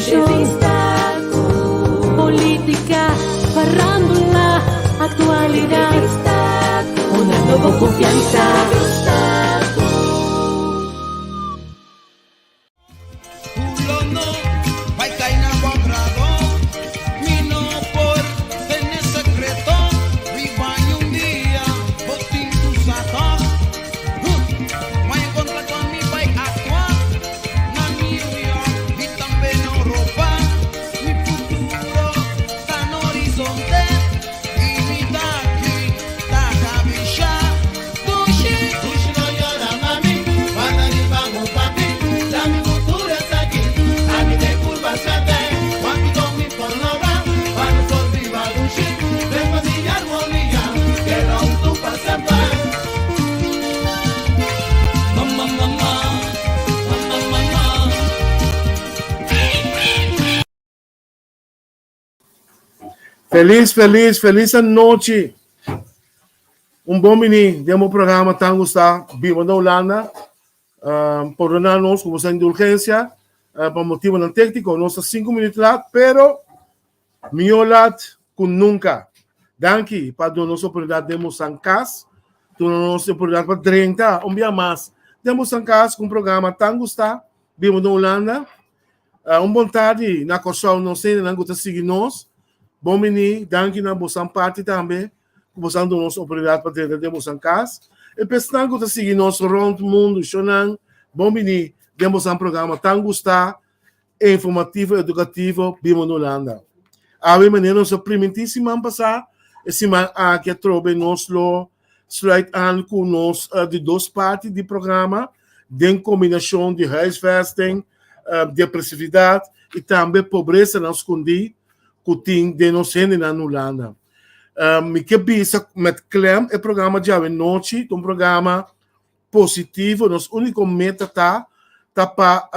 Revista política, farándula, actualidad, una nueva confianza. Feliz noite. Bom menino, demos programa Tango está vivo na Holanda. Por nós, como sem indulgência, por motivo não técnico, nós 5 minutos lá, pero melhor lá que nunca. Danke para a nossa oportunidade de mostrar casa, a nossa oportunidade para 30, dia mais. Demos em casa com o programa Tango está vivo na Holanda. Bom tarde, na Corsol, não sei, não gosta de seguir nós. Bom menino, danke na boa parte também, que a nossa oportunidade para ter de boa casa. E pensando que seguir nós rond o mundo, chonan, bom menino, temos um programa Tango está informativo, educativo, vivo na Holanda. A maneira nossa primeríssima passar, esse semana que trouxe nosso slide aan com nós de duas partes do programa, de combinação de huisvesting, depressividade e também pobreza não escondida. Que de nós na Holanda. Me que bisa met klem é programa de hoje noite, um programa positivo, nosso único meta tá para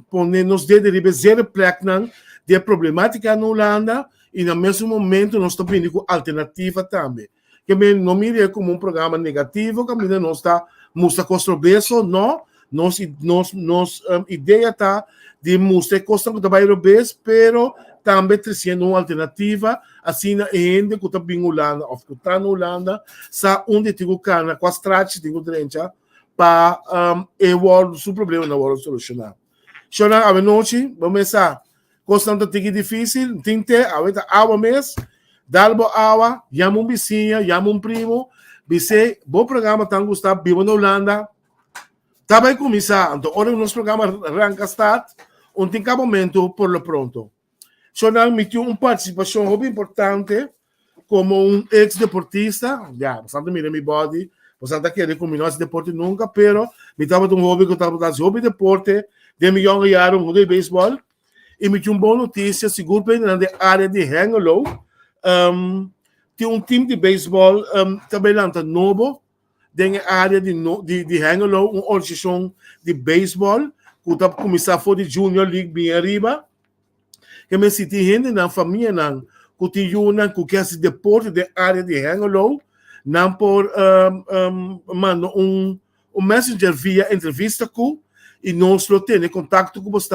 poner nos de zero pleknan de problemática na Holanda e no mesmo momento nós estamos vendo com alternativa também. Que não mire como um programa negativo, que nós está mostra controverso, não, nos ideia tá de mostrar coisa que trabalho bem, pero também trazendo uma alternativa, assim, a gente que está bem Holanda, ou que está na Holanda, sabe onde tem o cana, com as trates tem o drente, para o seu problema na hora de solucionar. Chora, a noite, vamos começar. Constante tem difícil, tem que ter, água mês, dar boa água, chama vizinha, chama primo, dizer, bom programa, tá gostado, vivo na Holanda, tá bem começar, então, hora o nosso programa arranca start, tem acabamento por lo pronto. Jornal emitiu uma participação muito importante como ex-deportista. Bastante mira mi body, bastante querer combinar esse deporte nunca, pero me estava de hobby que estava fazendo hobby deporte de milhão de anos de beisebol. Emitiu uma boa notícia, seguro bem na área de Hengelo. Tem time de beisebol trabalhando novo na área de Hengelo, uma organização de beisebol que está começando a fazer Junior League bem arriba. Que me senti gente na família não que tinha que esse deporte de área de Hengelo não por mano messenger via entrevista com e nós lo temos contato com você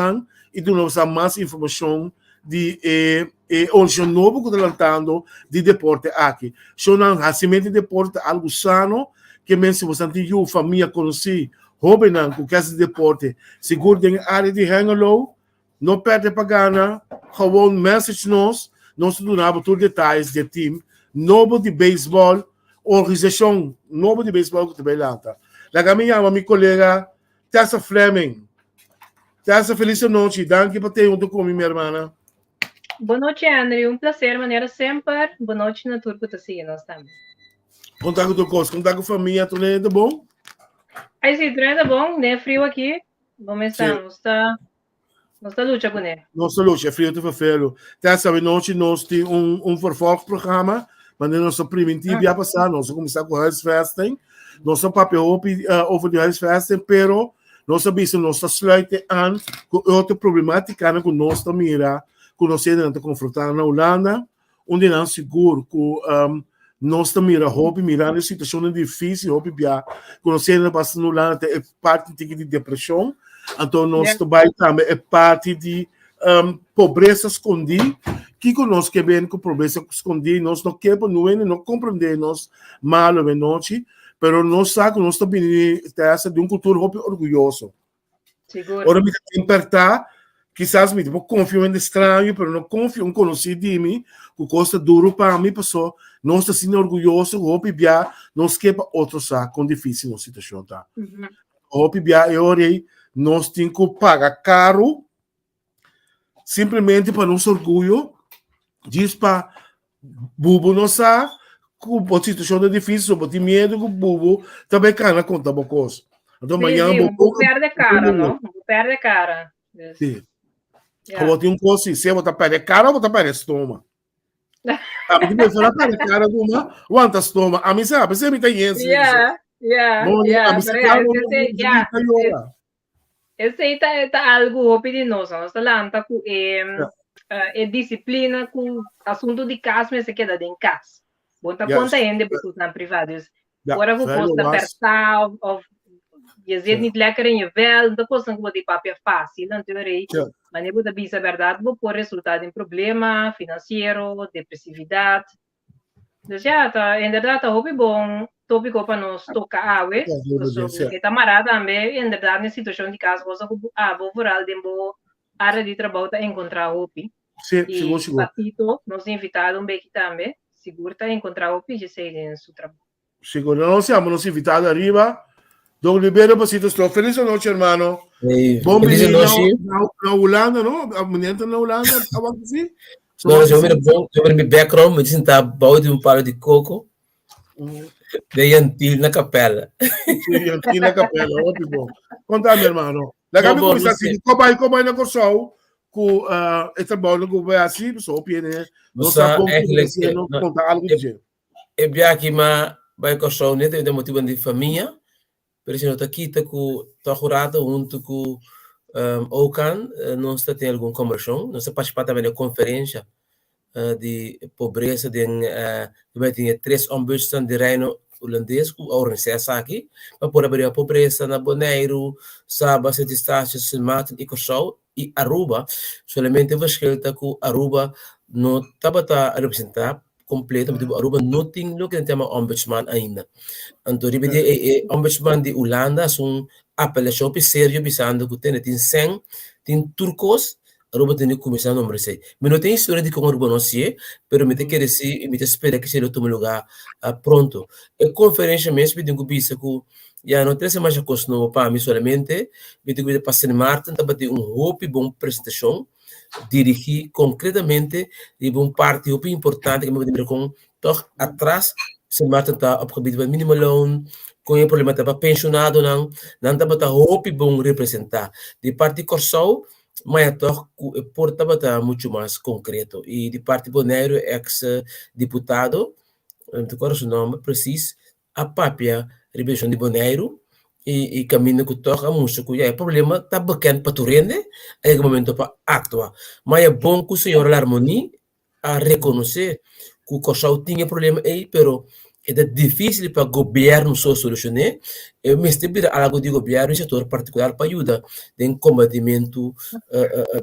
e damos mais informação de hoje novo que está lançando de deporte aqui. Só não de deporte algo sano que mesmo se você tem uma família conhecida hobby não com esse deporte seguro na área de Hengelo não perde para ganhar, gewoon message nós donamos todos os detalhes do time, novo de beisebol, organização novo de beisebol que também lá. Lá me chama minha colega Tessa Fleming. Tessa, feliz noite, danke por ter junto comigo, minha irmã. Boa noite, Andrew, prazer, maneira sempre. Boa noite, na turma que está seguindo nós também. Contar com a família, tudo é bom? Aí sim, tudo é bom, né? Frio aqui, vamos estar, Nossa luta, boné. Nossa luta, é frio de ferro. Dessa noite nós temos vervolgprogramma, mas nosso preventivo já passar, nós começar com o huisvesting, nosso papel over de huisvesting, pero nós sabemos nós sluiten aan com outra problemática que nós mira, que nós ainda confrontar na Holanda, onde não seguro que nós mira hobby mirando situação difícil, hobby que nós ainda passa na Holanda é parte de depressão. Então, nós também é parte de pobreza escondida, que nós que bem com pobreza escondida, nós não queremos, não compreendemos mal ou noite, mas nós sabemos que nós estamos de uma cultura orgulhosa. Seguro. Ora, me despertar, quizás me confio em estranho, mas não confio em conhecer de mim, que costa duro para mim, pessoa, nós estamos sendo orgulhosos, hope bia, nós quepa outros com difícil na situação, tá? Hope bia, eu orei, nós temos que pagar caro, simplesmente para nosso orgulho, diz para bubo não sabe, com a situação é difícil, só tem medo que o bubo também cai na conta da coisa. Então, amanhã, bubo perde cara, não? Bubo perde cara. Sim. Eu tenho um coisa, se eu botar perde cara, eu botar perde estômago. A mim, me fala perde cara de uma, quanta estômago? A mim, sabe, você me tem isso. Esse aí tá algo opinioso, nós falamos que é disciplina com assunto de casa, mas se queda em casa. Bom, tá conta ainda porque na privados. Agora vou postar apertar, dizer niet lekker in je vel, dat kost een goede papel fácil, natuurlijk. Maar je moet de bisa verdade, vou pôr resultado em problema financeiro, depressividade. Dus ja, inderdaad, tá hobby bom. Tópico para nós tocar, que está marada também, em verdade, na situação de casa, você vou voral de boa área de trabalho para encontrar hobby. Sim, seguro. Patito, nos invitado um pouco também, seguro para encontrar hobby de sair em seu trabalho. Seguro, nós somos invitados arriba. Don Libero Pasito, feliz noite, hermano. Bom menino na Holanda, não? A menina na Holanda, assim? Não, eu me background, me disse que balde de palo de coco. De Antil na capela. Sim, Antil na capela, ótimo. Conta-me, hermano. Legal, como está assim? Como é na Corsol? Com esse trabalho que vai assim, só opinião. Não sabe como contar algo de jeito. É bem aqui, mas vai Corsol, né? Tem motivo de família. Por isso, está aqui, está jurado, junto com Ocan, não está tem alguma conversão, não está participando também da conferência de pobreza, tem 3 ombudsman de reino holandês, que organizam aqui, para poder abrir a pobreza na Bonaire, Saba, Sete Estácios, Silmaten e Corsol, e Aruba, somente vai escrever que Aruba não estava a representar completamente, Aruba não tem o que tem ombudsman ainda. Então, o ombudsman de Holanda é apelação sério, pensando que tem 100, tem turcos, Aruba tem que começar a número 6. Mas não tem história de como Aruba não sei, mas me tem que dizer, me espera que seja o lugar pronto. A conferência mesmo, tem que pensar que já não tem mais a coisa nova para mim solamente, me tem que passar em Martin, para ter hope, boa apresentação, dirigir concretamente de parte importante que me vai com toch atrás se mata tá objeto mínimo loan com o problema tá pensionado não tá hope bom representar de parte Corsol mas toch porta tá muito mais concreto e de parte Bonaire ex deputado não qual é o nome preciso a papia representação de Bonaire e caminho que toca a música, e o problema está bacana para tu rende, é o momento para actuar. Mas é bom que o senhor Harmonia a reconhecer que o Corsol tinha problema aí, pero é difícil para o governo só solucionar, e mesmo tempo algo de governo, setor particular para ajudar no combatimento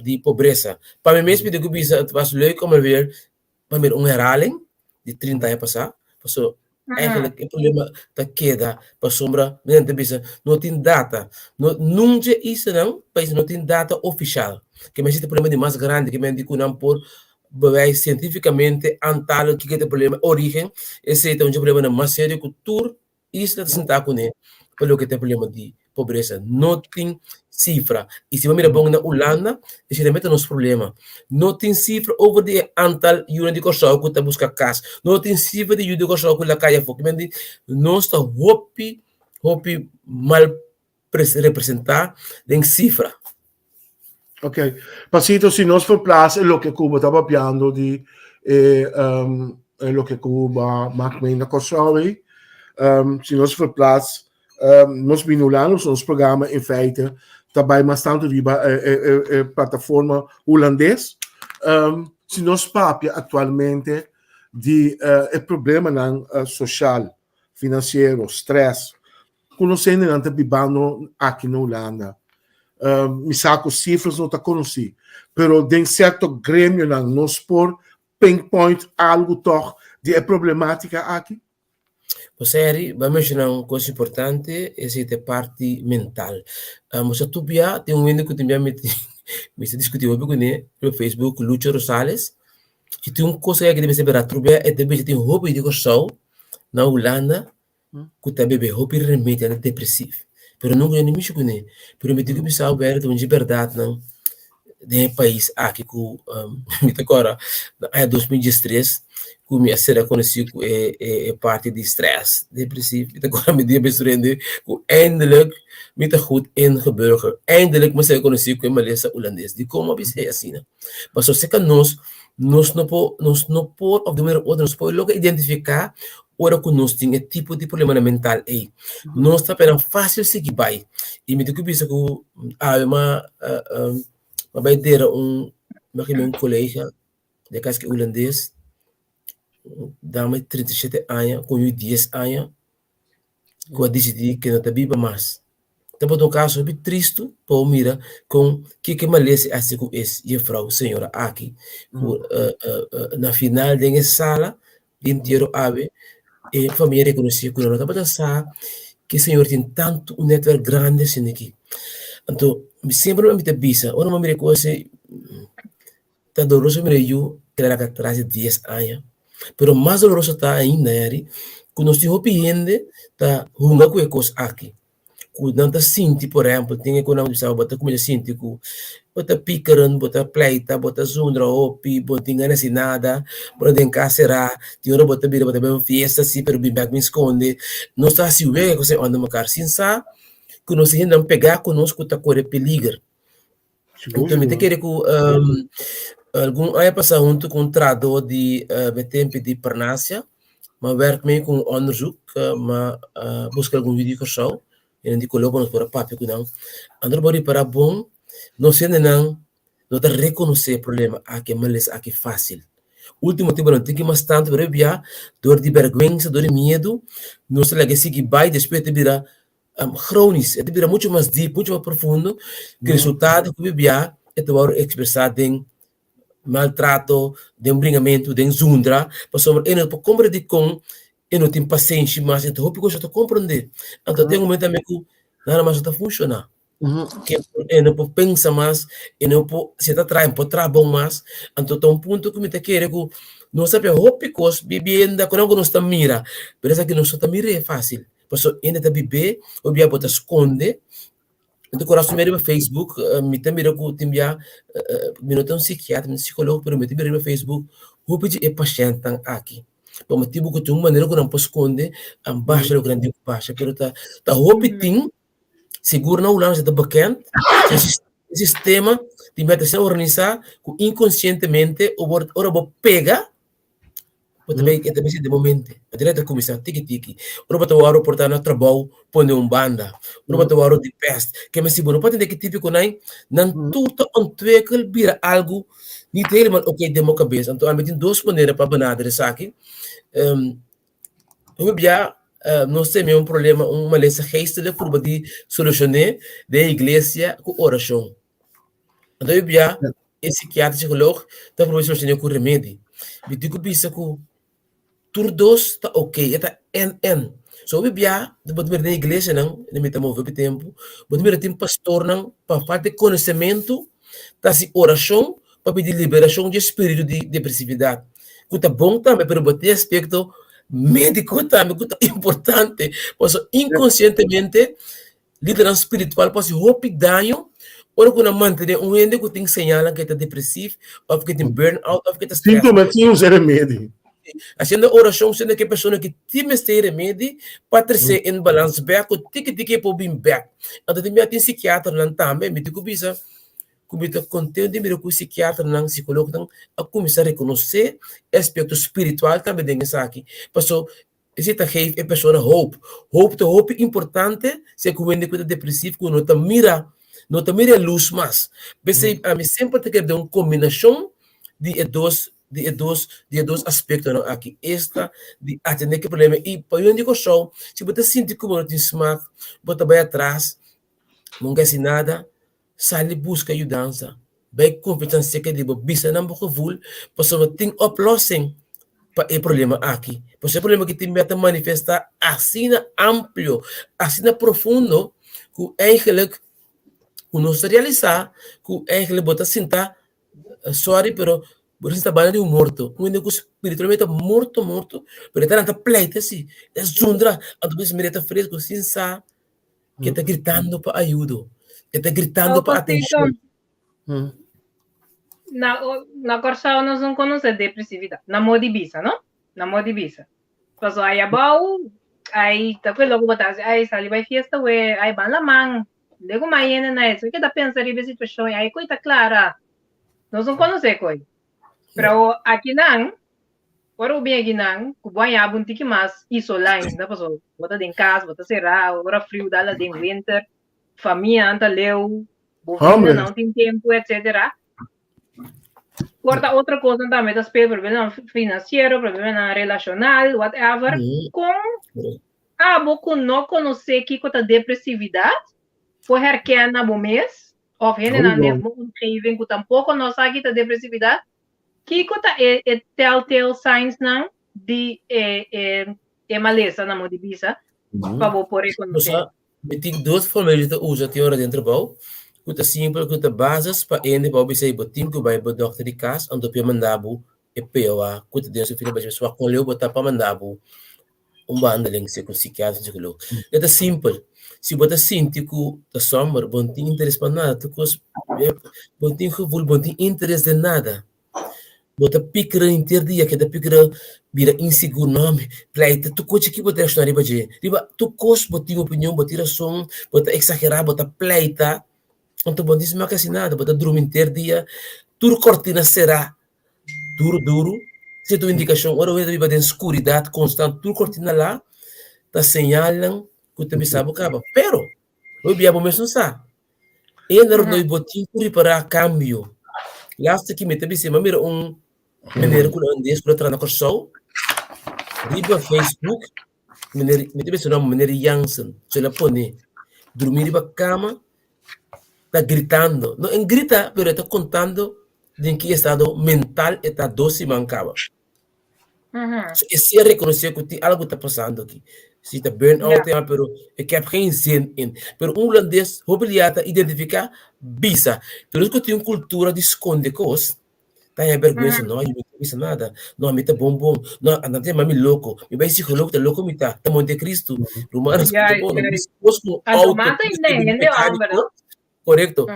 de pobreza. Para mim mesmo, eu digo, vai ser como ver, para mim, heralem de 30 anos passar, passou eigenlijk o problema da queda para sombra não tem data nunca isso não país não tem data oficial que mas esse problema de mais grande que me digo não por cientificamente antal que é o problema origem esse é um problema mais sério que tour isso está sentar com ele pelo que tem problema de pobreza não tem cifra e se vamos bom na Holanda esse também tem nosso problema não tem cifra over de antal unidade de Corsol que está busca casa não tem cifra de unidade de Corsol que lá caia fogo não está hopi mal representar em cifra. Ok, Pasito, se nós for place lo que Cuba estava piando de lo que Cuba macmei na Kosovo, se nós for place nós vinulanos, nosso programa em feite também bastante riba plataforma holandês, se nós papia atualmente de problema social, financeiro, stress, conhecendo não está vivendo aqui na Holanda. mi saco cifras não tá conheci, pero tem certo grêmio não nos por pinpoint algo toch de problemática aqui. Série, vamos mencionar uma coisa importante, essa é a parte mental. Mas a Tubia tem um índice que também me discutiu no Facebook, Lúcio Rosales, que tem uma coisa que deve ser a Tubia é também tem um hobby de coração na Holanda, que também é hobby remédio depressivo. Pero nunca eu nem me chucune. Pero me digo que pensar ver de verdade não de país aqui que me agora em 2013 que me ser conhecido é parte de stress depressivo. E agora me digo que eindelijk me está goed ingeburgerd. Eindelijk me ser conhecido como malesa holandês. De como é assim, né? Mas só que nós não por of de maneira outra nós podemos logo identificar ora que nós temos tipo de problema mental aí. Nós está apenas fácil seguir vai. E me digo que isso que uma vai ter um colega de casa que holandês dá-me 37 anos, com 10 anos, que eu decidi que não está viva mais. Então, por um caso, é triste, para mira com que malese assim com esse e a frau, senhora, aqui, na final da sala, de inteiro ave, e a família reconhecia que não estava pensar que o senhor tem tanto um network grande assim aqui. Então, sempre me bisa, ou não me reconhece, está doloroso me eu que era atrás de 10 anos. Pero mais doloroso está ainda, que nós temos gente tá runga com coisas aqui. Que não está sinti, por exemplo, tem que não sabe botar como sinti que botar picaran, botar pleita, botar zundra, opi, botar engana assim nada, botar encarcerar, tem hora botar bira, botar bem fiesta, assim, pero bem back me esconde. Não está assim, que você anda marcar, sem saber que nós ainda pegar conosco tá correr peligro. Então, me tem que algum ano passado junto com um tradutor de tempo de Parnácia, mas werk mee com onderzoek, maar busca algum vídeo que show, e não coloca para papel que não. Andro body para bom, não sendo não te reconhecer o problema aqui, mas aqui fácil. Último tempo não tem que mais tanto para via dor de vergonha, dor de medo, não se lhe seguir vai depois de virar crônico, de virar muito mais deep, muito mais profundo, que resultado que via é tu expressar em maltrato, de bringamento, de zundra, mas sobre ele para compreender com ele não tem paciência mais, então eu já estou compreender. Então tem um momento também que nada mais está funcionar. Que ele não pode pensar mais, ele não pode se atrair, pode trabalhar mais. Então tem um ponto que me está querendo que não sabe hópicos, bebendo, quando não está mira, parece que não está mira é fácil. Mas ele está beber, o bia bota esconde. Então, quando eu miro no Facebook, me também eu tenho me não tenho um psiquiatra, um psicólogo, mas me também no Facebook, o pedi é paciente aqui. Para motivo que tem uma maneira que não posso esconder, baixa o grande baixa, pero tá hopiting, seguro não lança da backend, o sistema de medicina organizar que inconscientemente ora vou pegar. Também de momento, a direita começa tiki-tiki. Ora para o aeroporto no trabalho, põe banda. Ora para o aeroporto de peste. Que me não pode ter que típico não tudo ontwikkeld vira algo niet helemaal oké de minha cabeça. Então, há duas maneiras para benaderen isso aqui. Nós temos um problema, uma lesa geestelijk para poder solucionar da igreja com oração. Então, esse psiquiatra psicólogo está para solucionar com remédio. Me digo que turdos tá ok, está en. So bibia, depois de na igreja não, nem me tomou muito tempo. Depois de pastor não, para falta de conhecimento, tá se oração para pedir liberação de espírito de depressividade. Que tá bom também, pero botar aspecto médico também, que tá importante. Pois inconscientemente, liderança espiritual pode roubar dano. Ora quando mantém um ente que tem señala que está depressivo, ou que tem burnout, ou que está estressado. Sintomas tinham os remédios. Haciendo oração, sendo que a pessoa que tem este remédio para trazer em balance back, o tique para vir back. Então, tem psiquiatra não também, me digo bisa, como está contente de ver que o psiquiatra não psicólogo não a começar a reconhecer aspecto espiritual também dentro aqui. Passou existe a pessoa hope importante, se que o ende que depressivo, que não te mira luz mais. Pensei a mim sempre tem que ter uma combinação de dois aspectos aqui. Esta de atender que problema e para eu digo show, se você sentir como não tem smack, você vai atrás, não quer nada, sali busca ajudança. Bij competência que digo, bisa não boca vul, passou tem oplossing para o problema aqui. Porque o problema que tem meta manifestar assim amplo, assim profundo, que eigenlijk nós realizar, que eigenlijk bota sentar, sorry, pero por isso trabalha de um morto, um nego espiritualmente morto, pero está na pleita assim, é zundra, a tu vez mereta fresco, sem sa, que está gritando para ajuda, que está gritando para atenção. Na Corsao nós não conhecemos depressividade. Na Modibisa, não? Na Modibisa. Passou aí abau, aí tá com logo botar, aí sali vai festa, ué, aí ban lamang. Lego maína na isso, que dá pensar em situação, aí coisa clara. Nós não conhecemos coi. Pero aqui não, ora o bem aqui não, o bom é abun tiki mas isolar, não passou. Bota em casa, bota será, ora frio dala de winter, família anda leu, bovina não tem tempo, etc. Corta outra coisa também, das problema financeiro, problema relacional, whatever, com não conhecer que a depressividade, foi herken na bom mês, ou vem na omgeving que tampouco não sabe que a depressividade, que é telltale signs não de maleza na modibisa, para poder reconhecer. Tem duas formas de usar a teoria dentro do trabalho. Kuta simpel, kuta basis pa ende pa bisa ibotim ko ba ibo doktor di kas ando pia mandabu e pewa kuta dia so fina ba swa kon leo bota pa mandabu andaling se ko psiquiatra se ko. Ita simple. Si bota sinti ku ta somber bontin interes pa nada, tu kos bontin gevoel bontin interes de nada. Bota pikra inter dia que da pikra vira inseguro nome, pleita tu coche que bota estar riba je. Riba tu kos botin opinião, botira som, bota exagerar, bota pleita. Untuk bondis maka sinada, bota dormir inteiro dia, tudo cortina será duro, se tu indicação, ora vai viver em escuridade constante, tudo cortina lá, tá señalan que tu sabe acaba. Pero, o biabo mesmo sa. Ainda não botin para cambio. Lasta que me tabi se mira menero com andes para entrar na Corsao, riba Facebook, me tabi se nome menero Jansen, se la pone, dormir riba cama. Está gritando, não grita, pero está contando de que estado mental está doce mancava. E se reconhecer que algo está passando aqui, se está burnout, pero ik heb geen zin in. Pero holandês, obrigado identificar bisa. Pero isso que tem uma cultura de esconde coisas. Tá aí vergonha, não, eu não bisa nada. Não, me tá bom, não, não tem mami louco. Me vai psicólogo, tá louco, me tá Monte Cristo, Romanos, tá bom, não, correcto.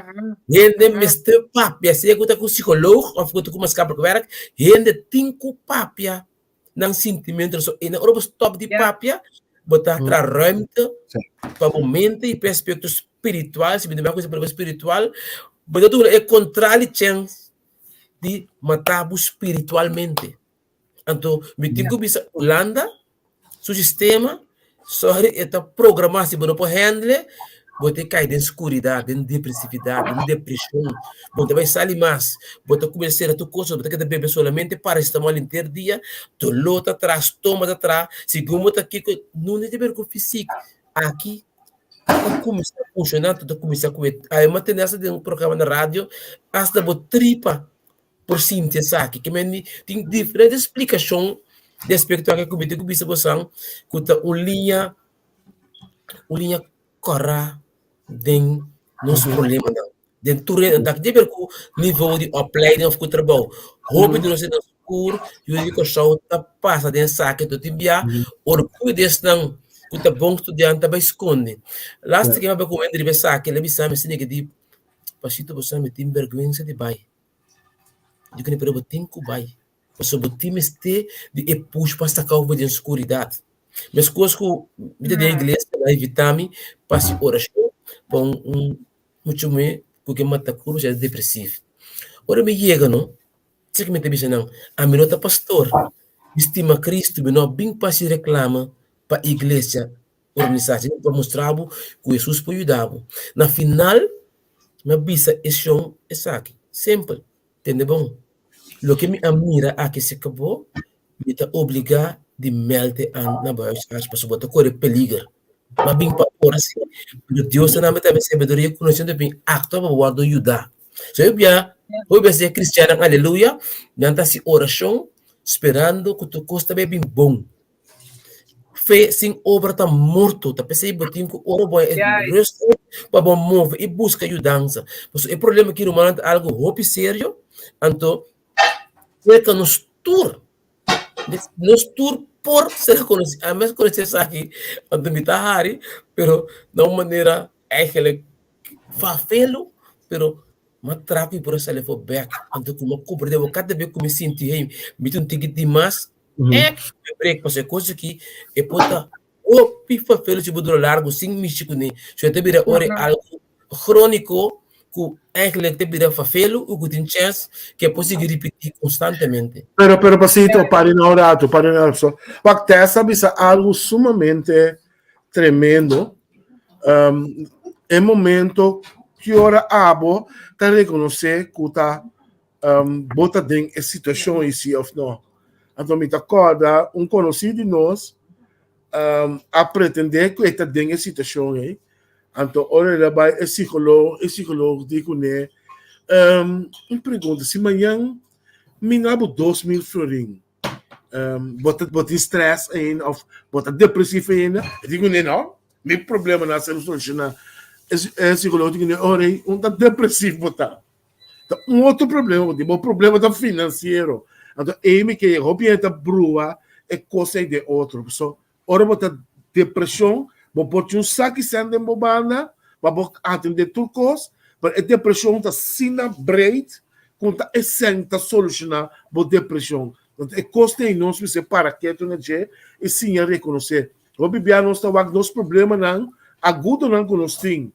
Gente mister papia, se eu com psicólogo ou com uma escapa werk, gente tem com papia, não sentimento, e na hora stop de papia, botar tra ruimte para momento e perspectiva espiritual, se me dá coisa para espiritual, botar tudo é contrário chance de matar espiritualmente. Então, me tem que bisa Holanda, seu sistema, sorry, está programado se não pode handle. Você cai em escuridade, em depressividade, em depressão. Você vai sair mais. Você começar a tua coisa, você quer beber solamente para estar mal inteiro dia. Tu lota atrás, toma atrás. Se como está aqui, não é de ver com físico. Aqui, tu começa a funcionar, tu começa a comer. Aí, uma tendência de programa na rádio, hasta você tripa por síntese aqui. Que tem diferentes explicações de aspecto aqui que você começa a gostar. Que está uma linha corra den nos problema não den tudo da que ver com nível de opleiding of trabalho hobby de nós é escuro e o que só tá passa den saque do tibia ou cuides não que tá bom estudante vai esconde last que vai com entre saque ele bisa me sine que de pasito você me tem vergonha de bai de que ne para botin ku bai você botin este de push para sacar o de escuridade mas coisas que vida da igreja vai evitar-me passe oração para muito me porque mata curva é depressivo. Ora me chega não, sei que me tem não, a minha pastor, estima Cristo, me não bem passe reclama para a igreja organização para mostrar que Jesus pode ajudar. Na final, me bisa é aqui, sempre, entende bom? Lo que me admira aqui se acabou, me está obrigado de melte aan na buis as para botar corre peligro. Mas bem para assim. Deus também tem sabedoria, conhecimento bem acto para o ajudar. So eu vou ser cristiano, aleluia, não tá se oração esperando que tu custa bem bom. Fé sem obra tá morto, tá pensei botinho que ora boa resto para bom move e busca ajudança. Mas o problema que o humano algo roupa sério, então é que nos por ser conhecido, a mesma conhecer aqui, quando me tá hari, pero de uma maneira é que ele fafelo, pero matrapi por essa levou back, então como compreendeu cada vez que me senti aí, me um ticket demais, é que break para ser coisa que é puta o pifa felo de budro largo sem místico nem, se eu te vira ore algo crônico que eigenlijk te vira fafelo, o que tem chance que é possível repetir constantemente. Pero Pasito, para inaugurato. Porque essa é algo sumamente tremendo. É momento que ora abo tá reconhecer que tá bota dentro a situação em si ou não. Então me acorda conhecido de nós a pretender que está dentro a situação aí. Então ora ele vai psicólogo digo né me pergunta se amanhã me nabo 2.000 florin bota estresse ainda ou bota depressivo ainda digo né não meu problema não é solucionar psicólogo digo né ora tá depressivo botar então outro problema o problema tá financeiro então me que roubia brua é coisa de outro só ora bota depressão botar saque sendo bobana botar atender tudo coisa mas a depressão tá sina breed quando tá essenta solucionar a depressão então é coisa em nós se para que tu não je e sim a reconhecer o bibia nós tá com os problemas não agudo não que nós tem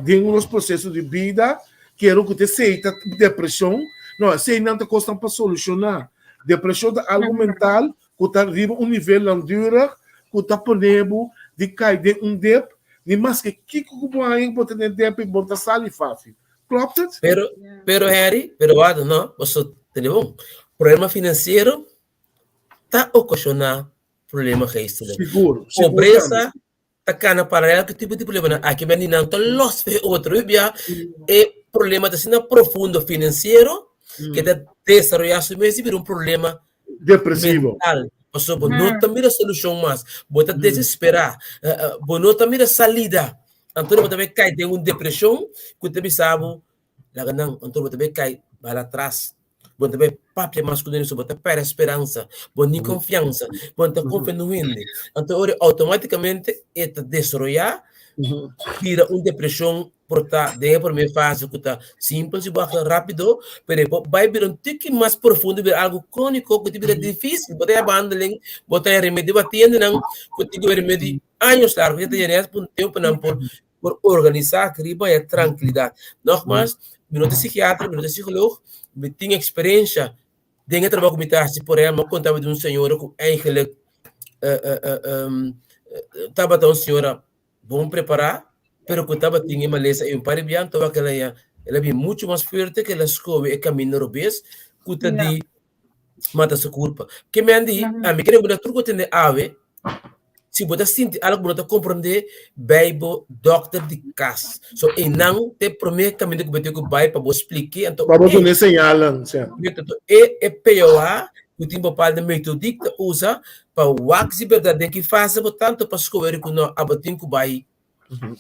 dentro dos processos de vida que era o que te aceita depressão não sei não tá coisa para solucionar depressão é algo mental que tá arriba nível langdura que tá ponendo de cair de dep ni mais que como aí botar dentro e botar sal e fácil. Klopt het? Pero Harry, Wado, não, você tem bom. Problema financeiro tá ocasionando problema geestelijk. Seguro. Pobreza tá cana paralela que tipo de problema aqui bem não tá los fe outro bia é problema tá sendo profundo financeiro que tá desarrollar-se mesmo vir problema depressivo. Mental. Não também a solução mais, bota desesperar, não também a salida. Então você também cai de depressão, que também sabe, lá não, então você também cai para trás, você também papel masculino, você perde esperança, você nem confiança, você confia no índio. Então automaticamente é desarrollar, vira depressão por estar dentro da primeira fase que está simples e rápido, mas vai vir tique mais profundo, vir algo crônico que vira difícil, botar a behandeling, botar remédio, batendo não, que remédio anos largos, já tem tempo não por organizar, criar a tranquilidade. Nogmaals, minuto psiquiatra, minuto psicólogo, me tinha experiência dentro do trabalho comunitário, por exemplo, eu contava de senhora que eigenlijk estava tão senhora bom preparar, pero que estava tinha maleza e para bem, então ela é muito mais forte que ela escolhe e caminho no bes, que está de mata sua culpa. Que me andi, a mim queria mudar tudo que tem ave, se você sente algo que você compreender, Bible, doctor de casa. So, e não tem primeiro caminho que você vai para você explicar. Então, para você ensiná-la. É pior que o papel de metodista usa para o wax e verdade que faz, tanto para escolher que não abatem que vai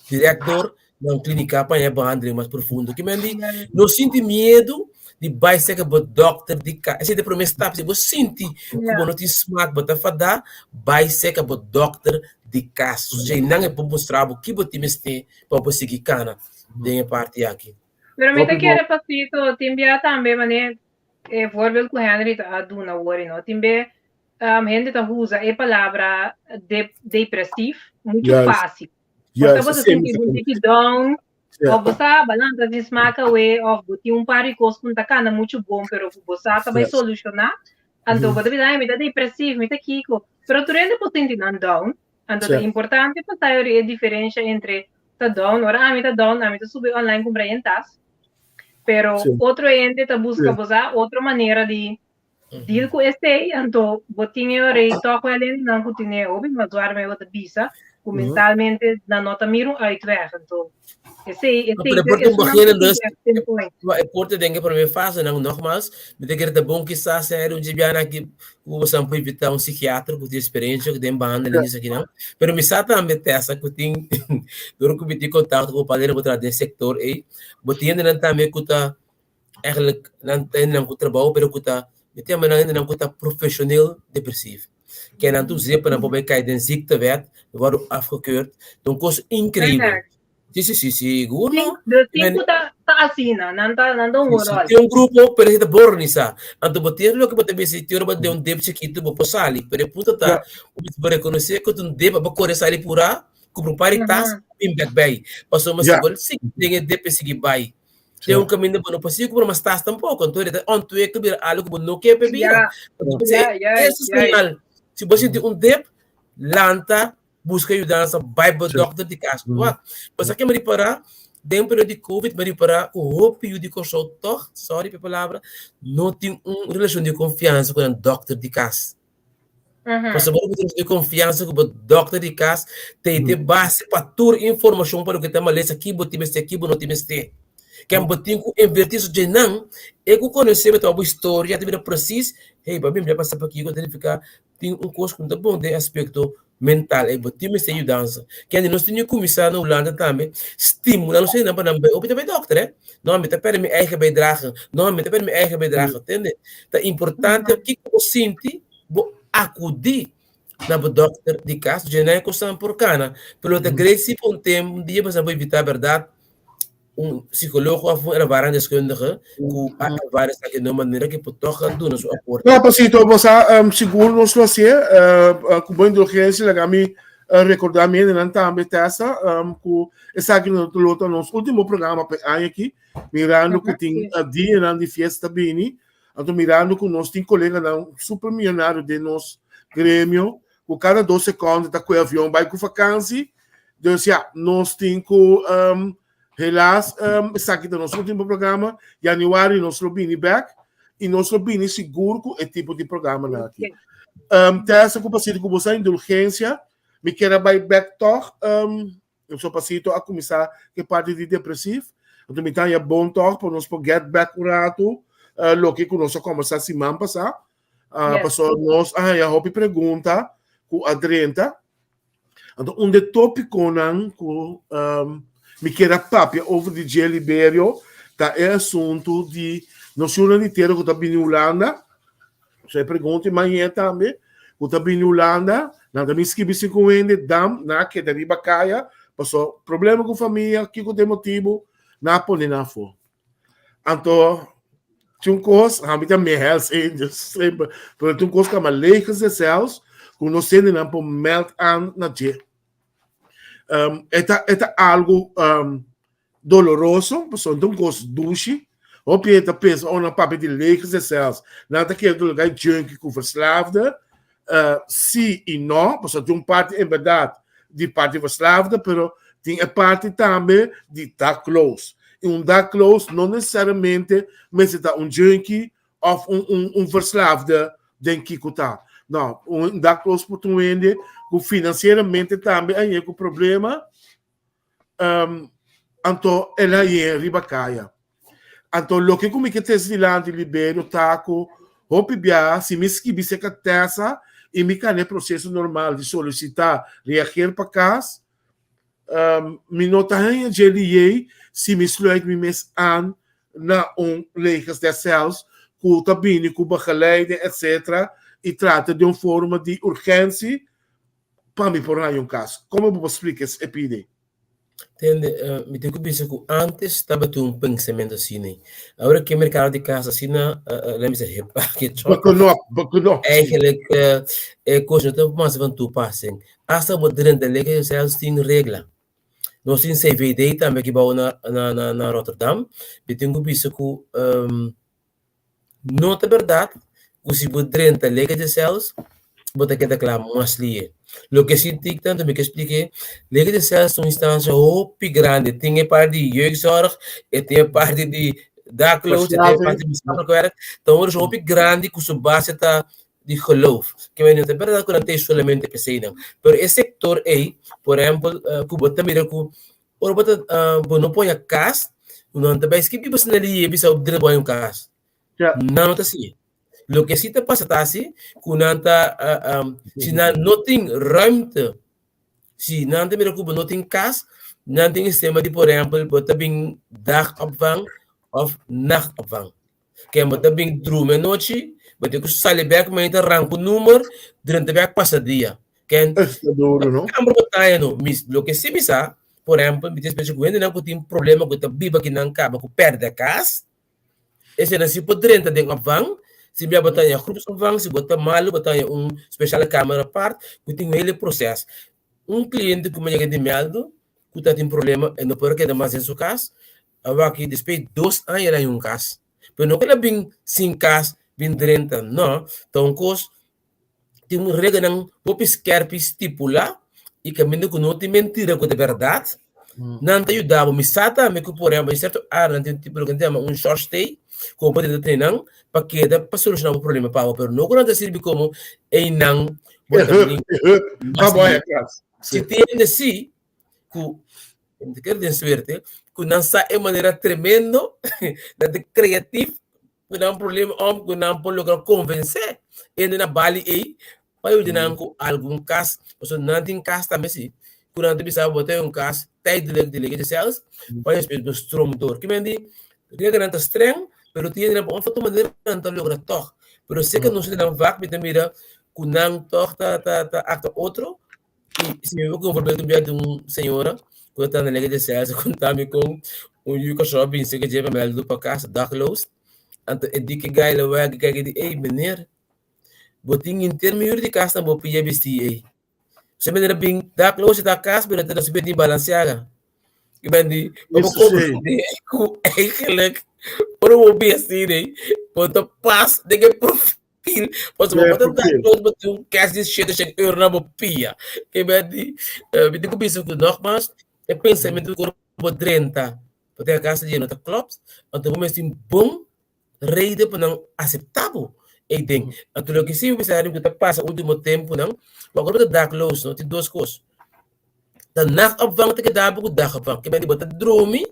diretor na clínica para a behandeling mais profundo. Que me diz, não sente medo de vai ser que o doctor de casa. Esse é o primeiro step. Se você sente que você não tem smart para fazer, vai ser que o doctor de casa. Ou seja, não é para mostrar o que você tem para você seguir cana da parte aqui. Pero me te quero pasito, timbia também, mané, voorbeeld que Henry tá dando agora, não? Timbia, gente tá usa a palavra depressivo muito fácil. Porque você sente muito down, ou você balança de smaca ou você pari coisa que tá muito bom, pero você vai solucionar. Então você vai me dar depressivo, me tá kiko. Pero tu rende potente não down. Então é importante para a diferença entre tá down, ora a mim tá down, a mim tá subir online comprar entas. Pero outro ente tá busca você outra maneira de deal com este, então você tinha rei toco ele não continua, óbvio, mas agora me outra bisa. mentalmente na nota miro uitweg. Então, Pero depois um bagulho dus é porta dengue para me fazer não nogmaals betekent dat bom que está sendo de biana que o sampo evitar um psiquiatra com experiência que tem banda ali isso aqui não pero me sata também essa que tem duro que me tem contato com o padre botar desse sector e botinha não também que tá eigenlijk não tem não trabalho pero que tá tem ainda não que tá profissioneel depressief que não tu zeep para poder cair em ziektewet wordt afgekeurd dan kost incrível. Sim, seguro. De tipo tá assim, não tá tem um grupo para gente bornisa. Então botar lo que botar bem se tiver botar um débito que tu botar sali, pero puta tá o bicho para reconhecer que tu um débito para correr sali pura, com paritas bem bem. Passou mas se tem débito seguir bem. Tem um caminho para não passar por mas tá tampouco. Então ele on tu é que vir algo que não quer beber. Isso é se você tem um débito lanta busca ajudança, vai para o doctor de casa. Mas aqui me para dentro de Covid, me para o roupa de consultor, sorry pela palavra, não tem uma relação de confiança com o doctor de casa. Você pode ter de confiança com o doctor de casa, tem base para toda informação para o que estamos lendo aqui, botar este aqui, não tem este. Quem botinho com invertir de não, é que conhecer a tua história, já preciso, hey, para mim já passar por aqui, eu tenho que ficar, tem um curso com muito bom de aspecto mental, é botinho essa ajudança. Que nós temos que começar na Holanda também, estimula, não sei não para não ver, o doutor, né? Não me para me eigen bijdrage, não me para me eigen bijdrage, entende? É importante que eu sinto, vou acudir na doctor de casa, já não é coisa por cana, pelo que Grace ponte um dia para saber evitar a verdade. Psicólogo of een ervaringsdeskundige que várias aqui de maneira que pode tocar do nosso aporte. Não, pasito, você seguro nos lo sei, com boa indulgência, legal-me recordar me não também testa, que essa aqui no nosso último programa aqui, mirando que tem dia de festa bem, então mirando que nós tem colega super milionário de nosso grêmio, que cada 2 segundos está com o avião vai com vacância, então nós tem que helaas, está aqui no nosso último programa, januário, nós vamos vir back, e nós vamos vir seguro com esse tipo de programa aqui. Essa capacidade com você, indulgência, me quero back talk, eu sou passito a começar que parte de depressivo, então me tem bom talk para nós get back o rato, lo que nós conversar semana passada, passou nós, a hobby pergunta com a Adriana, então tópico não com me quero papia over de G. Libério, tá é assunto de noção inteira que está vindo Holanda. Você pergunta amanhã também, que está vindo Holanda, nada me escreve se com ele, dam, na que da riba caia, passou problema com a família, que tem motivo, na pode na for. Então, tinha um coisa, a gente também Hells Angels, sempre, mas tinha um coisa que é uma lei que se céus, que nós temos na por melt an na G. É algo doloroso, porque não gosto duche. Ou Peter pensa, ou na papel de leis e céus, nada que é do lugar junkie com verslavda, sim e não, porque tem uma parte, em verdade, de parte verslavda, mas tem a parte também de tá close. E tá close não necessariamente, mas está junkie ou verslavda de que está. Não, dá close por tu vende, que financeiramente também aí o problema, então ela é ribacaia. Então o que como que tem lá de libero taco, hopibia, se me esquibi se catessa e me cane processo normal de solicitar reagir para casa, me nota aí de se me sluit me mes aan na legas de cells, com tabine, com begeleide, etc. E trata de uma forma de urgência para me pôr em um caso. Como eu vou explicar esse epidemia? Entende? Me tenho que pensar que antes estava um pensamento assim, né? Agora que o mercado de casa assim, lembra-se, que não. Eigenlijk, coisa não mais van toepassing. Hasta o moderne de leger zelfs tem regra. Nós temos CVD também que bouw na Rotterdam. Me tenho que pensar que não é verdade. Se você drenta leger de cells, você tem que declarar mais lie. Lo que sinto tanto me que expliquei, leger de cells é uma instância muito grande. Tem a parte de jeugdzorg, tem a parte de dakloos, tem a parte de maatschappelijk werk. Então, é muito grande que sua base está de geloof. Que men não é verdade que não tem solamente pessoa, pero esse sector aí, por exemplo, que também que ora bota não põe a casa, não também skip e você não lhe bisa obter põe um casa. Não tá assim. Lo que sí te pasa tá assim, que não tá se não tem ruimte, se não tem não tem casa, não tem sistema de, por exemplo, bota bem dagopvang of nachtopvang. Que bota bem drume noite, bota que sai back mas tá rango número durante back passa dia. Que duro, não? Lo que sí bisa, por exemplo, me diz que quando não tem problema com a biba que não acaba com perde a casa, esse não se pode renta de opvang. Se me botar em grupos opvang, se botar malo, botar em special câmera parte, que tem ele processo. Cliente que me chega de meldo, que tá tem problema, e não pode quedar mais em sua casa, agora que depois 2 anos era em casa. Mas não que ele bem 5 casas, bem 30, não. Então, tem regra não pode esquerpe estipular e caminho que não tem mentira com a verdade. Não te ajudava, me sata, me que por exemplo, em certo área, tem tipo que tem short stay, como pode treinar, para solucionar o problema, pero não quando serve como em não, se tem assim, que quer dizer suerte, que não sai de maneira tremenda, de criativo, que não problema, que não pode lograr convencer, e na Bali aí, para eu dizer algum caso, porque não tem caso também assim, quando bisa botar caso, tijdelijk de cells, para espécie de stroomdoor. Que mendi, regra não está estranho, pero tiene uma outra maneira não está logra toch. Pero sei que não se dá vac, me mira, que não toch tá acta outro. E se me vou conversar com senhora, que está na liga de cells, contar-me com yuko shopping, sei que já me do para casa, dagloos. Então, é de que gai lá vai que de, ei, meneer, botinho intermeio de casa, vou pedir vestir aí. Você me bem da close da casa, mas não se bem balanceada. Que bem de, vamos compreender com eigenlijk, por um bem assim, né? Ponto pass de que perfil, posso botar da close, botar cash de cheio de euro na bopia. Que bem de, me digo isso que nós, é pensamento do corpo 30, porque a casa de nota clubs, então vamos assim bom, rei de para não aceitável. Então, o que sim, você que passa o último tempo, não? Agora dá close, não tem 2 coisas. Da nacht opvang te gedaan, porque dag opvang. Que bem de botar dromi,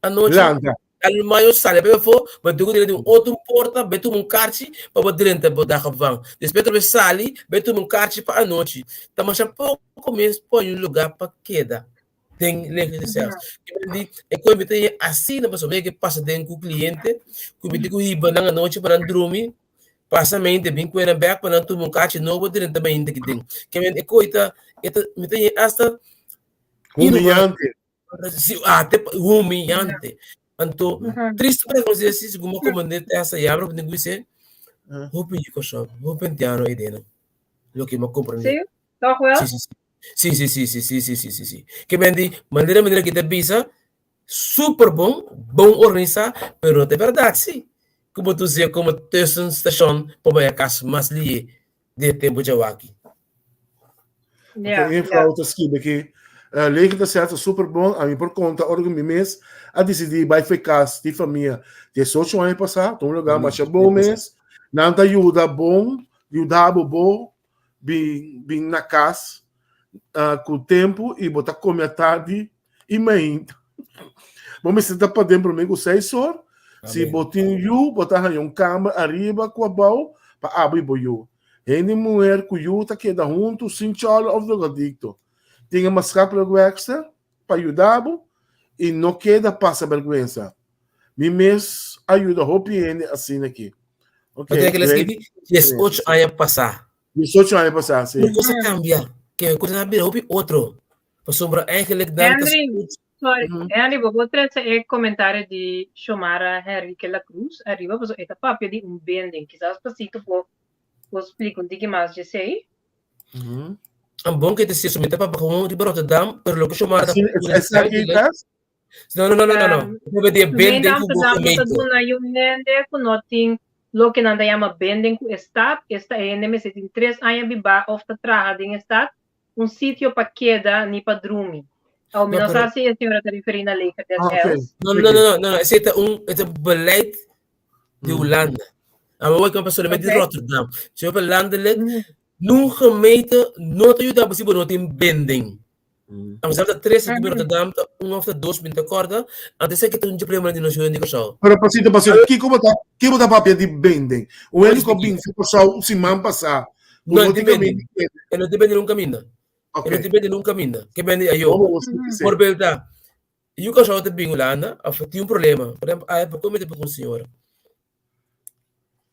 a noite. Almaio sale, bem for, mas tu que tem outro porta, betu karte, para botar dentro do dag opvang. Depois tu sale, betu karte para a noite. Tá mas pouco mesmo põe lugar para queda. Tem leque de cells. Que bem de, é coisa que assim na pessoa que passa dentro com o cliente, que me digo iba na noite para dromi. Passa mente bem com ele back para não tomar caixa novo dentro também ainda que tem que é coisa me tem hasta humilhante até humilhante então triste para você se como comandante essa já para ninguém dizer vou pedir coisa vou pentear a ideia lo que me compreende sim tá well sim que bem de maneira que te visa super bom organizar pero de verdade sim como tu dizia, como terceira estação para a casa mais ali de tempo de aqui. Em fraude esquiva que leque da certa super bom a mim por conta orgulho mês a decidir vai ficar de família 18 anos passar um lugar mais bom mês não te ajuda bom bom bem na casa com o tempo e botar comer tarde e meia vamos sentar para dentro para mim com 6 horas. Se botinho botar aí cama arriba com a boa para abrir boiô. Any mulher que tá queda junto sem chola of the adicto. Tinha uma escapa extra para ajudar e não queda passa vergonha. Me mês ajuda hopiene assim aqui. Ok. Até que eles que 18 anos passar. 18 anos passar, sim. Coisa cambia. Que coisa cambia hopi outro. Para sombra eigenlijk dan sorry, arriba outra comentário de Xomara Henrique La Cruz, arriba pois esta papia de bending, quizás pasito po explico um pouco mais de sei. Bom que te se submete para como de Rotterdam, pero lo que Xomara essa aqui tá? Não. Deve ter bending com o na Yunende com nothing lo que nanda chama bending com estado, esta NM se tem 3 anos biba of the traga em estado, sítio para queda ni para dormir. Oh, não sei se a senhora está referindo à lei que Não. Esse é um beleid de Holanda. Maar ik ben met Rotterdam. Ze hebben landelijk, num gemeente, nooit ajuda possível não tem bending. Mas ela três aqui em Rotterdam, of the dois bem acorda, até sei que tem problema de nós de coisa. Pero pasito, que botar papel de bending? O ele com bem, se passar o semana passar. Não depende. Não depende de um caminho. Não depende de um caminho. Que bende aí eu. Por verdade. E o cachorro tem bem lá, tem um problema. Por exemplo, aí para comer com a senhora.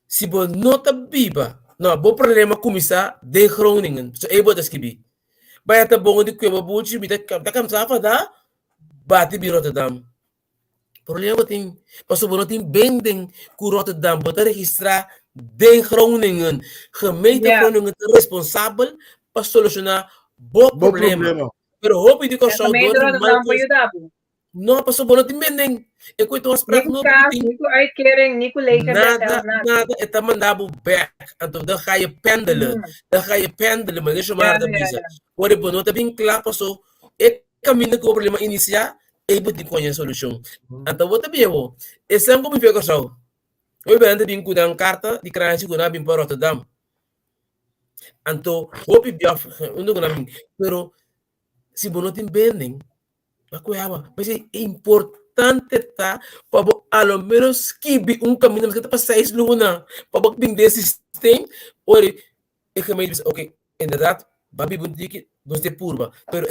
Se você não está viva, não, o problema começa de Groningen. So é bom escrever. Vai até bom de que eu vou te meter, tá cansado da bate de Rotterdam. Problema tem, mas não tem bending com Rotterdam, para registrar de Groningen. Gemeente Groningen é responsável para solucionar o problema. Pero hope de que só não passou bom tem bending. Eu cuido as práticas não tem. Nico uitkering, Nico leker nada. É tá mandado back. Então dan ga je pendelen. Maar deixa eu maar da bisa. Ora bom, não tá bem claro passou. É caminho que o problema iniciar e botar com a solução. Então vou também eu. Esse é como fica só. Eu bem ando bem com a carta de crédito que na bem para Rotterdam. Então hope biaf, não ganha. Pero se bom não tem bending, mas é importante tá para ao menos que caminho que tá para 6 luna para bem desse sistema. Ora é que me diz, ok, verdade, babi bundiki dos de purba, pero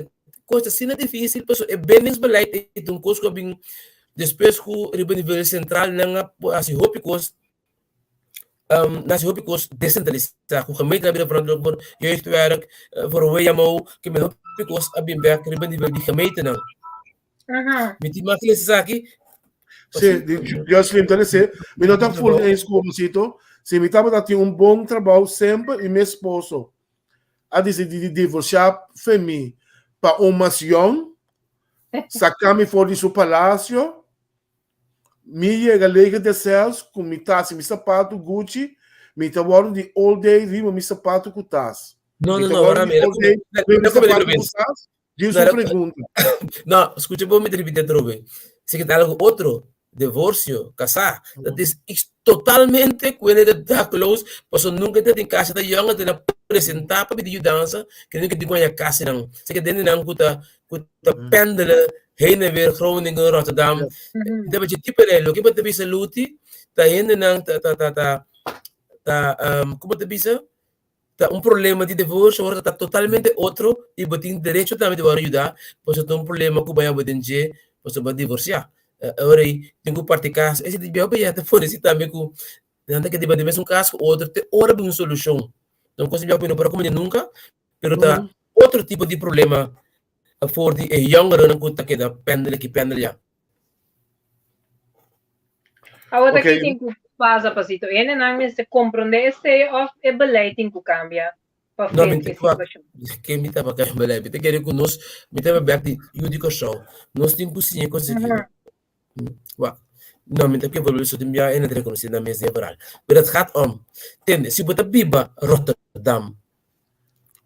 coisa assim é difícil, pessoal, é bem beleid e um coisa que bem depois que o nível central não assim hopicos nasi hopicos descentralizar com gemeente na vida voor jeugdwerk voor WMO que me hopicos abim werk nível de gemeente não. Met die makkelijke zaken. Sim, eu sou interessante. Me não está full em escola, se me estava dando bom trabalho sempre e meu esposo a decidir divorciar femi para uma ação, sacar-me fora de seu palácio, me chega liga de céus com me tasse, me sapato Gucci, me trabalho de all day, rima me sapato com tasse. Não, agora mesmo. Diz uma pergunta. Não, escute, vou me repetir outra vez. Se que algo outro, divórcio, casar, é totalmente quando está close, você nunca tem casa, está young, tem apresentar para pedir dança, que nunca tem a casa não. Se que tem não cuta pendela, heen en weer Groningen, Rotterdam. Dat je type relo, que pode bisa luti, tá heen não como te bisa? Problema de divórcio, agora está totalmente outro e você tem direito também de ajudar, você tem problema que vai acontecer, você vai divorciar. Agora tem que praticar, esse tipo de coisa até fora, esse também que não tem que debater um caso, outro tem hora de uma solução. Não consigo opinar para como nunca, mas tá outro tipo de problema for the younger não conta que da pendele que pendele. Agora aqui tem que fazer pasito. Ele não me se compreende este of e beleid tem que cambiar para frente a situação. Que me tava cá beleid, te quero que nós me tava back de educação. Nós temos que conseguir. Não, me que vou isso de minha ainda reconhecer na mesa geral. Mas het gaat tende, se você biba Rotterdam,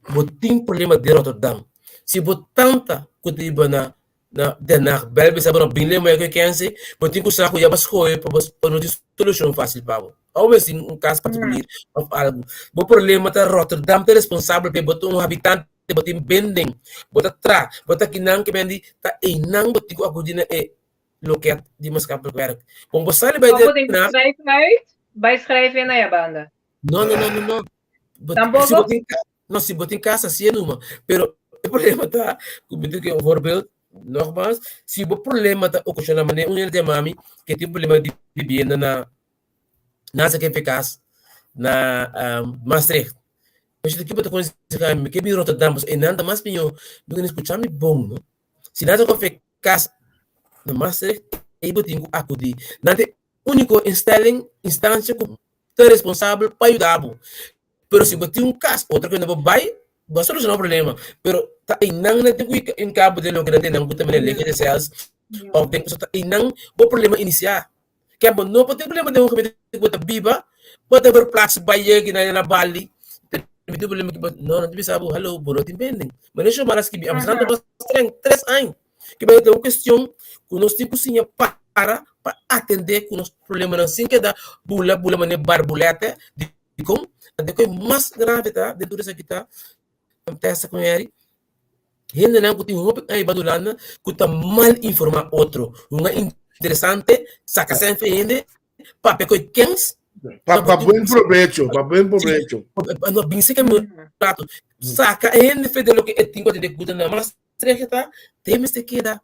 você tem problema de Rotterdam. Se você tanta kutiba na Den Haag, België sabe não bem lembra que quem se, você tem que usar com jabas coi para não ter solução fácil para você. Ou mesmo um caso particular of algo. O problema tá Rotterdam é responsável por botar habitante botar bending, botar botar kinang que bendi tá inang botar com a godina loket die maatschappelijk werk. Om bestaan bij de bijschrijven naar je banda. No. Se botar em casa, sim, numa. Pero o problema está, como eu digo, voorbeeld, nogmaals, se o problema está ocasionando maneira um de mami que tem problema de vivienda na eficaz na Maastricht. Mas aqui para conhecer que me Rotterdam, e nada mais pinho, do que escutar me bom, não? Se nada eficaz na Maastricht, eu tenho que acudir. Não tem único instância que é responsável para ajudar. Mas se você tem caso, outra coisa não vai solucionar o problema. Mas tá aí não tem que em cabo de lo que não tem também lei de sales. Ou tem que estar aí não o problema iniciar. Que é bom, não pode ter problema de um que bota biba, pode haver placa baia que na Bali. Tem problema que não tem sabe, hello, bom, não tem pending. Mas deixa eu falar que am santo 3 anos. Que vai ter uma questão que nós temos que para atender com os problemas assim que dá bula mané barbuleta de com até que mais grave tá dentro dessa que tá acontece com ele ainda não que tem um aí badulana que tá mal informar outro uma interessante saca sempre ainda para que quem para buen provecho, para buen provecho. no bem sei que meu prato saca ainda fez o que é tinha de cuida na mas três que tá tem que queda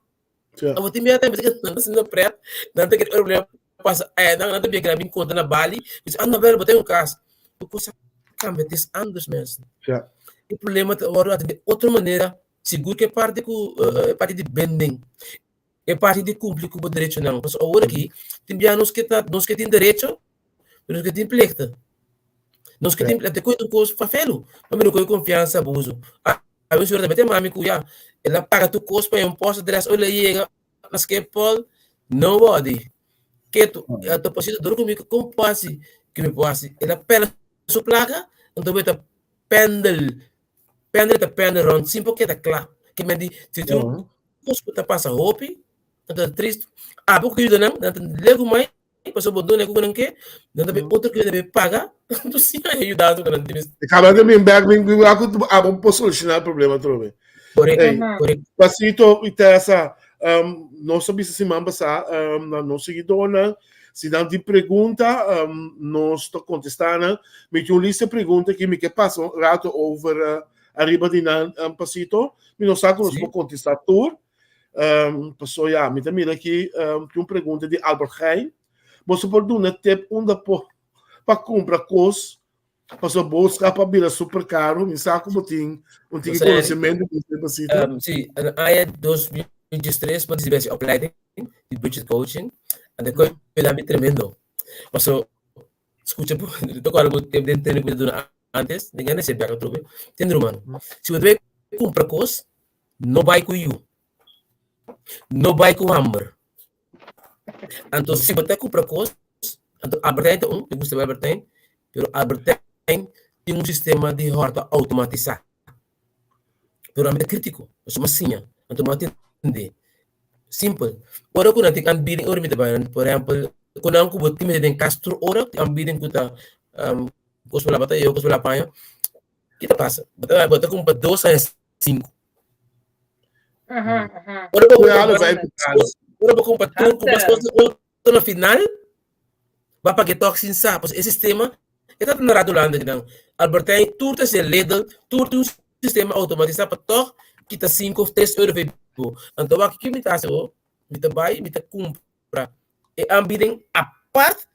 eu vou te me até porque não sendo preto não tem que problema passa não tem que gravar conta na Bali diz não velho botei um caso tu coisa cambia des anos mesmo o problema agora de outra maneira seguro que é parte de bending é parte de cumprir com o direito não mas agora aqui tem nós que tem direito nós que tem plica nós que tem até coisa coisa fafelo mas não com confiança abuso a mim senhor também tem mami cuia ela paga tu custo para imposto de olha chega nas que Paul nobody que tu precisa dormir comigo com passe que me passe ela pela sua placa então vai tá pendel around simple que tá claro que me diz se tu custo tá passa hope então triste porque eu não lego mais passou botão né com que não também outro que deve pagar tu sim ajudado com antes acaba de me back me vou solucionar o problema também correto passito essa não sabia se mamba sa não seguidora se não te pergunta nós estou contestando me tinha uma lista de perguntas que me que passa um rato over arriba de passito me não sabe como vou contestar tudo passou já me também aqui tinha uma pergunta de Albert Heijn você pode dar um tip onde para comprar coisas passou buscar para vir super caro me sabe como tem conhecimento passito sim aí 2023 para desenvolver opleiding de budget coaching and depois pela me tremendo passou escuta tô com algo tempo dentro do antes ninguém recebe a trobe tem mano se você compra coisas não vai com you não vai com hammer então se você compra coisas então Albert Heijn eu gosto de Albert Heijn pero Albert Heijn tem um sistema de horta automatizado pero é crítico é uma senha então não entende simple ora quando tem bidding ora me trabalhando por exemplo quando eu vou time de Castro ora tem bidding que tá coisa pela batalha eu coisa pela panha que tá passa bota com 2 a 5 ora vou comprar tudo com as coisas na final vai para que toxin sabe esse sistema está narrado lá então Albert Heijn tudo é legal tudo um sistema automatizado para toque que tá 5 3 euros então aqui me tá so me tá vai me tá compra e ambidem a parte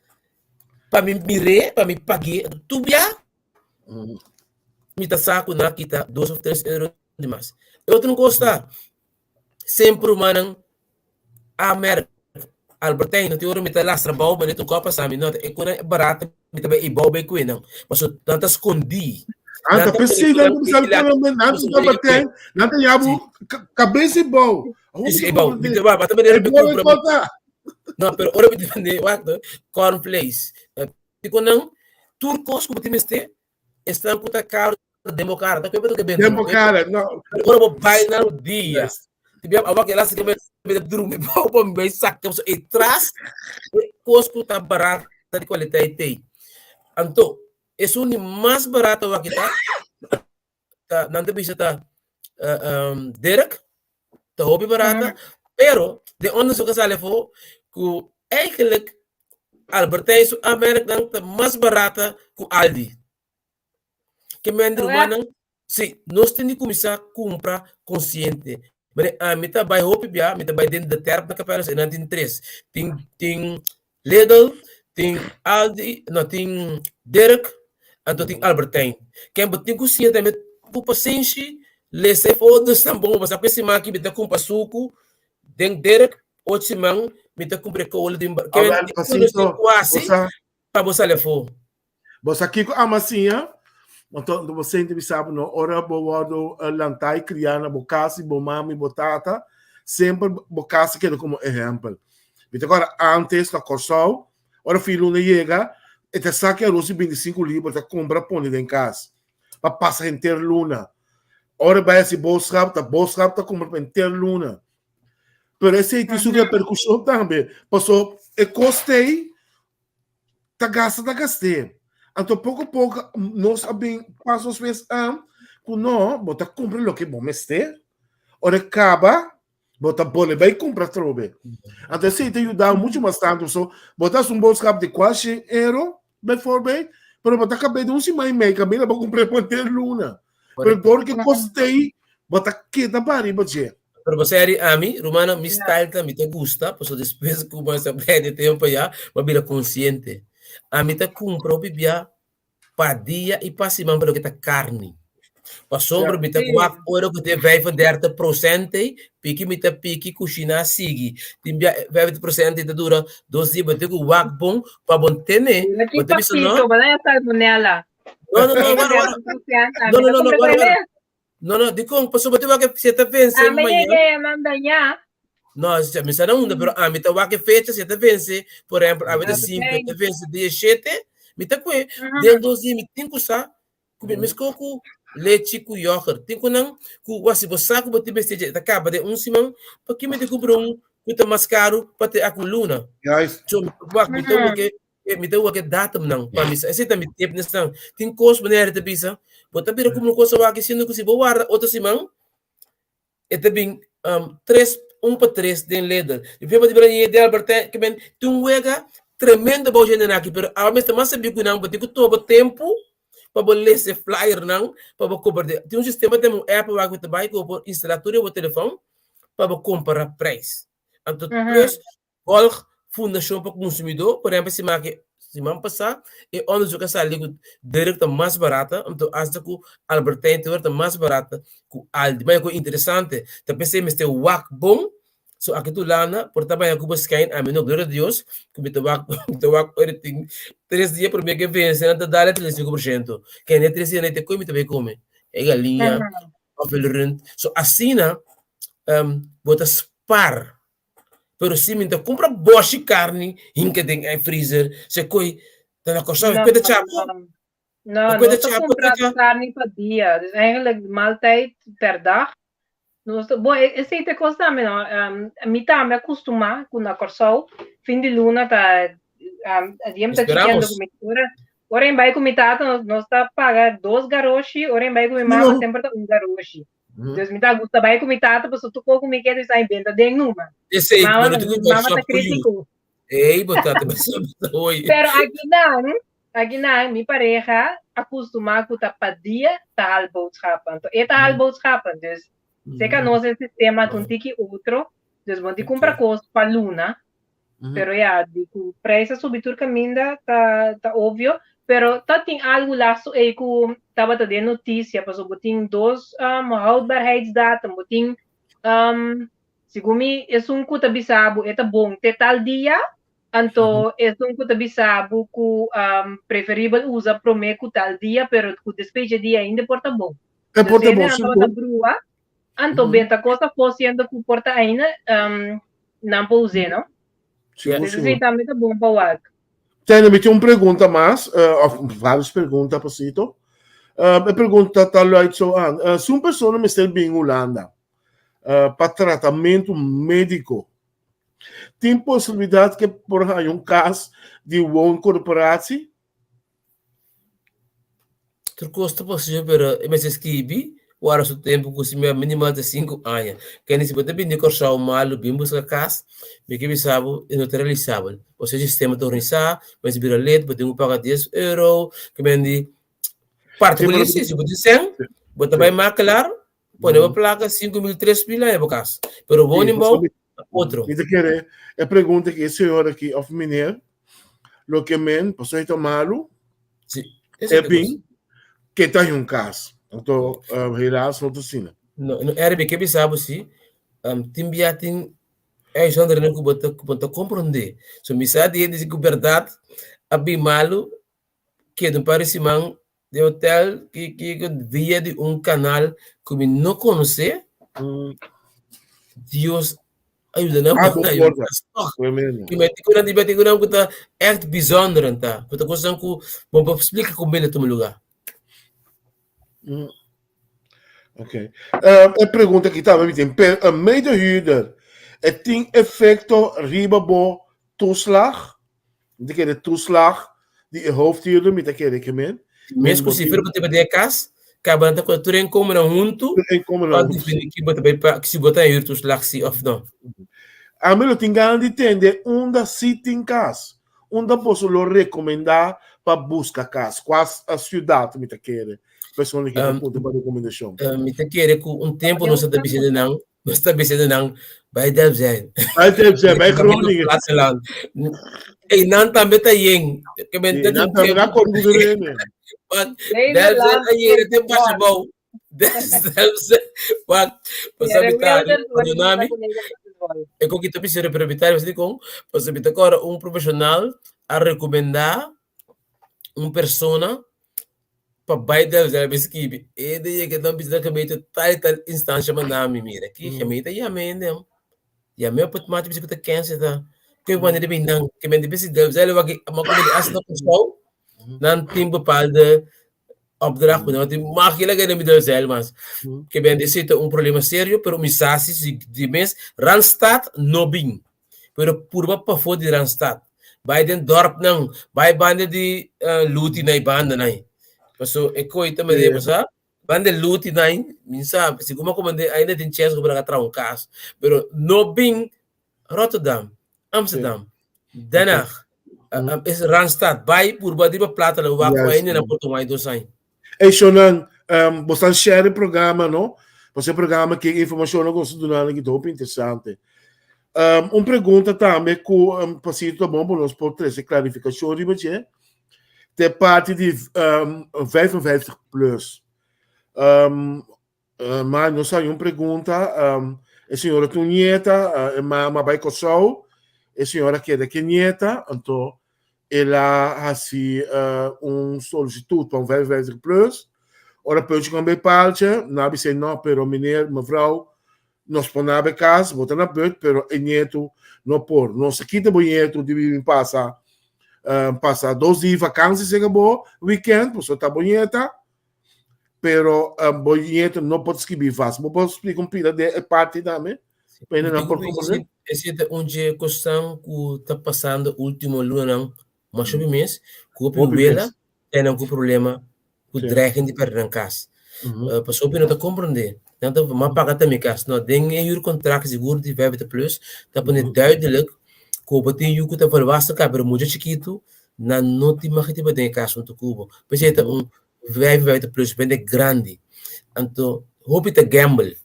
para me mirar para me pagar tudo já me tá saco na kita 2 ou 3 euros demais eu não gosta sempre manang América Albert Heijn não tem hora me tá lastra bom mas não copa sabe não é quando é barato me tá bem igual bem com não mas eu tanto escondi anta precisa não sabe não bater não tem abo cabeça bom é bom me vai bater bem não pero ora me depende corn place digo não turcos como tem este estão puta caro democrata que é bem democrata não ora vou vai no dia tipo a vaca ela se que me dorme bom me saca e traz custo tá barato de qualidade então é o mais barato aqui tá não deve estar Derek tá hobby barata pero de onde se casale for que eigenlijk Albert Heijn América tá mais barata que Aldi que mendro manang sim nós temos que começar a comprar consciente mas a meta vai hobby bia meta vai dentro da terra na capela não tem 3 tem Lidl tem Aldi não tem Derek então tem Albert Heijn quem tem cozinha também por paciência lesse foda-se também mas a pessoa aqui me dá compra suco tem Derek outro semana me dá compra cola de quase para você levar você aqui com a massinha então você entrevistava no hora boado lantai criana bocasi bomami botata sempre bocasi que como exemplo agora antes da Corsol ora filho não chega e te saca a 25 libras para comprar pão em casa para passar inteiro luna ora vai esse bolsrap tá comprar inteiro luna Pero esse tem sua repercussão também. Passou, costei, tá gastei. Então, pouco a pouco, nós passamos vezes que não, bota compra o que bom mestre. Ora acaba, bota bole vai comprar trobe. Então, se te ajuda muito mais tanto, so, botas boodschap de quase euro, bijvoorbeeld, pero bota acabei de semana e meia, acabei de comprar panter luna. Pero dor que costei, bota queda para budget. Pero você é a mim, Romana, me style também te gusta, porque depois que começa a perder tempo já, mas vira consciente. A mim te compra o bibia para dia e para cima para que tá carne. Para sombra, me te guap, ora que te 35%, pique me te pique, cozinha sigue. Timbia 20% te dura 2 dias, mas te guap bom, para bom tene. Mas te bisa não? Não, de como passou bater o que você tá vence amanhã. Não, já me será pero a mim tá o que fecha você tá vence, por exemplo, a vida 5 tá vence dia 7, me tá com de 12 me tem que usar, comer mas com leite com iogurte, tem que não, com você saco bater besteja, tá acaba de semana, para que me te comprar que tá mais caro para ter a coluna. Guys, so me deu que data não, para mim, esse também tempo nessa, tem coisa maneira de bisa. Bota bira como coisa aqui sendo que se boa outra semana é também 1 para 3 de leder e vem para de de Albert que bem tu wega tremendo bom gente aqui pero ao mesmo tempo sabe que não porque todo tempo para botar esse flyer não para comprar tem sistema tem app lá que tu vai com instalatório o telefone para comprar preço então depois volg fundação para consumidor por exemplo se marque semana passada e onderzoek is ali direct mais barata então acho que Albertijn wordt mais barata que Aldi mas é interessante tá pensei mas tem wak bom so aqui tu lana por também a Cuba Sky a menor glória a Deus que me wak everything 3 dias por mês que vem sendo dar 35% que nem 3 dias nem te come também come é galinha ovelrund so assim na bota spar pero se me compra boa carne, hinca tem em freezer, se coi, tá na coisa, coisa chapo. Não, não compra carne para dia, dus eigenlijk maaltijd per dag. Bom, esse te costa menos, me tá me acostumar com a corção, fim de luna tá, a dia tá chegando com mistura. Ora em vai com mitad, nós tá pagar 2 garoshi, ora em vai com mama sempre tá 1 garoshi. Dus me tá gusta vai com mitad, mas tu com me quer sai venda de numa. Esse aí, mama tá criticou. Ei, botada, mas oi. Pero aqui não, minha pareja acostumar com a dia tá al boodschappen. Então, é tá al boodschappen, dus se que nós esse sistema com tiki outro, dus vão te comprar coisas para luna. Pero já, o preço subir caminho tá óbvio. Pero tem algo lá que estava de notícia, porque tem 2 houdbaarheidsdatum, tem segundo mim, é que bisabo, é bom, é tal dia, então é que bisabo que preferível usar prometo tal dia, pero que despeje dia ainda porta bom. É porta bom, sim. Então bem a coisa fosse ainda que porta ainda não pode usar, não? Sim, também tá bom para o ar. Tenho uma pergunta mais, várias perguntas, Pasito. A pergunta está lá, se uma pessoa me está bem em Holanda para tratamento médico, tem possibilidade que por aí caso de uma corporação? Tu custa possível, mas escrevi, o ar do tempo que se minimal de 5 anos. Que nem se pode bem de cortar o malo, bem buscar casa, bem que sabe, é neutralizável. Ou seja, o sistema de organizar, mas vira leite, pode pagar 10 euros, que vem de parte do polícia, se pode ser, bota bem mais claro, põe uma placa 5.000, 3.000 é por casa. Pero o bom outro. Então, a pergunta que a senhora aqui, of meneer, o que men, posso ir malo, é bem que está em caso. Então, relax não tosina. Não era bem que sabe se timbiatin é já andando com bota compreender. So me sabe dizer que verdade abi malo que não parece man de hotel que via de canal que me não conhece. Deus ajuda não que me ticuna de beticuna que tá echt bijzonder tá. Porque coisa que bom explica como ele toma lugar. Ok. A pergunta que estava me tem, a medehuurder Het tem effecto ribabo toeslag. De toeslag die je hoofdhuurder met de rekening. Mesmo se for para ter casa, acaba de quando tu como na junto, pode definir que se botar em toeslag sim of não. A mim eu tenho de entender onde sitting casa. Onde posso lo recomendar para buscar casa. Quase a cidade me quer. Pessoal que não pode para recomendação. Me quer que tempo não está pensando não. Não está pensando não. Vai deve ser. Vai deve ser. Vai Groningen. E não também está em. Que bem tem não também na Corbuzione. Deve ser aí tem passou. Deve ser. Quando você habitar o nome é com que tu precisa representar você com você habitar agora profissional a recomendar persona para baita já pesquisa e daí que não precisa que meio tal instância mandar me mira aqui que meio já mendem já meu put mate precisa que cancer tá que quando ele vem não que mende precisa já levar que uma coisa assim não pessoal não tem papel de opdracht não tem máquina que não me dá zelf mas que bem decide problema sério pero misasi de mês Randstad no bem pero por para fora de Randstad vai den dorp não vai banda de luti na banda não passo é coisa também de passar banda luti não minsa se como comande ainda tem chance para entrar caso pero no bem Rotterdam Amsterdam Den Haag is Randstad vai por bater plata lá o ainda na Portugal dos anos é Shonan você share programa não você programa que informação não gosto do nada que top interessante pergunta também com passito bom para nós por trazer clarificação de você de parte de 55 plus mas nós aí pergunta a senhora tem nieta mas vai com só a senhora quer que nieta então ela assim solicitude para 55 plus ora pode cambiar parte não vai ser não pero mevrouw nós ponemos casa, botamos na beurt, pero o neto não por. Nós aqui temos neto de passar 2 dias de vacança, se acabou, weekend, você está bonita, pero o neto não pode escrever fácil. Vou explicar um pouco de parte também. Esse é onde a questão que está passando o último ano, mas o mês, que o problema tem um problema que dreigem de perder a casa. Passou para não compreender. Dan maar pakken het met nou dingen in je contract seguro de 50 plus dat ben duidelijk kopen die je kunt verwachten kabel moet je chiquito na noti mag je bij caso te kopen dus je hebt 55 plus ben de grande então hoop je te gamble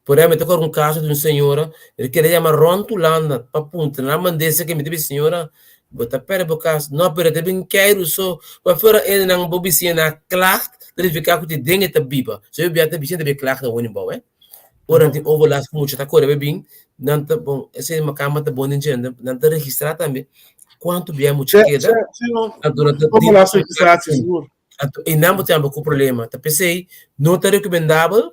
por exemplo eu caso de senhora ele queria chamar Rondulanda para ponta na mandessa que me disse senhora bota pera por caso não pera te bem quero só para fora ele não bobicia na klacht dat ficar com de dinge te biba so eu biata bichinha de klacht na woni bom ora tem overlast muito tá cor bem não tá bom esse uma cama tá bom ninguém não tá registrar também quanto bem muito queda durante overlast registrar seguro e não tem algum problema tá pensei não tá recomendável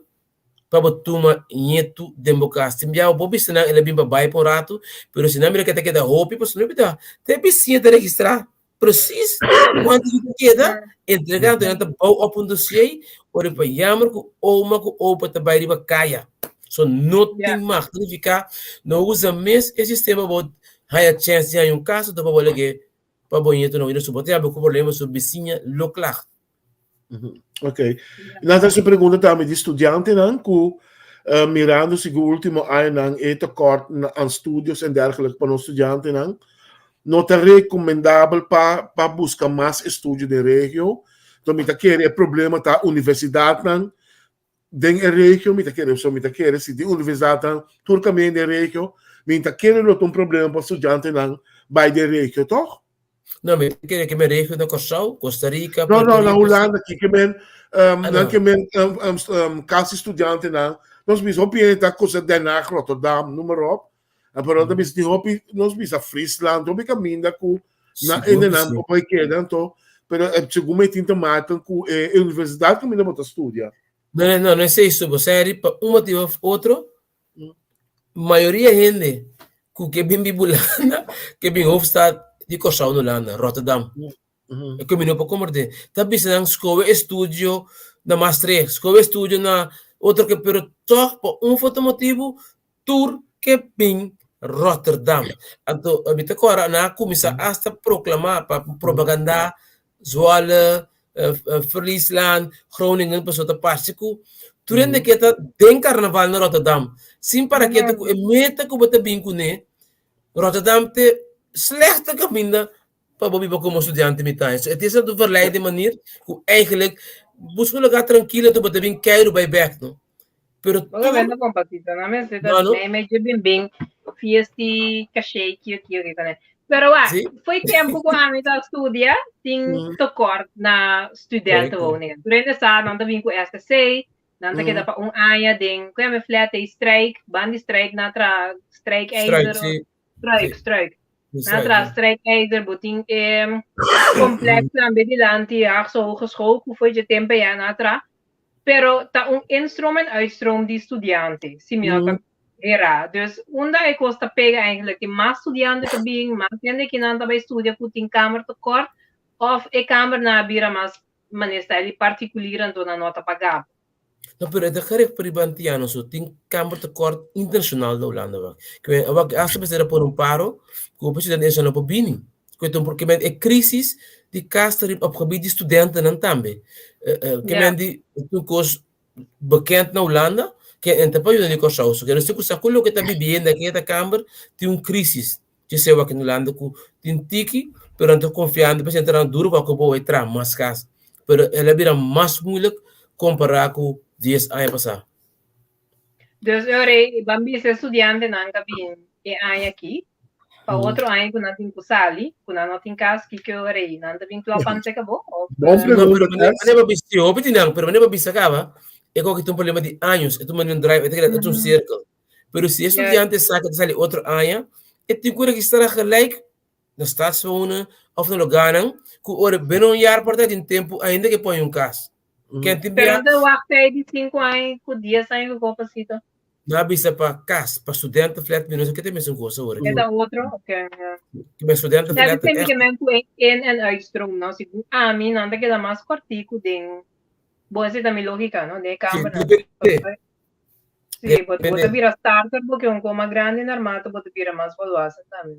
para tomar nieto democracia se enviar o bobi senão ele bem para baixo por rato pero se não me quer que da roupa pois não precisa tem bichinha de registrar precies quanto queda entregar durante o open dossier ou para jammer ou para trabalhar para caia so não tem mais significa não usa mais esse sistema para higher chance de um caso do para que para bonito não ir suportar algum problema sobre vizinha local. Ok. Nada se pergunta também de estudante não que mirando se o último ano não é tekort aan studios en dergelijke para os estudantes não está recomendável para buscar mais estudo de região. Então, me quer problema da universidade não den região, me quer se de universidade não turcamente de região, me quer problema para estudante não vai de região, toch? Não, me quer que me região da Costa Rica. Não, na Holanda aqui que men não que men caso estudante não, nós mesmo opinião coisa Den Haag, Rotterdam, número pero também se hopi nós bisa Friesland hopi caminda com na enenam papai queda então pero segundo tinta matan com a universidade que ainda bota estudia não é isso você para motivo outro maioria gente que bem bibulana que bem Hofstad de Costa Holanda Rotterdam é que não para compreender também se não escola estúdio na Maastricht escola estúdio na outro que pero toch por fotomotivo tour que bem Rotterdam. Então, a gente agora na começa a proclamar para propaganda, Zwolle, Friesland, Groningen, pessoa da Pássico. Durante que está tem carnaval na Rotterdam. Sim, para que tu meta que você bem com Rotterdam te slechte caminho para viver como estudante metais. Het is een verleide manier hoe eigenlijk busca um lugar tranquilo tu você bem quer ir back, não? Pero tu Maganda compatita na mesa da medyo bem fiesti cachê que né. Pero foi tempo que a minha estudia tem tocor na estudante woning. Durante essa não tá vindo com SSC, não tá que dá para aya den, que me flete strike, band strike na tra strike eiser strike. Na tra strike eiser boting complexo ambedilante ja so hogeschool, hoe foi de tempo ja na tra. Pero tá instroom en uitstroom die studenten. Simultaan era. Dus onda ik was te pega eigenlijk die maar studenten te being, maar kende que não bij studia put in kamer tekort of e kamer na bira mas manestali particulier dan nota pagab. No, pero de gerecht pribantiano so tem kamer tekort internacional da Holanda. Que wak as besera por paro, que president is op bini. Que porque met e crisis die kaster op gebied die studenten dan tambe. Que men die toekos bekend na Holanda, que ente pa yun ni ko sa uso. Kaya sa kulo kita vivienda que esta kamer tem crisis. Que se wa que na Holanda ku tem tiki, pero ante confiando, pues entrar duro para que boa entrar mais cas. Pero ela vira mais moeilijk comparar com 10 anos passar. Dus ore bambi se estudante nanga bin e ai aqui. Pa outro ano que não tem sali, que não tem casa que eu orei, não tem que tu panse acabou. Bom pergunta, não bisi, eu pedi não, pero não bisi acaba. É que tem um problema de anos, é um drive, é um círculo. Pero se estudante saca de sair outro ano, é tem que estar gelijk na stadswonen of no lugar não, que ora bem jaar por ter tempo ainda que põe casa. Pero de wachtij die 5 anos, com 10 anos que eu passito. Na bisa para casa, para estudante flat menos que tem mesmo coisa ora. É da outro, ok. Que meu estudante flat. Tem que men in en uitstroom, não se a mim não que dá mais cortico den. Boa se também lógica, não? De câmera. Sim, pode virar starter porque um coma grande na armata pode virar mais valuosa também.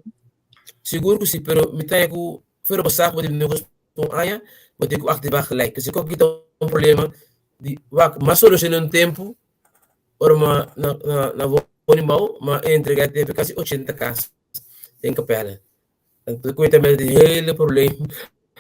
Seguro que sim, pero me tem que for passar por negócio com aia, pode que ativar gelijk. Se qualquer problema de mas solução em tempo ora na animal, mas entregar teve quase 80 casos em capela. Então, com também de ele problema,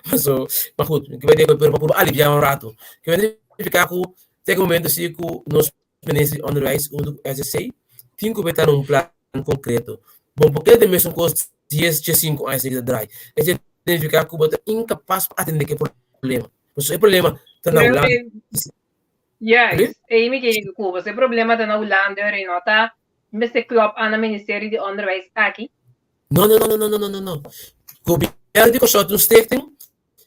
mas que vai ter que para aliviar rato. Que vai ficar com tem momento assim com nós ministros onderwijs o SSC tem que botar plano concreto. Bom, porque tem mesmo coisa 5 anos de drive. Esse tem que ficar com botar incapaz para atender que problema. Mas o problema está na Holanda. Juist, e mi chiedi Cuba, se il problema da Holanda ora in nota, invece klopt aan het ministerie di Onderwijs aqui? No. Governo di Kosovo een stichting,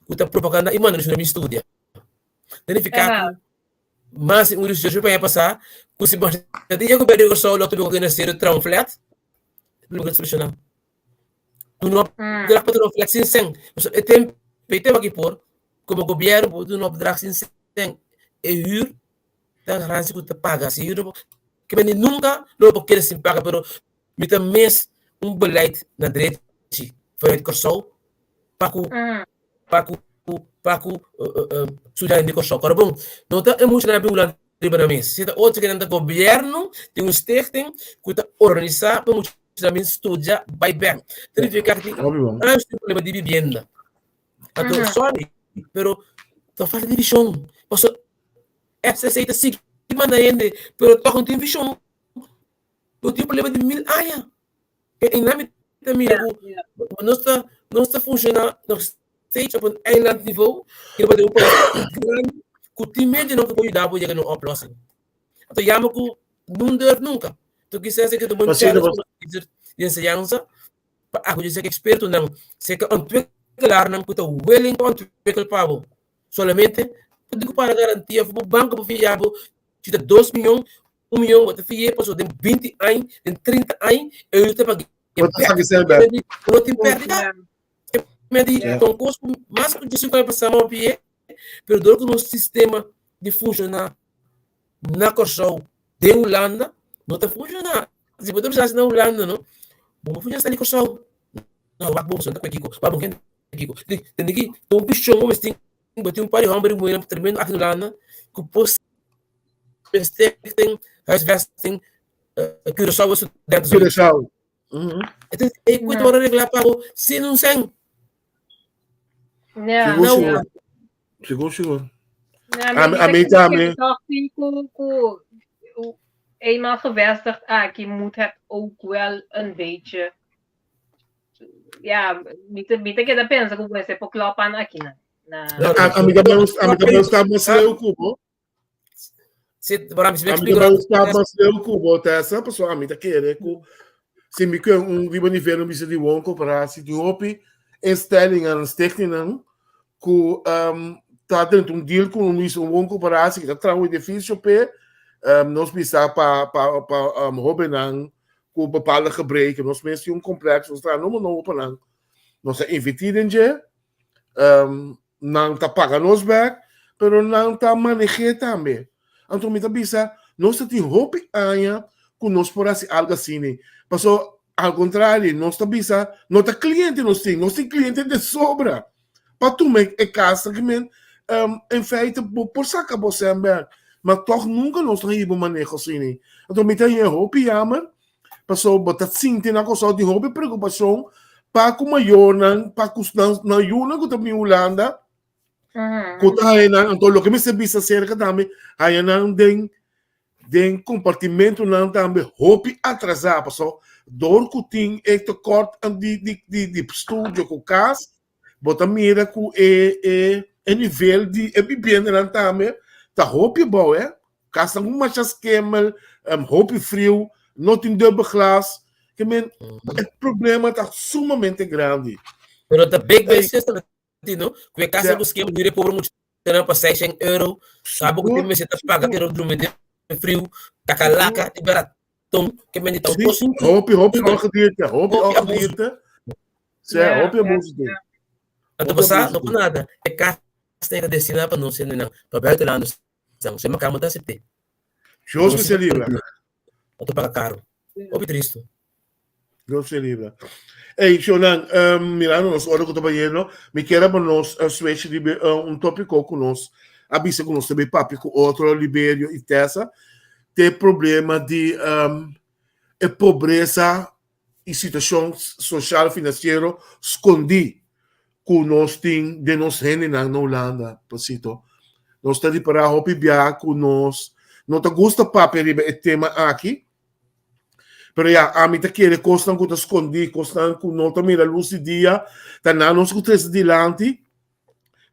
uta propaganda iman na sua estudia. Dan ficar mas um research para passar, com se basta de eu governo di Kosovo lo tudo que nascer tram flat. Não solucionar. Tu não dá para tram flat sem. É tempo aqui por como governo tu não dá sem huur dan garantie que tu paga se huur que men nunca lo porque se paga pero me também beleid na direita vanuit Kosovo paku sudah di Kosovo cara bom não tá emocionado bem lá na mesa se tá outro que não governo tem stichting que tá organizar para também estudar buyback verificar que há problema de vivienda então sorry pero tá falta de visão posso essa seita sim que manda ainda pero tô com tem visão eu tenho problema de 1000 anos em nome também não está funcionando não steeds op een eilandniveau que vai ter grande que tem medo não pode dar para chegar no oplossing então chama que não deve nunca tu quisesse que tu muito de ensinança para aku dizer que experto não se que ontwikkelaar não que tu willing to ontwikkelen pabo solamente digo para garantia o banco para fiar se dá 2 milhões 1 milhão você fiar passou de 20 anos de 30 anos eu te paguei não tem perda então custo mais que de 50 passar mal pie pero do que no sistema de funcionar na Kosovo de Holanda não está funcionando se botar precisar na Holanda, não? Bom, fui já estar ali com o sol. Não, vai bom, senta com Kiko. Vai bom, quem Kiko? Tem aqui, um pichão, mas tem um par de homens muito tremendo aqui na Holanda, que posso tem huisvesting, Curaçao was dentro do Curaçao. Então, é que eu arreglar para o se não sem. Chegou. A mim também. Eenmaal gevestigd, je moet het ook wel een beetje, ja, niet que da pensa como esse por klopan aqui a mim também está brasileiro cubo. Se para mim está brasileiro cubo, tá essa pessoa a mim tá querer que se me quer riba nível não precisa de um comparar se de hopi instelling aan stichting não que tá dentro deal com um comparar se que tá trazendo edifício pe nós precisamos para Robinang com bepaalde gebreken. Nós mensen complexo, nós estamos não open nós inviteren je, não tá paga nos back, pero não tá manejar também. Então me tá bisa, nós tá tem hope aia com nós por assim algo assim. Passou ao contrário, nós tá bisa, não tá cliente nós tem cliente de sobra. Para tu me é casa que men em feite por sacar você back. Maar toch nunca nós hebben manejo assim. Então, me tem hope jammer, passou botar cinta na coisa de hope preocupação para com maior para custar na Yuna que também Holanda. Kota aí na então o que me se visa cerca também aí não den compartimento não também hope atrasar passou dor que tem este corte de estúdio com casa botar mira com nível de vivenda não também tá hoop bom, Casa uma chasquemel, hoop frio, não tem double glass. Que men, o problema tá sumamente grande. Pero tá big basis não? Que casa dos esquema de pobre muito para 600 €. Sabe que tem você tá paga que dormir frio, cacalaca, de baratão, que men então hoop al gedierte, hoop é bom de. Então passar não nada. É casa tem que destinar para não ser não, para perto lá se uma cama tá se ter. Deus me se livra. Eu tô para caro. Ouve triste. Deus se livra. Ei, Shonan, mirando nos hora que eu tô banhando, me quero para nós switch de tópico com nós. Avisa com nós também papi com outro Libério e Tessa. Tem problema de pobreza e situação social financeira escondi que nós tem de nós rende na Holanda, pasito. Nós estamos para hopi biaco, nós não te gusta papel o tema aqui, pero a mim te quer constan que te escondi, constan que não te mira luz de dia, tá na nós que tres dilante,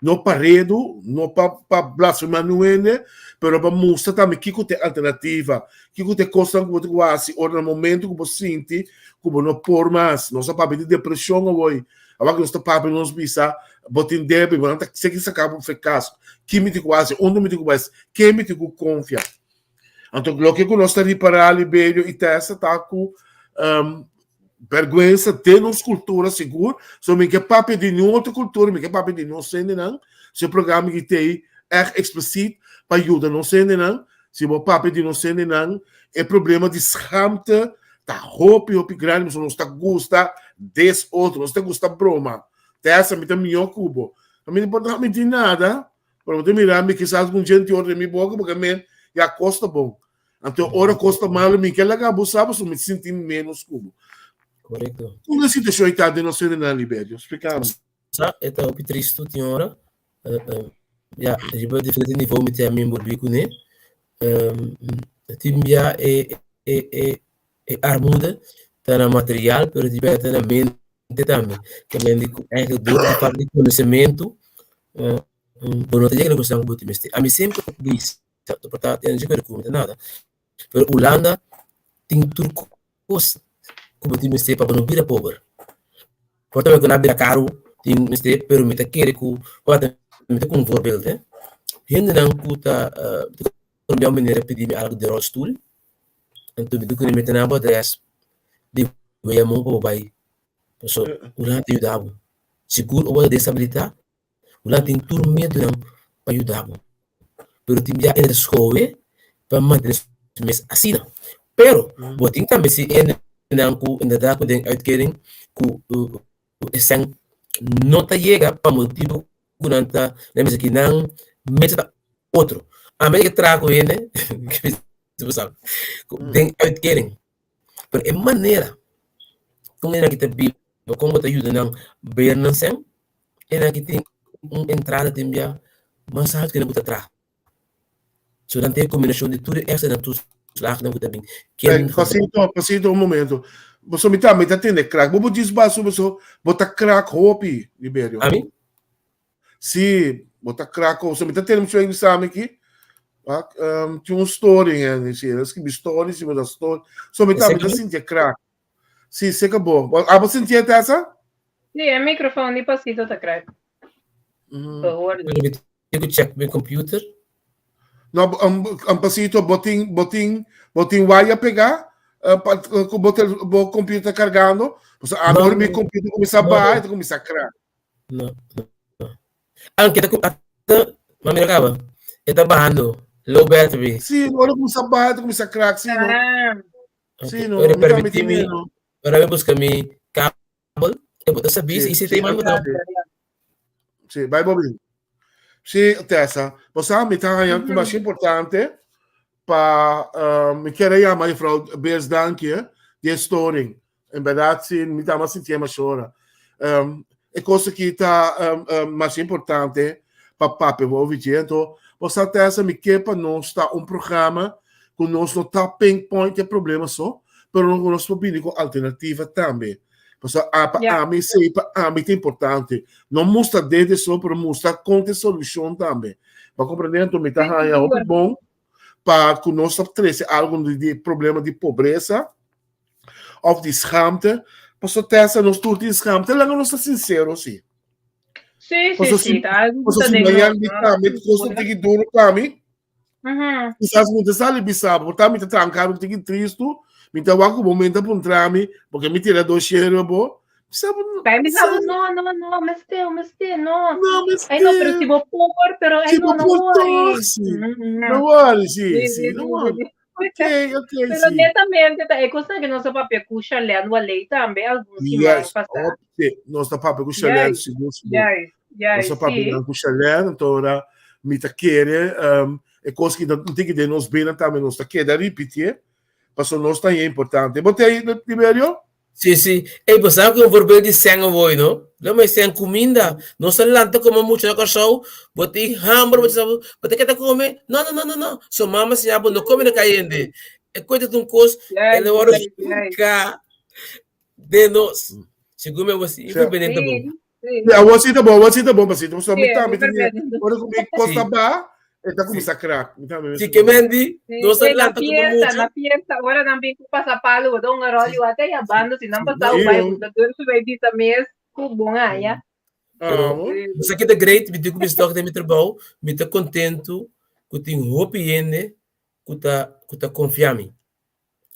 não paredo, não para blasfemar nuene, pero para mostrar também que tem alternativa, que tem constan que você quase, ou no momento que você sente, que você não por mais, não sabe papel de depressão ou agora que nós estamos papel nós bisa, botin debe, mas não sei que se acaba de ficar. Que me digo quase, onde me digo mais, que me digo confia. Então, o que nós estamos para Libério e Tessa está com vergonha de nossa cultura segura, só me que papel de outra cultura, me que papel de não sendo não, se o programa que tem é explícito para ajudar não sendo não, se o papel de não sendo não, é problema de schamte, tá hopi grande, mas não está gosta desse outro, não está gosta broma. Tessa me também o cubo. A mim não pode mentir nada. Para você mirar, me quizás com gente outra me boca, porque me já custa bom. Então, ora custa mal, me quer lá abusar, mas me sinto menos cubo. Correto. Como a situação está de não ser na Libério? Explicamos. Então, o triste tinha hora. Já, a gente pode diferente nível, me tem a mim borbico, né? Tim já é armuda, tá na material, pero de tá na mente também. Que a mente é que do parte de conhecimento, não tem que gostar muito de a mim sempre diz, tô para ter gente que nada. Pero Holanda tem turco como tem mestre para não virar pobre. Portanto, quando abrir caro, tem mestre pero me tá querer com pode me tá com vorbel, né? Gente não puta, quando eu me pedir algo de rolstool, então me do que me tá na adresse de vai a mão para vai. So, Holanda tem ajudado. Seguro ou de estabilidade, Holanda tem tudo medo não para ajudar. Pero tem já em escola para manter mês assim não. Pero, boting também se não ku inderdaad ku den uitkering ku esen nota llega para motivo kunanta nem que não meta outro. A América trago ele den uitkering. Pero é maneira como ele que te vive, como te ajuda não ver não sem, ele que tem entrada também, mas sabe que não pode atrás. So dan tem combinação de tudo essa na tua slag não pode bem. Pasito um momento. Você me tá tendo crack. Vou dizer baixo você bota crack hopi, Libério. A mim? Sim, bota crack. Você me tá tendo muito exame aqui. Tinha um story né, sim, escrevi story, sim, mas story. Só me tá sentindo crack. Sim, se acabou. Ah, você sentia essa? Sim, é microfone e pasito tá crack. Eu que check meu computer. Não, pasito botin wire pegar, botar o computer carregando. Agora meu computer começa a baixar, começa a crack. Não. Anche ma mi acaba. Está bajando. Low battery. Sim, agora começa a baixar, começa a crack, sim, não. Sim, não. Ora permiti-me, ora eu busco mi cable, eu boto essa bis e se tem mais botão. Sim, vai bobinho. Sim, Tessa, você me está ganhando que mais importante para me querer chamar a Frau Beers danke de storing. Em verdade, sim, me está mais sentindo mais chora. É coisa que está mais importante para papai vou ouvir. Então, você Tessa me quer para nós estar programa que nós não está pinpoint de problema só, mas nós podemos com alternativa também. A mim é importante. Não mostra desde só, mas mostra com a solução também. Para compreender, então, me está ganhando bom para que nós trazer algo de problema de pobreza ou de schaamte. Para Tessa, nós tudo de schaamte, lá nós estamos sinceros, sim. Sim. Você se ganha de também, você tem que duro também. Quizás muitas sabe bisabo, porque me está trancado, tem que triste. Me está com o momento para entrar-me, porque me tira do cheiro, bo. No, mas no. No, mas Ay, no, pero si vos por, pero ay, no worry. No worry, sì, no worry. Ok, pero sì. netamente, è cosa che non so proprio cucciare a lei também, alguns que mais passar. Non sta proprio cucciare, sicuro. Non sta proprio cucciare, então mi ta chiede, e cosa che non ti chiede, non sbena também, non sta chiede, ripeti, passo non sta è importante. Botei, Tiberio? Sim. E você sabe que um verbal de sangue voi, não? Não, mas sem comida. Não se lanta como muito na cachorro. Botei hambúrguer, botei que tá comer. Não. Sua mama se abre, não come na caiende. É coisa de coisa, ela ora ficar de nós. Segundo você, independente bom. Você tá bom, mas você me tá, ora comigo costa ba, tá começa a crack. Sim, que mendi, não se lanta como muito. Na fiesta, agora também com passapalo, dá um arroz até a banda, se não passar o bairro, da dor se vai vir também, com bom aí. Você que tá great, me digo que estou de trabalho, me tá contento, que tem roupa ainda, que tá confiando.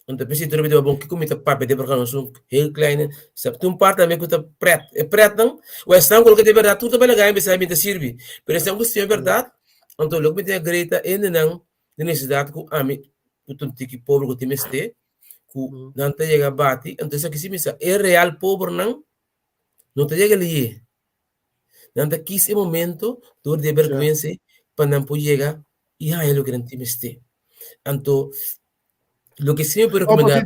Então, pensa que tu bom que como tá papo de porque nós somos heel kleine, sabe? Tu parte também que tá preto, é preto não? O estão coloca de verdade, tudo bem legal, mas sabe me serve. Mas essa é verdade. Então, logo me tem a greta ainda não, de necessidade que a mim, que tu tem que pobre que tem este, que não te chega a bate, então isso aqui se me é real pobre não te chega ali. Não te quis momento, dor de vergonha, para não poder chegar e aí lo que não tem este. Então, lo que sempre recomendar.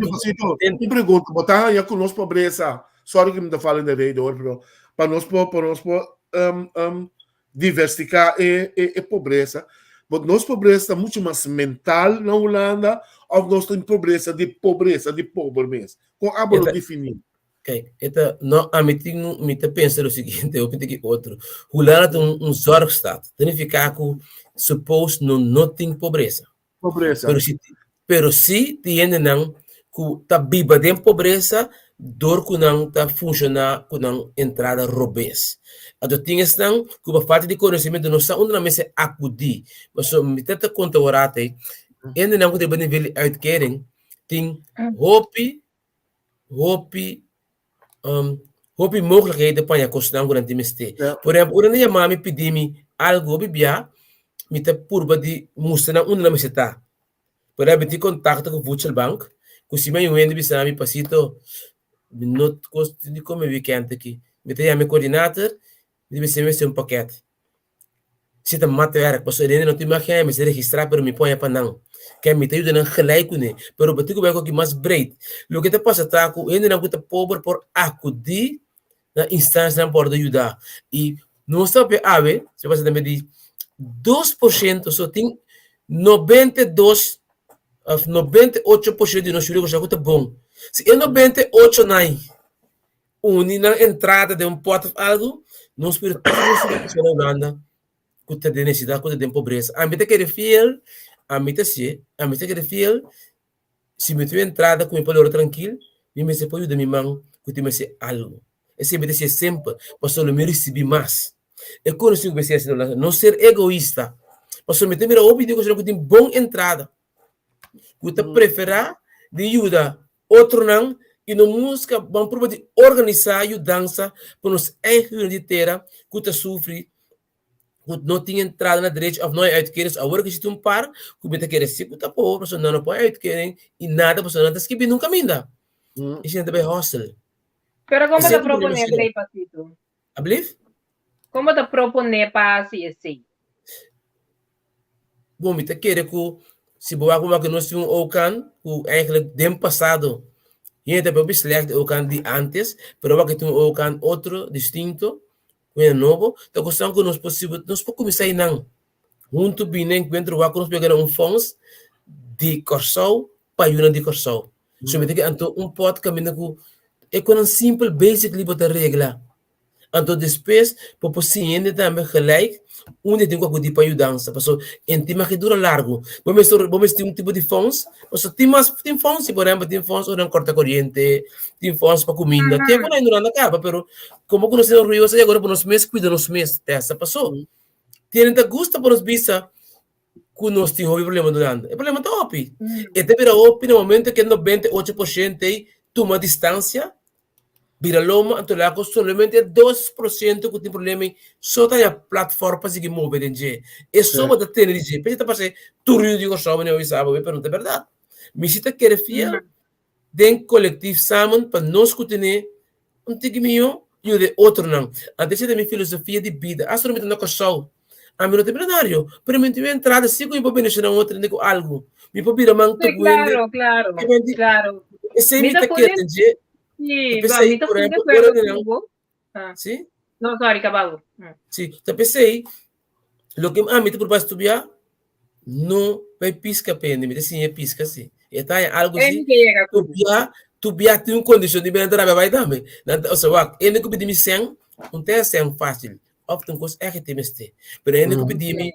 Eu pergunto, botar aí com nós pobreza, sorry que me está falando de rei, para nós diversificar e pobreza. Mas nós pobreza muito mais mental na Holanda, ou nós temos pobreza de pobre mesmo. Com a bola definir. Ok, então, a mim pensa o seguinte, eu penso que outro. Holanda tem zorgstaat. Significa que, suppose, não tem pobreza. Pero se tem não, que tá viva de pobreza, dor que não tá funcionar, que não entrada robês. Então, tinha não, que a parte de conhecimento não está onde não se acudir. Mas se me tenta contar o rate, ainda não que tem nível uitkering, tem hopi mogelijkheden para a construção durante o mês. Por exemplo, quando minha mãe pediu-me algo, bibia, me tá purba de mostrar onde não me está. Por exemplo, tem contato com o Voedselbank, Così mai un bisa mi pasito not costi di come weekend aqui. Mettei a mio coordinator, deve ser um paquete. Se tá mate werk, pas ele não tem mais que me registrar, pero me põe para não. Que me tem de gelijk né, pero batigo vai com que mais breed. Lo que te passa tá com ele não custa pobre por acudir na instância não pode ajudar. E não está pe ave, se você também diz 2% só tem 92 of 98% de nós júri que está bom. Se é 98 não na entrada de pote algo, não espera tudo na Uganda, que tem necessidade, que tem pobreza. A mim te quer fiel, a mim te quer fiel, se me tiver entrada com o valor tranquilo, me se pode ajudar minha mão, que tem me algo. Esse me diz sempre, pastor, eu me recebi mais. É quando eu comecei a não ser egoísta. Pastor, me tem mira o vídeo que eu tenho boa entrada. Que te preferar de ajuda outro não e não música vamos provar de organizar a dança para nos de terra que te sofre que não tinha entrada na direita ou não é uitkeren agora que existe par que me te querer se que tá pobre pessoa não pode uitkeren e nada pessoa não tá esquecendo nunca minda e gente também hostel. Pero como te proponer lei pasito? Ablief? Como te proponer para assim? Bom, me te querer que se boa como que nós temos o can, o eigenlijk dem passado, e ainda bem slecht o can de antes, pero agora que temos o can outro distinto, que novo, então gostamos que nós possível, nós podemos começar aí não, junto bem encontro o que nós pegamos fundos de Corsol para Yuna de Corsol. So me que então pode caminhar com é com um simples basically botar regra. Então depois por possível também gelijk onde tem que de para ajudança, passou em tema que dura largo. Vamos ter tipo de fundos, passou tem fundos, por exemplo, tem fundos para corta corrente, tem fundos para comida, tem para ainda não acaba, pero como que nós temos rio, agora para nós mesmos cuida nós mesmos, essa passou. Tem que gosta para nós bisa que nós temos o problema durante. O problema tá opi. E te vira opi no momento que 98% toma distância. Vira loma, então lá somente 2% que tem problema só tem a plataforma para seguir mover em G. É só para ter em G. Porque está passando tudo de gostava, não sabe, mas pergunta é verdade. Me cita que é fiel, den coletivo samen para nós que tem tigminho e o de outro não. Antes da minha filosofia de vida, assolutamente não coçou. A mim não tem plenário. Para mim tem entrada, se eu vou beneficiar outro com algo. Me pode virar manto. Claro. Esse é me que tem G. Sì, pensei, sì? No, sorry, acabavo. Sì, pensei, lo che mi por baixo estudar, não vai pisca pende, me assim é pisca sim. E tá algo assim. Tu tem condição de bem entrar vai também. Ou seja, ele que pedi me sem, não tem sem fácil. Often coisa é que tem este. Pero ele que pedi me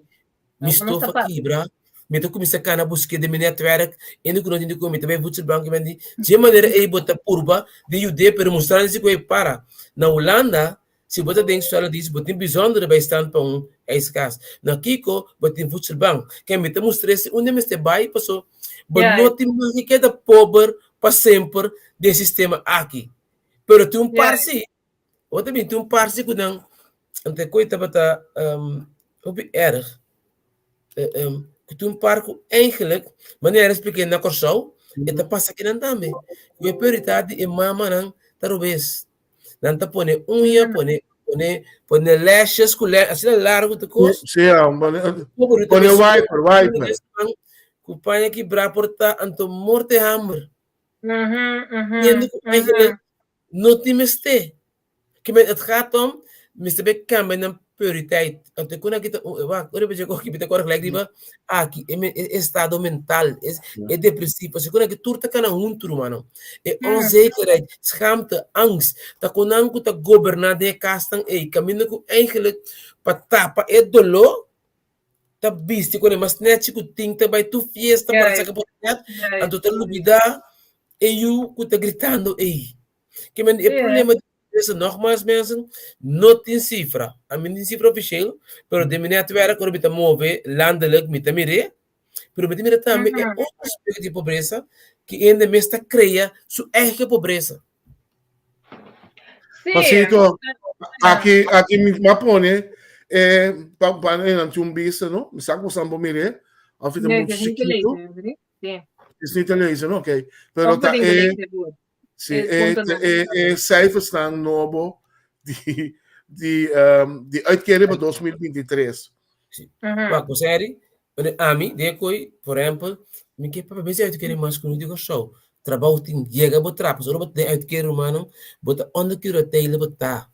estofa quebra. Me tô começar a buscar de minha network, ainda que não tenho como também vou te banco me de maneira aí botar curva de ajuda para mostrar se que para na Holanda se botar dentro só diz botar bizarro vai estar para esse caso na Kiko botar futebol banco que me mostrar se onde me está vai passou não tem mais que da pobre para sempre do sistema aqui pero tem par sim ou também tem par sim que não ante coisa para op erg que tu parco eigenlijk wanneer is pequeno na Corsol e te passa aqui não também e a prioridade é mama não talvez não te põe unha põe lashes culé assim largo de coisa sim põe wiper companhia que bra porta anto morte hammer não tem este que me het gaat om Mr. Beckham en prioriteit. Até quando aqui agora vejo que kita corre like diba aqui é estado mental é depressivo. Se quando aqui turta kana junto mano. É onzekerheid, schaamte, angst. Ta konan ku ta governar de kastan caminho ku eigenlijk patapa é dolor. Ta bisti quando mas net ku tinta vai tu fiesta para sacar oportunidade. Anto ta lubida eu ku ta gritando que men é problema nogmaals mensen, não tem cifra. A minha cifra oficial, pero de minha atuara quando me move landelijk met mire, pero me mire também é outro aspecto de pobreza que ainda me está cria sua eigen pobreza. Pasito, aqui me põe para não ter vista, não? Me sabe o sambo mire, ao fim de muito chiquito. is niet te lezen, oké. Pero ta cijfers staan nobo die uitkering para 2023. Mas série, a mim, depois, por exemplo, me que para ver uitkering mas com digo show. Trabalho tem chega bo trap, só botar uitkering mano, botar onde que o tele botar.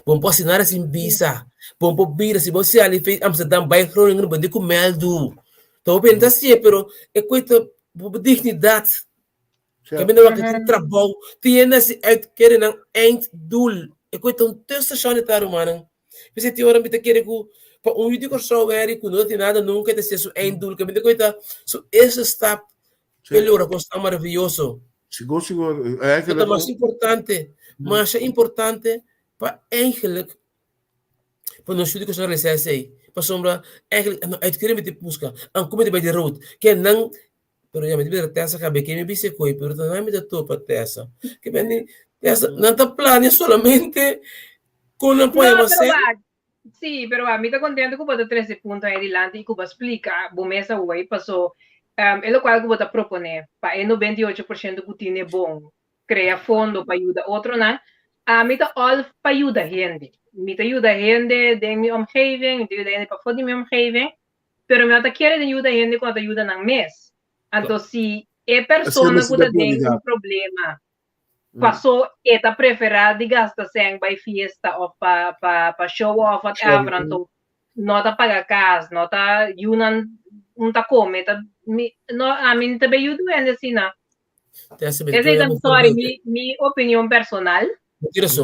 Bom posso nada assim visa. Bom po bira se você ali fez Amsterdam by Groningen bande com meldo. Então bem assim, pero é coisa dignidade. Que bem não trabalho, tem nesse uitkering não einddoel. É coisa tussen sanitair mano. Você tem hora me querer com para digo só que não tem nada nunca te ser einddoel, que bem coisa. So esse stap melhora com está maravilhoso. Seguro. É que mais importante, mas é importante para eigenlijk para nós studie que nós realizamos para sombra eigenlijk uitkering met die música en como de bij de road que não pero já me deve ter essa cabeça que me bise coi pero não me dá topa tessa que bem essa não tá plano solamente com não põe você sim pero a mim tá contente com botar 13 pontos aí adelante e que vai explicar bom mesa hoje passou é o qual que vou proponer para 98% que tem bom criar fundo para ajudar outro não mí te all para ayudar gente. Me te ayuda gente de mi omgeving, me te ayuda gente para foder mi omgeving, pero me te quiere de ayuda gente quando te ayuda en mes. Entonces, si é persona que tem um problema, passou eta preferir de gastar sem para festa ou para show off whatever, então não tá pagar casa, não tá yunan não tá comer, tá a mim te ajuda ainda assim não. Essa é minha opinião personal.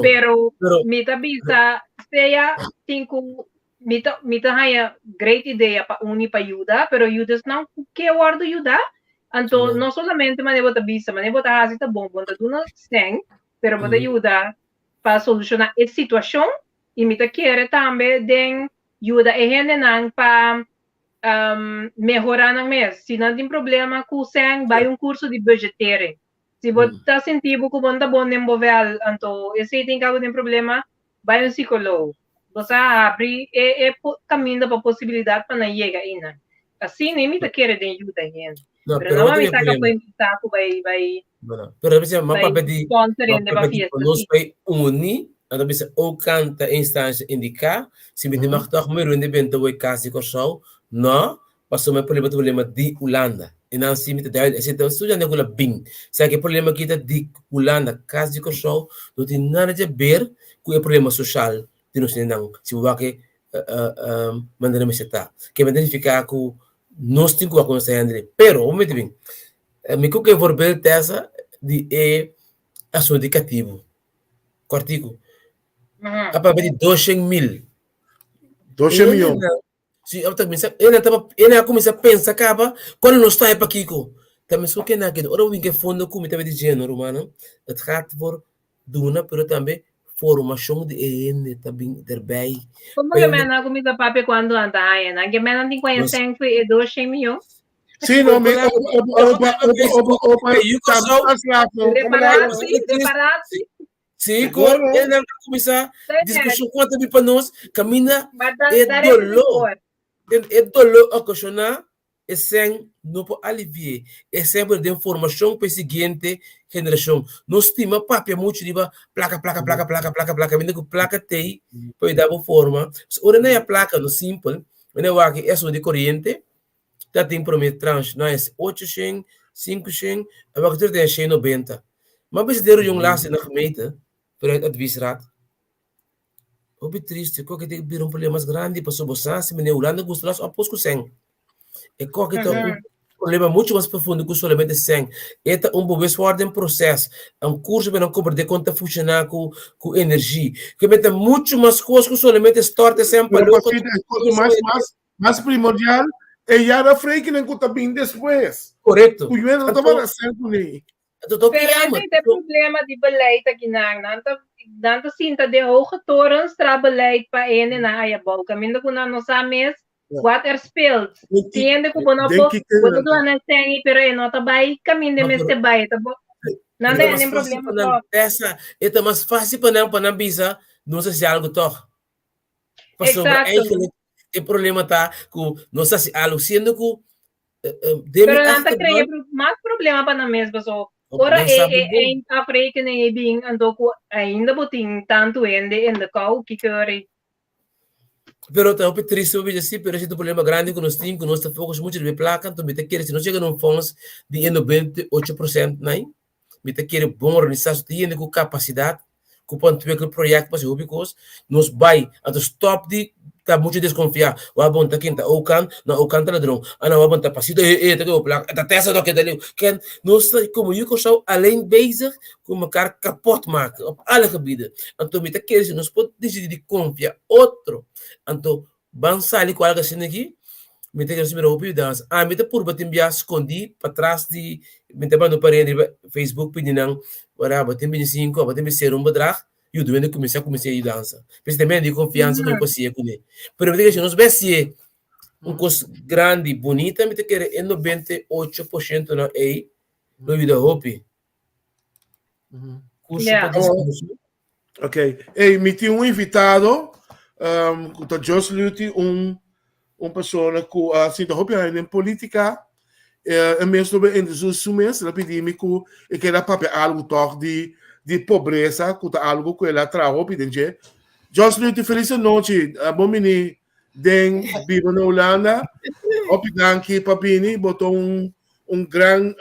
Pero mita bisa saya tinku mita haya great idea para uni para ayuda, pero ayudas não que guardo ayuda. Então não solamente mas bota bisa, mas bota hasi tá bom, bota duna sem, pero bota ayuda para solucionar essa situação e mita quer também den ayuda e gente não para melhorar na mês. Se não tem problema com sem, vai curso de budgeting. Se você está sentindo que você bom nem mover, então esse tem que ter problema, vai psicólogo. Você abre caminho para possibilidade para não chegar ainda. Assim nem me tá querendo ajuda gente. Pero não me tá que vai. Pero você mapa pedi. Nós vai unir, então você ou canta instância indicar, se me demar toch meer in de bente we kasi ko show, não, passou meu problema de Holanda. E não se me dá, se tu estuda na bing, se aquele problema que de Holanda, caso de show, não tem nada a ver com o problema social de nós não, se o que mandar me setar, que me identificar com nós temos que acontecer André, pero o me bem, me que vou ver essa de ação indicativo, cortico, a para de 200.000, 200 milhões. Se eu também ele começa a pensar acaba quando não está aí para Kiko também só que naquele ora o que fundo como também de gênero mano het gaat voor doen pero também formação de ene também erbij como que mena comida papi quando anda aí na que mena tem conhecem foi 200 milhões sim não me preparar-se sim, ele começa a discussão quanto de para nós caminha é dolor ocasionar e sem não pode aliviar é sempre de informação para a seguinte geração nós temos papel muito de placa vindo com placa tem para dar uma forma ora não é a placa no simples não é que é só de corrente já tem prometer tranche não é 800 500 a bagulho tem 190 mas se der um laço na remeta para advisar o bem triste, porque tem que um problema mais grande para sobresair, se me Holanda gosta de após com 100. E qualquer problema muito mais profundo que somente 100. É bom um processo, curso para não compreender como está funcionar com energia. Que é muito mais coisas que somente estorte sempre. Mais primordial é já a freio que não conta bem depois. Correto. O governo não estava nascendo nem. Pero tem problema de beleid aqui nanto sinta de hoge torens tra beleid pa ene na ayabol kamindo ko na no sa mes what speelt tiende ko bono po bono do na sengi pero eno tabay kamindo mes te bay tabo nanda nem problema to essa é mais fácil para não bisa não sei se algo to passou o problema tá com não sei se algo sendo que Pero nanta creia mais problema para na mesma so. Ora é afrekenen bing ando ko ainda botin tanto ende kau que Pero tá triste ouvir assim, pero esse problema grande que nós temos, que nós estamos focos muito de placa, então me querer se não chega num fundos de 98%, né? Me querer bom organização, tem com capacidade, com ponto de aquele projeto para ser because nós vai a stop de tá muito desconfiar. O abon tá quinta, o can tá ladrão. Ana o abon tá passito, tá que o placa, tá testa do que dali. Que nós como eu que sou além bezig com uma cara kapot maken op alle gebieden. Então me querer se nós pode decidir de confiar outro. Então, van sair com algo assim aqui, me tem que assumir a opinião. Me tem por bater enviar escondi para trás de, me tem mandando para Facebook pedindo, ora, bater me 5, bater me ser bedrag, e o doente comecei a dança. Mas também de confiança que eu posso com ele. Pero me tem que nós vê se coisa grande, bonita, me tem que é 98% na aí, no vida hope. Curso para discussão. Ok. Ei, me tinha invitado. Dat Jos Luti persona que assim da hobby in política mesmo in de sumes la pedimi que e que era papel algo toch de pobreza que tá algo que ela trago pedinje Jos Luti feliz noite bom mini den vivo na Holanda opidan que papini botou gran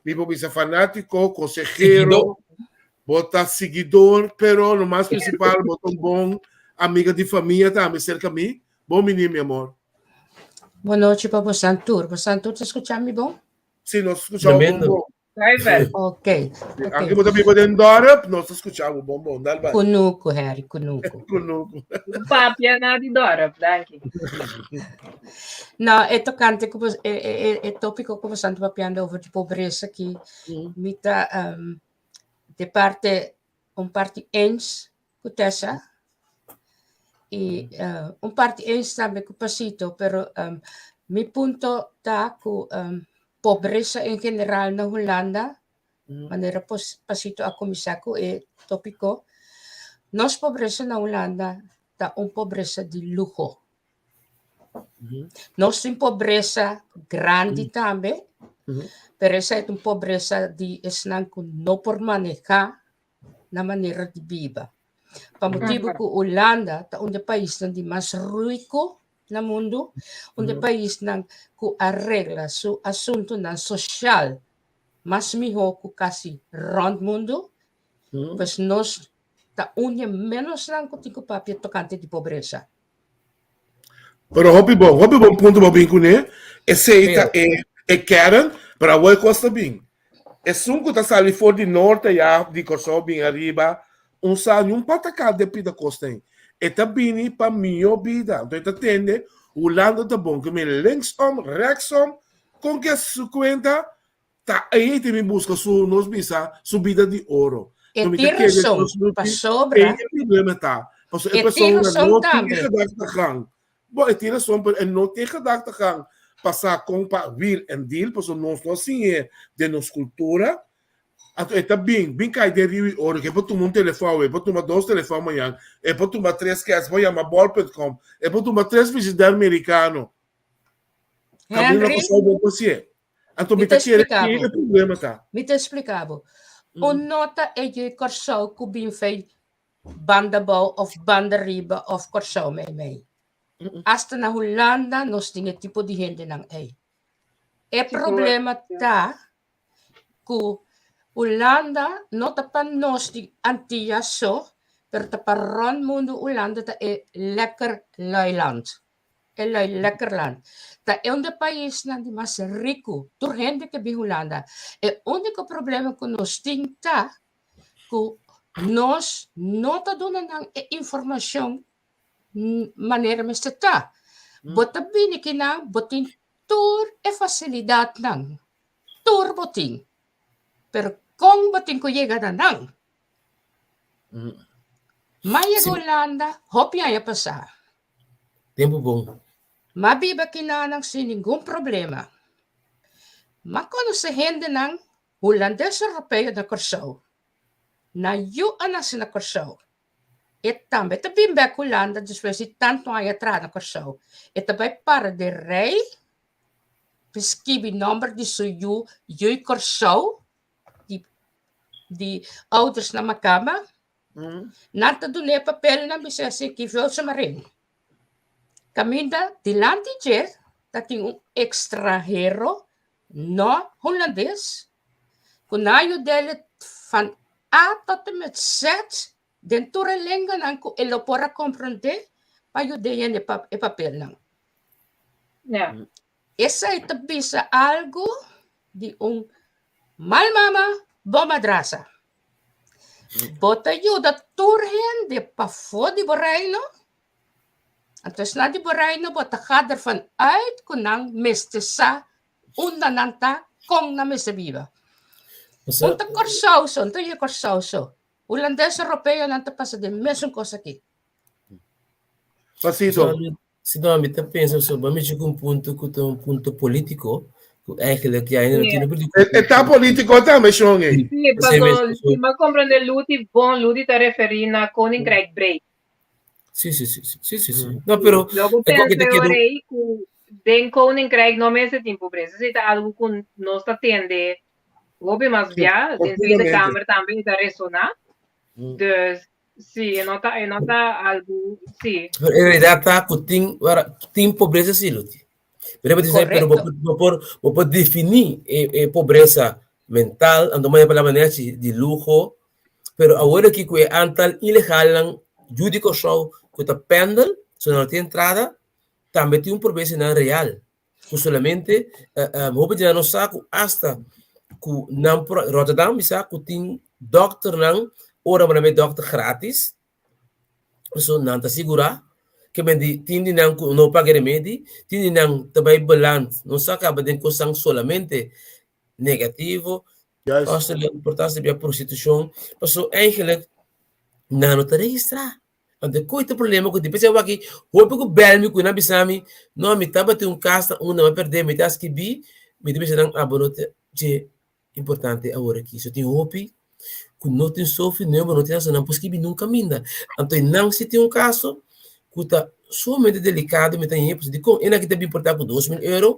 mi popisa fanático consejero bota seguidor pero no mais principal botou bom amiga de família também cerca de mim. Bom menino, meu amor. Boa noite para o Santur. O Santur, você escuta-me bom? Sim, nós escutamos bom. Ok. Aqui eu também podemos dar, nós escutamos bom. Kunuku, Harry, kunuku. Kunuku. Papia na de Dora, danke. Não, é tocante, é tópico que você está papiando over de pobreza que me está de parte, parte eens, Kutessa, e parte eens também com pasito, pero mi punto está com pobreza em geral na Holanda, maneira pasito a comissaco é tópico. Nós pobreza na Holanda está pobreza de luxo. Nós temos pobreza grande também, pero essa é pobreza de esnanco não por manejar na maneira de viver. Para motivo que Holanda é um país de mais rico no mundo, um país que arregla seu assunto social mais melhor que quase round mundo, pois nós tá menos que tem papel tocante de pobreza. Pero hobby bom ponto bom bem com ele, esse é kern para o costa bem. É sunco tá sali for de norte já de costa bem arriba. Sabe patacado de pida costa. E também para minha vida. Então, entende? O lado tá bom. Que me linksom, rechtsom, com que se conta, tá aí te me busca nos bisa subida de ouro. E tira som, para sobra. E problema tá. E tira som também. Bom, e tira som, e não tem gedacht te gaan. Passar com para vir en deal, porque nós assim é de nossa cultura. Está bem cai de rio ouro, que pode tomar telefone, pode tomar 2 telefones amanhã, pode tomar 3 cash, vai chamar bol.com, pode tomar 3 visitas americano. Henry, então me te problema tá. Me te explicava. O nota é de Corsau que bem fei banda bal of banda riba of Corsau mei. Hasta na Holanda nós tinha tipo de gente nang ei. É problema tá que Holanda não tá para nós de antiga só, pero tá para rond mundo Holanda tá é lekker land. É lekker land. Tá é país na de mais rico, tur gente que bi Holanda. É o único problema que nós tem tá que nós não tá dando informação maneira mas tá. Bota bem que não, botin tur é facilidade não. Tur botin. Pero kung bating ko llega na nang. Maya Holanda, hopia ya pasa. Tempo bom. Mabiba kinanang sin ningún problema. Makono sa hindi ng Holandes Europeo na Corsau. Na yu anas na Corsau. Et tambe tabimbe Holanda después tanto ay atra na Corsau. Et tabay para de rei Beschrijf nummer die zo je corso, die ouders naar mijn kamer. Na te doen een papel na bisa si kivyo sa marin. Kaminda dilantijer dat een extranjero no Hollandes. Kunayo delet van A tot en met Z den toerelengan ang ko elopora comprende pa yo deyan e papel nang. Ja. Esa ito bisa algo di un mal mama bom madrasa. Bota yo dat turhen de pafo di Boreino. Antes na di Boreino bota gaat ervan uit kunang mestesa unananta kong na mesebiba. Unta corsauso, unta ye corsauso. Holandês europeu nanta passa de mesmo coisa aqui. Pasito. Se não me pensa sobre um ponto político, eigenlijk ja, não tinha Está político também, Shongi. Sì, ma comprende l'uti buon l'uti te referi na Koninkrijk breed. Sì. No, però Logo pensa orei ku den Koninkrijk no mese tempo preso. Se tá algo com nós tá tende. Obi mas via, den Tweede Kamer também tá ressonar. Dus sì, é nota algo, sì. In realtà tem pobreza sim, Luti. Pero por definir pobreza mental, ando mais pela maneira de luxo, pero agora que o antal ilegal judico show que tá pendel, se não tem entrada, também tem pobreza não real. Que solamente hoje já não sabe hasta que não Rotterdam bisa que tem doctor não ora para doctor grátis. So não tá segura que men di tindi nang não paga remedi, tindi nang também balance, não se acaba de coisas solamente negativo. Als de importância da prostituição, passou eigenlijk não te registrar. Ante coito problema que depois eu aqui, vou pegar belmi com na bisami, não me tava ter caso, não vai perder, me das que bi, me depois não abonote de importante agora aqui. So tem hopi, que não tem sofre, não tem não pois que bi nunca minda. Então não se tem caso que está somente delicado, me tem de com, ena que deve importar com 2.000 euros.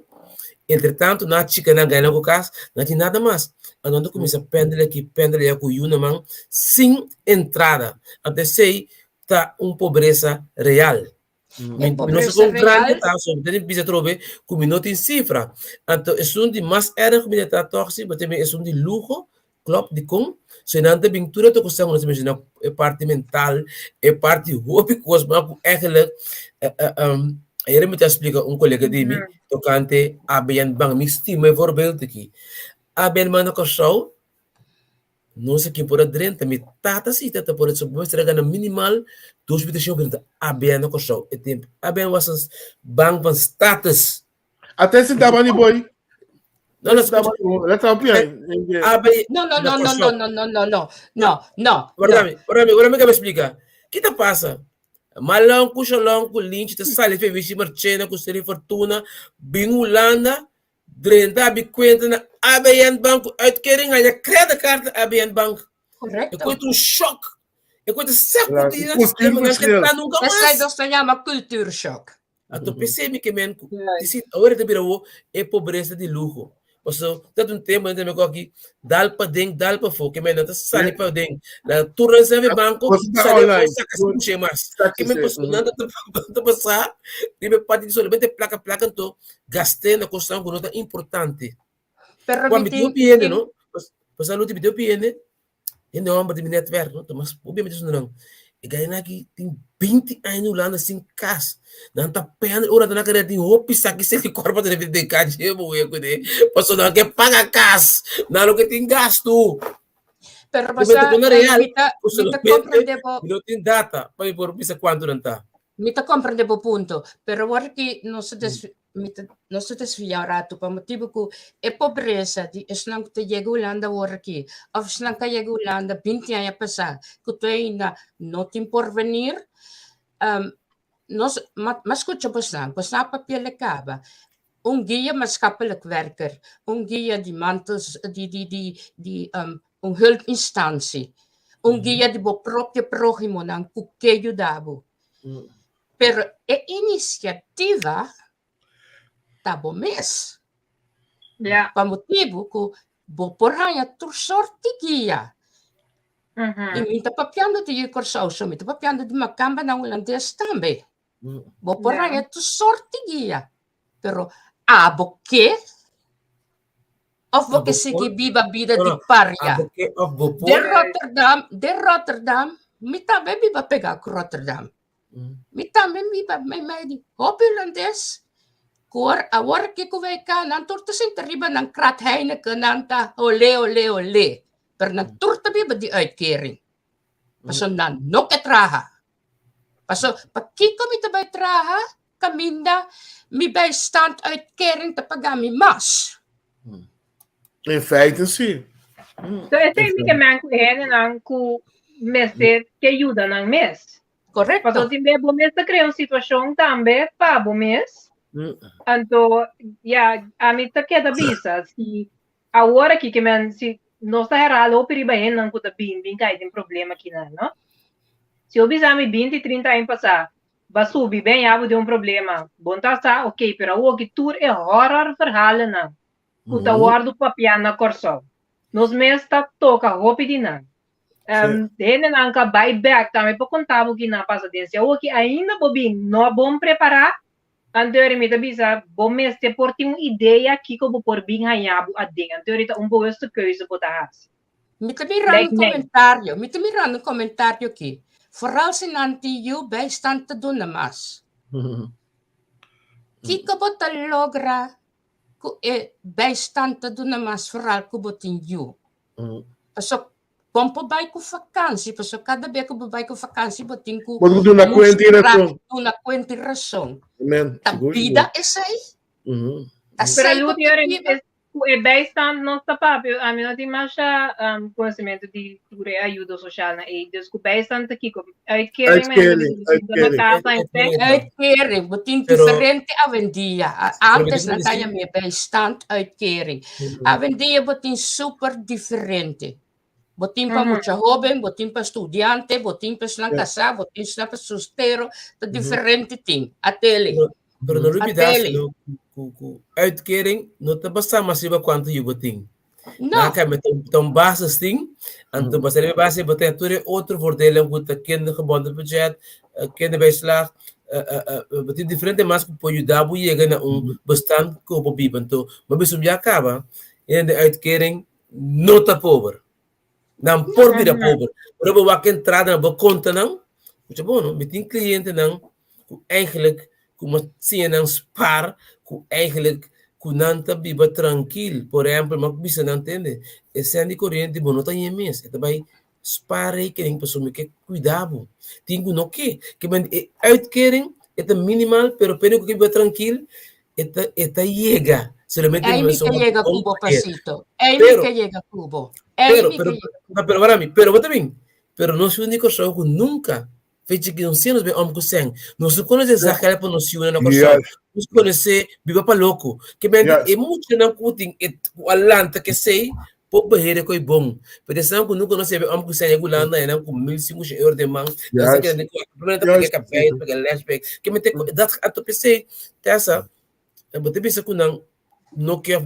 Entretanto, na chica não ganha o caso, não tem nada mais. Então começa a pendler com uma mão sem entrada. Até sei tá pobreza real. Nós com grande taxa, tem que trocar com minuto em cifra. Então, é de mais erro que está tóxico, mas também é de luxo, club de com. Se não tem pintura, tu consegue nos imaginar a parte mental, a parte hobby, cosmo, eigenlijk. Aí me explica colega de mim, tocante a bem bang, me estima voorbeeld aqui. A bem mano com show. Não sei que por adentro, me tata se tata por isso, mas será que minimal 2 minutos eu pergunto, a bem no show, é tempo. A bem was bang van status. Até se tava ni boy. Não, Let's up here. No. Agora me explica. O que tá passa? Malão, cuxalão, com lynch, te sale, fez vixe, marchena, com seria fortuna, bem Holanda, drenta, biquenta, na ABN Bank, uitkering aan je creditcard ABN Bank. Correcto. Ik word een shock. Ik word een saco die dat nunca mais. Essa se chama cultuurshock. A tu percebe que men, agora te virou é pobreza de luxo. Então, tanto tempo ainda me aqui, dá para dentro, dá para fora, que men não sai para dentro. Na turma serve banco, sai para sacar se puxar mais. Que men passou nada para passar, e me pode dizer, solamente placa então gastei na construção com nota importante. Quando me piende, não? Passar no tipo de piende, e não amba de meu network, não? Mas obviamente isso não. E ganha aqui tem 20 anos lá assim casa. Não tá pegando hora da cara de roupa e saque sem corpo de vida de casa, eu vou eu cuidar. Passou não que paga casa, não que tem gasto. Pero basta não tem data para por bisa quanto não tá. Mita comprende po punto, pero agora que não se desviar rato pa motivo ko pobreza di islang te llega Holanda agora aqui, of islang ka llega Holanda 20 anos passar, que tu ainda não tem porvenir, mas escuta passar papel acaba. Guia maatschappelijk werker, guia die mantels, die hulpinstantie, guia die bo proprio prójimo ng kukeyo dabo. Pero a iniciativa tá bom mês. Yeah. Pa motivo que bo porhanya tur sorti guia. E minta papiando di corso, minta papiando di macamba na holandês também. Bo porhanya tu sorti guia. Pero abo que of bo que sigi biba vida di paria. De Rotterdam, mi também biba pegar com Rotterdam. Mi também biba mai di holandês. Kor awar ke ko vai ka nan turta sin terriba ng krat Heineken nanta ole. Per nan turta biba di uitkering. Paso nan no ke traha. Paso pakiko mi tabay traha kaminda mi bijstand uitkering te pagami mas. In feite, sim. So, ito yung mga kuhen ng meses que ayuda ng mes. Correcto. Paso timbe bo mes na crea sitwasyon tambe pa bo mes. Anto, a mim tá queda bisa, se a hora que man, se nós tá errado, ou peribahen não puta bim cai tem problema aqui não? Se eu bisa me 20, 30 anos passar, vai subir bem, abo de problema. Bom tá ok, pero o que tour é horror verhalen não. Puta guardo papia na corso. Nos meses tá toca roupa de não. Dene não ka buyback também para contar o que na passa desse. O que ainda bobin, não bom preparar. Anterior me bisa, bom mês te porti uma ideia que eu vou por bem ganhar a ding. Anterior boa esta coisa botar assim. Me mirando um comentário aqui. Vooral se nantiyo bijstand te doen namas. Kiko bota logra ku bijstand te doen namas vooral ku botin you. So pompo bay ko vakansie, paso cada vez que eu vai com vakansie, botin ko na kwentiração. Amen. A vida é isso aí. Pero a luta é bijstand não está papel. A mim não tem mais conhecimento de ajuda social na AIDS. O bijstand aqui, uitkering, botin diferente a vendia. Antes não tinha meer bijstand, uitkering. A vendia botin super diferente. Botin pa mucha joven, botin pa estudiante, botin pa silang kasal, botin silang pa sustero, ta diferente ting. Ateli. Pero não olvidasse que uitkering não está bastante massiva quanto o botin. Não. Então basta assim, então basta ele basta botar tudo outro voordeel com o kindergebonden budget, kinderbijslag, botin diferente mas que pode ajudar a chegar na bestand que o biben. Então, mas isso já acaba. E a uitkering não está pobre. Não por vida pobre. Pero we wakker entrada na conta não. Muito bom, não? Met een cliënten não, que eigenlijk como zie não spar, que eigenlijk que não tá biba tranquilo. Por exemplo, mas bisa não entende. Esse ano de corrente bom não tem mês. Então vai spar aí que nem pessoa que cuidado. Tem que não que man uitkering é minimal, pero pelo que biba tranquilo, é chega. Solamente é que chega cubo pasito. É que chega cubo. Pero para mim, pero também, pero não sou único só que nunca fez que não se nos bem com sangue. Não se conhece essa cara para não se unir na coisa. Não se conhece viva para louco. Que bem é muito não curtem o alanta que sei por barreira que é bom. Porque sabe que nunca não se vê com sangue gulando é não com 1.500 euros de mão. Essa que é problema porque café, porque lashback. Que me tem dat a tu pensei essa. Eu botei pensa que não quer,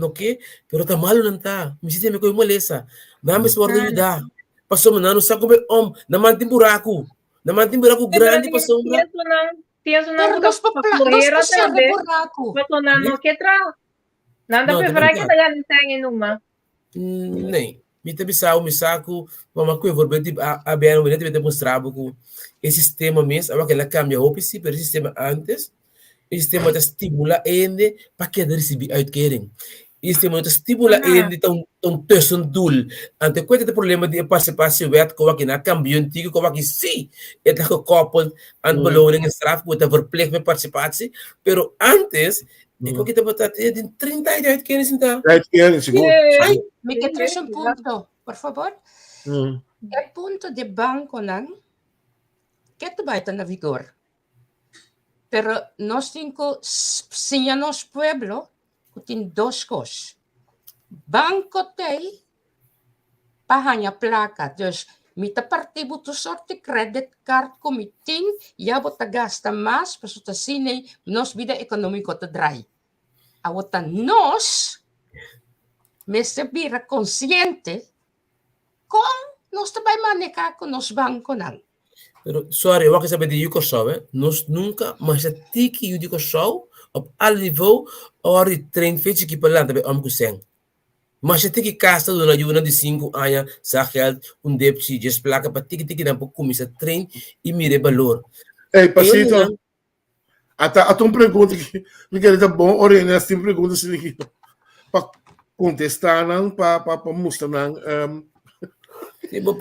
pero tá malo não tá. Me sinto meio molesta. Não me suor ajudar. Passou me não sabe como não mantém buraco grande passou um buraco. Tienes una florera também. Passou não que tra. Nada para que dagan sangue numa. Nem. Me te bisau me saco, vamos que vou ver tipo a bem o te demonstrar que esse sistema mesmo, aquela cambia o PC, pero sistema antes o sistema te estimula ainda para que receber uitkering. O sistema te estimula ainda tão tussendoel. Ante quanto de problema de participatie wet ko aqui na cambio antigo ko aqui sim, é gekoppeld aan beloning en straf ko te verplicht met participatie, pero antes eu que te botar de 30 de uitkering sinta. Uitkering, seguro. Me que traes un punto, por favor. El punto de banco nan que te vai estar na vigor. Pero nós cinco, sim, nos pueblo, tem duas coisas. Banco tem pahanha placa, dus met a partido tu sorte credit card committee, ja bota gasta mais, para sua cine, nos vida econômico te drai. A outra nós, me se vira consciente com nós também manejar com nos bancos não. Pero sorry, eu quero saber de Yuko Show, nós nunca, mas a tiki Yuko Show, op al niveau, ori trein feito que para lá também com sen. Mas a tiki casta do na de 5 anos, sa geld, depsi, just placa para tiki dan por comisa trein e mire valor. Ei, Pasito, até uma pergunta que ele tá bom, orientar tem pergunta se ele para contestar não, para mostrar não. Vou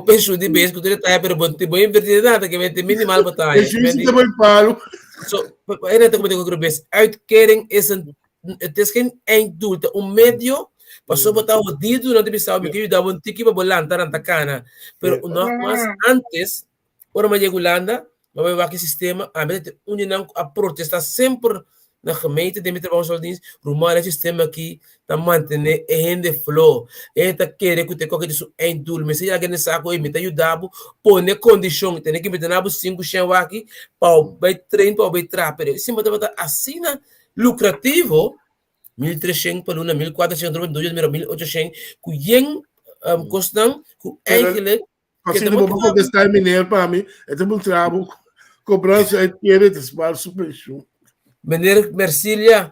pensar de vez que tu está pero bom, te vou invertir nada que vai ter minimal batalha. Isso também paro. So, era como digo que vez, uitkering is het is geen einddoel, het is medio para só botar o dedo na divisão, me que dá tiki para bolantar na cana. Pero nogmaals, antes, ora maar Holanda, maar we waken sistema, a met união a protestar sempre na gemeente de Metropooldienst, rumar het sistema aqui, tá mantener de flow. Eta querer que te coque de su einddoel, mas se já ganha saco e me tá ajudando, pôr condição, tem que meter na 5 chão aqui, para vai treino, para vai trapper. Se me tá assim na lucrativo, 1.300 per luna, 1.400, 1.800, que yen costam, que eigenlijk... Assim, não vou contestar mineiro para mim, é um trabalho, cobrança, é querer despaar super show. Meneer Mercilia,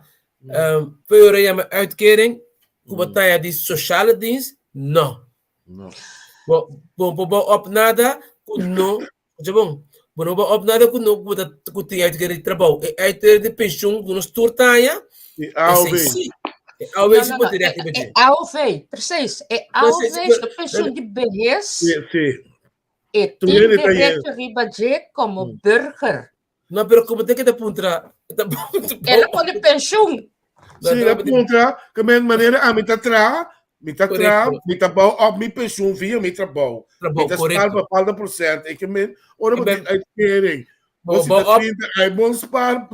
voor je uitkering, hoe die sociale dienst? No. Op nada, no. Op nada, que tem uitkering de trabalho. Uitkering de pensioen, que nos tortaia. AOV poderia repetir. AOV, precies. AOV, de pensioen de BS. E tem direito a ribadir como burger. Não, pero como tem que te apuntar? Ela pode pensão. Sim, apunta, que a maneira a me tra, me bom, a me pensão via me trabalho. Me salva falta por cento, é que me, ora me querem. Você tá aí bom spar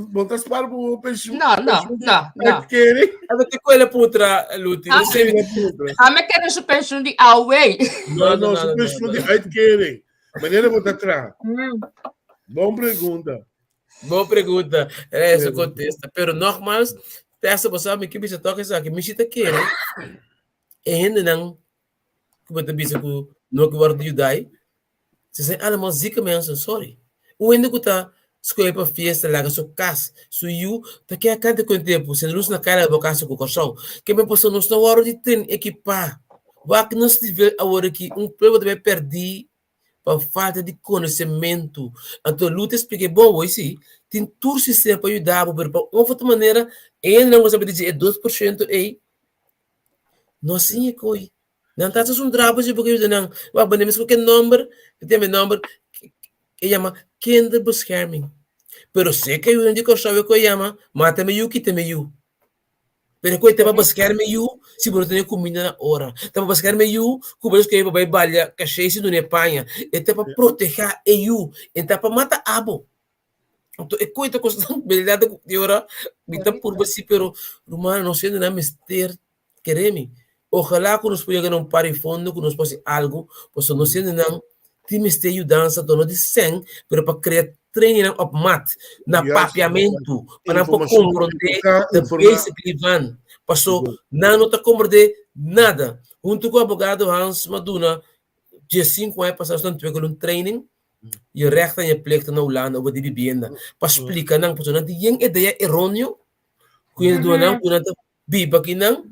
o pensão. Não. Querem? A ver que coisa apunta, Luti. A me querem su pensão de away. Não, su pensão de aí querem. Maneira vou tra. Boa pergunta. Boa pergunta. É esse o contexto. Pero nogmaals, essa pessoa me que bisa toca isso aqui, me chita querer. E ainda não, como eu te disse que não que guarda judai, se são alemão zica mesmo, sorry. O ainda que tá escolher para festa lá, que sou casa, sou eu, tá que a cada tempo, se luz na cara da casa com o colchão, que me passou não está hora de ter equipar, vai que não se tiver a hora que problema deve perder por falta de conhecimento. Então, luta expliquei, bom, hoje tem todo o sistema para ajudar, para uma outra maneira, ele não vai saber dizer, é 2%, ei, não assim é coi. Não está um trabalho, porque eu não, vai banir qualquer número, tem meu número, que chama kinderbescherming. Pero sei que eu indico só que chama, mata-me eu, quita-me eu. Pero que estava buscar meio, se você tem comida na hora. Estava buscar meio, que você quer vai balha, cachê se não é panha. Estava para proteger eu, estava para matar abo. Então é coisa constante, beleza de hora, bita por você, pero rumano não sei nada mister, quereme. Ojalá que nos possa ganhar par de fundo, que nos possa algo, pois não sei nada, time esteja dança, dono de 100, pero para criar training op mat, na papiamento, para não compreender o basic van. Passou, não está compreender nada. Junto com o advogado Hans Maduna, dia 5 anos passaram um training, e recht aan je plicht na Holanda over die vivienda. Para explicar não, porque não tem ideia errôneo, que não não, que não biba que não,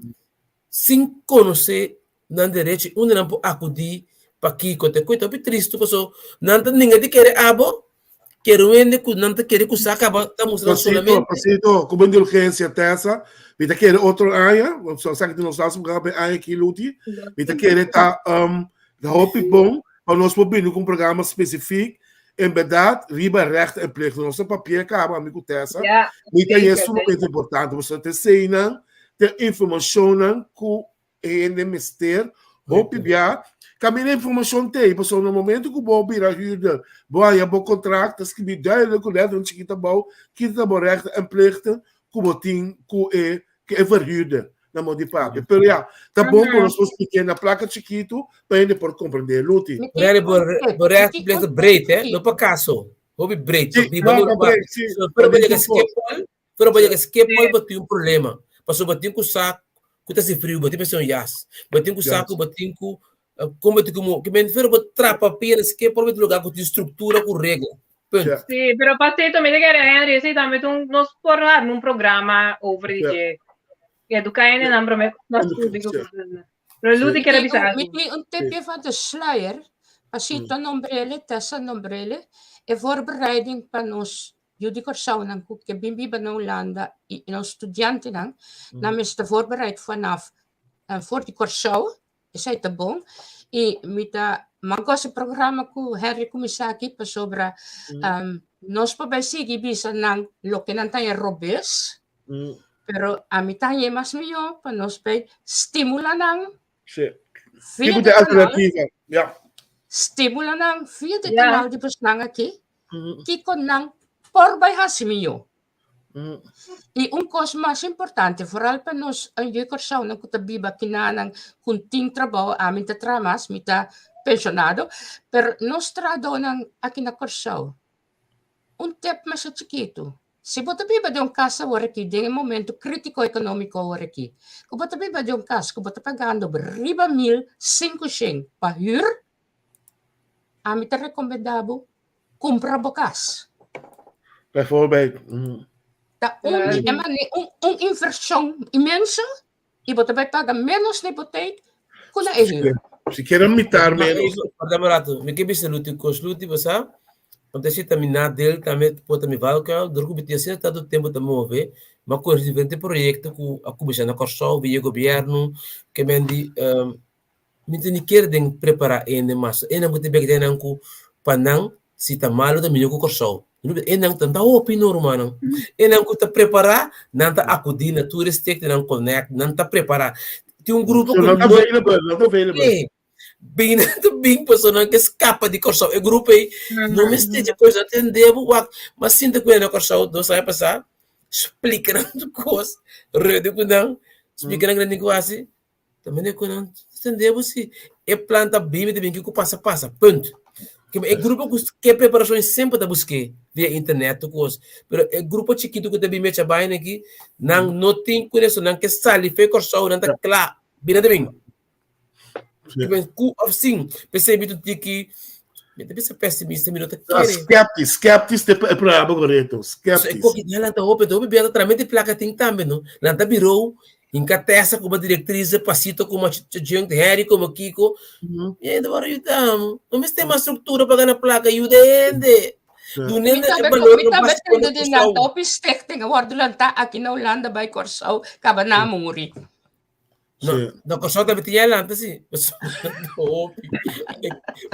sem conhecer não direito, onde não pode acudir para aqui, que é coisa triste, porque não tem ninguém que quer abo. Quero ainda que não te querer que se acaba tá mostrando solamente. Pasito, como de urgência tessa, vita querer outro área, só sabe que nós estamos com a área que luti, vita querer tá da hope bom, para nós poder com um programa específico, em verdade, riba recht en plicht, nosso papier acaba amigo tessa. Vita é sumamente importante, você ter cena, ter informação que é de mister, hope via Caminha informação tem, pessoal, no momento que o Bob irá ajuda, boa, bom contrato, que me dá ele com letra onde que tá bom recht en plichten, que o tem que é verhuurder na mão de papo. Pero já, tá bom para nós pequena placa chiquito, para ele por compreender, Luti. Por recht plicht breed, hè? Não para caso. Hobby breed. Pero para que skip, para que skip, pode ter um problema. Passou batinho com o saco, que tá se frio, batinho pensou em jas. Batinho com o saco, batinho com como que me enfero trapa apenas que por outro lugar com estrutura com regra. Punto. Sì, però passei também che Henry, sei também non sporrar num programa over di educare na studio. Però lui che era bisogno. Un tipje van de sluier, pasito nombrele, tessa nombrele, e voorbereiding van ons judicorsaunang que bimbi ba na Holanda, in ons estudiante nang, namis de voorbereid vanaf voor die corsau, is hij te bom, e mita magos programa ku Harry Kumisaki pa sobra nos pa basigi bisa nang lokinantay robes, pero amitanye mas miyo pa nos pa stimula nang tipo de alternativa. Stimula nang via de canal di nang aqui, kiko nang porbay hasimiyo. E coisa mais importante, vooral para nós, a jeugdcorsaun, na kutabiba, kinanang, kunting trabaho, amin ta tramas, mita pensionado, pero nós tradonang aqui na corsaun. Tep mas chiquito. Se botabiba de casa aqui, de momento crítico econômico aqui. Se botabiba de casa, que bota pagando riba 1.500 para huur, amin ta recomendado, compra bocas. Bijvoorbeeld. Inversão imensa e você vai pagar menos na hipoteca com a euro. Se quer aumentar menos. Barato, me que bisa luti kos luti basa, onde se terminar dele também pode me valcar, durante o dia todo tempo de mover, mas com diferente projeto com a comissão na Corsol, via governo, que mendi me tem que preparar ainda mais, ainda muito bem que tem com panang se tá malo da minha Corsol. Enang tanta opinião romana. Enang que tá preparar, não tá acudir na turistic, não connect, não tá preparar. Tem grupo não tá available. Bem pessoa que escapa de Corsol. É grupo aí, não me esteja coisa atender, mas sinta que na Corsol, não sai passar, explica na coisa, rede com não, explica na grande coisa, também é com não, entendeu se é planta bem de bem que passa, ponto. É grupo que preparações sempre da busquei via internet, mas é grupo chiquito que também mexe bem aqui, não tem conhecimento, não que sali fez corção, não tá claro, bem de bem. Assim, percebi tudo que deve ser pessimista, me nota que skeptics é programa correto, skeptics. É que ela tá open, bem realmente placa tem também, não? Lá tá virou em catessa como diretriz, passito como gente, Harry como Kiko, e ainda agora ajudamos. Não me tem uma estrutura para ganhar placa, ajuda ainda. Do nem de valor no passado de na top stack tem agora durante aqui na Holanda by Corsau, acaba na muri. Não, Corsau também tinha lá, assim.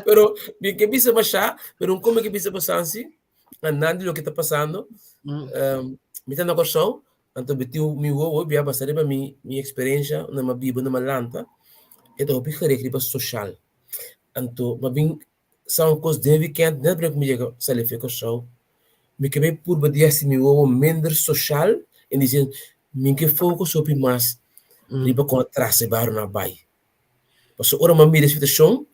Pero bem que bisa passar, pero como que bisa passar assim, andando o que está passando, me tá na Corsau. Então, eu me vou ver bastante para minha experiência na minha vida na Malanta. Então, eu fico recrível social. Então, mas bem são coisas de weekend, não é para comigo que se lhe com show. Me que bem por dia assim me vou menos social e dizer me que foco sobre mais riba com atrás barro na bai. Porque ora uma mira situação,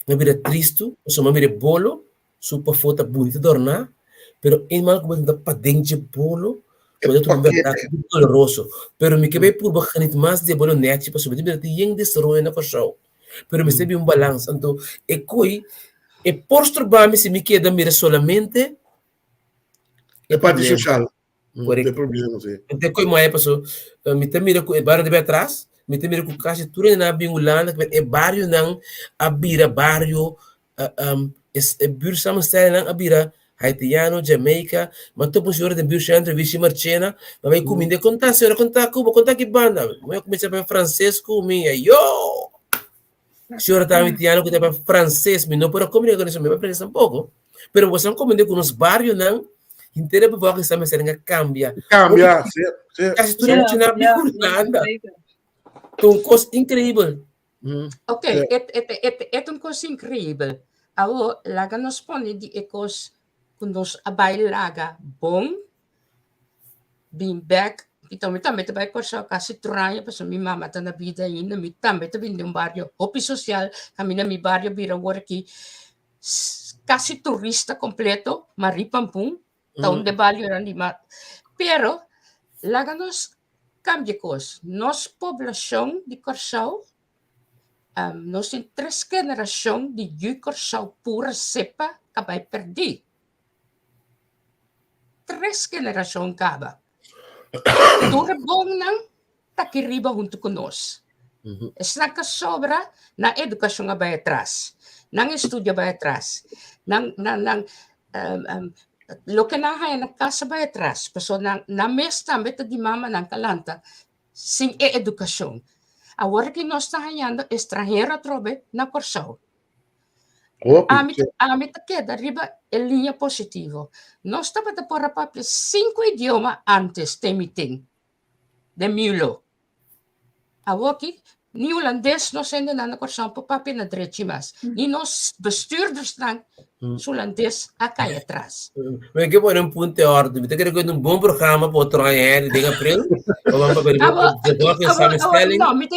uma mira triste, uma mira bolo, super foto bonita dorna, pero em mal como da padente bolo. Mas eu estou verdade doloroso, pero me quebei por bacana mais de bolo net para subir de yang destroy na coxão, pero me teve balanço, então é coi é posturbar-me se me queda mira solamente é parte social, é problema sim. Então coi mais passou, me tem mira com barrio de atrás, me tem mira com caixa tudo na Holanda, é barrio não abira barrio é bursa mas não abira haitiano, Jamaica, mas tu pun senhora de Bichandre, Vichy Marchena, mas vai comida contar, senhora contar Cuba, contar que banda, mas eu comecei para francês comigo, yo! Senhora tá haitiano que tá para francês, mas não para comer com isso, me vai aprender um pouco, pero você não comendo com os barrios não, inteira para ver que essa mensagem cambia, sim. Quase tudo não tinha nada, então coisa incrível. Ok, é uma coisa incrível. Awo, laga nos pone di ekos kundos abay laga bom being back kita também vai correr kasi traya para mi mama tá na vida ainda mi também tá vindo barrio hopi social kami na mi barrio vira aqui kasi turista completo maripampum tá onde barrio era ni ma pero laga nos cambia coisa. Nossa população de Corsau, nós temos 3 gerações de Corsau pura cepa que vai perder. 3 gerações acaba. Dura bom não, tá aqui riba junto conosco. Essa que sobra na educação vai atrás, não estudo vai atrás, lo que na hay na casa vai atrás, pessoa na mesta meta di mama ng kalanta, sem educação. Agora que nós está ganhando estrangeiro trobe na Corsau. A meta queda riba é linha positiva. Nós estamos a pôr a papel 5 idiomas antes de meeting. De Milo. Agora que ni holandês nós ainda na Corsau por papel na direita mas. Ni nós bestuurders dan holandês a cair atrás. Mas que bom ponto de ordem. Me quero que um bom programa para trabalhar em abril. Vamos para ver não, me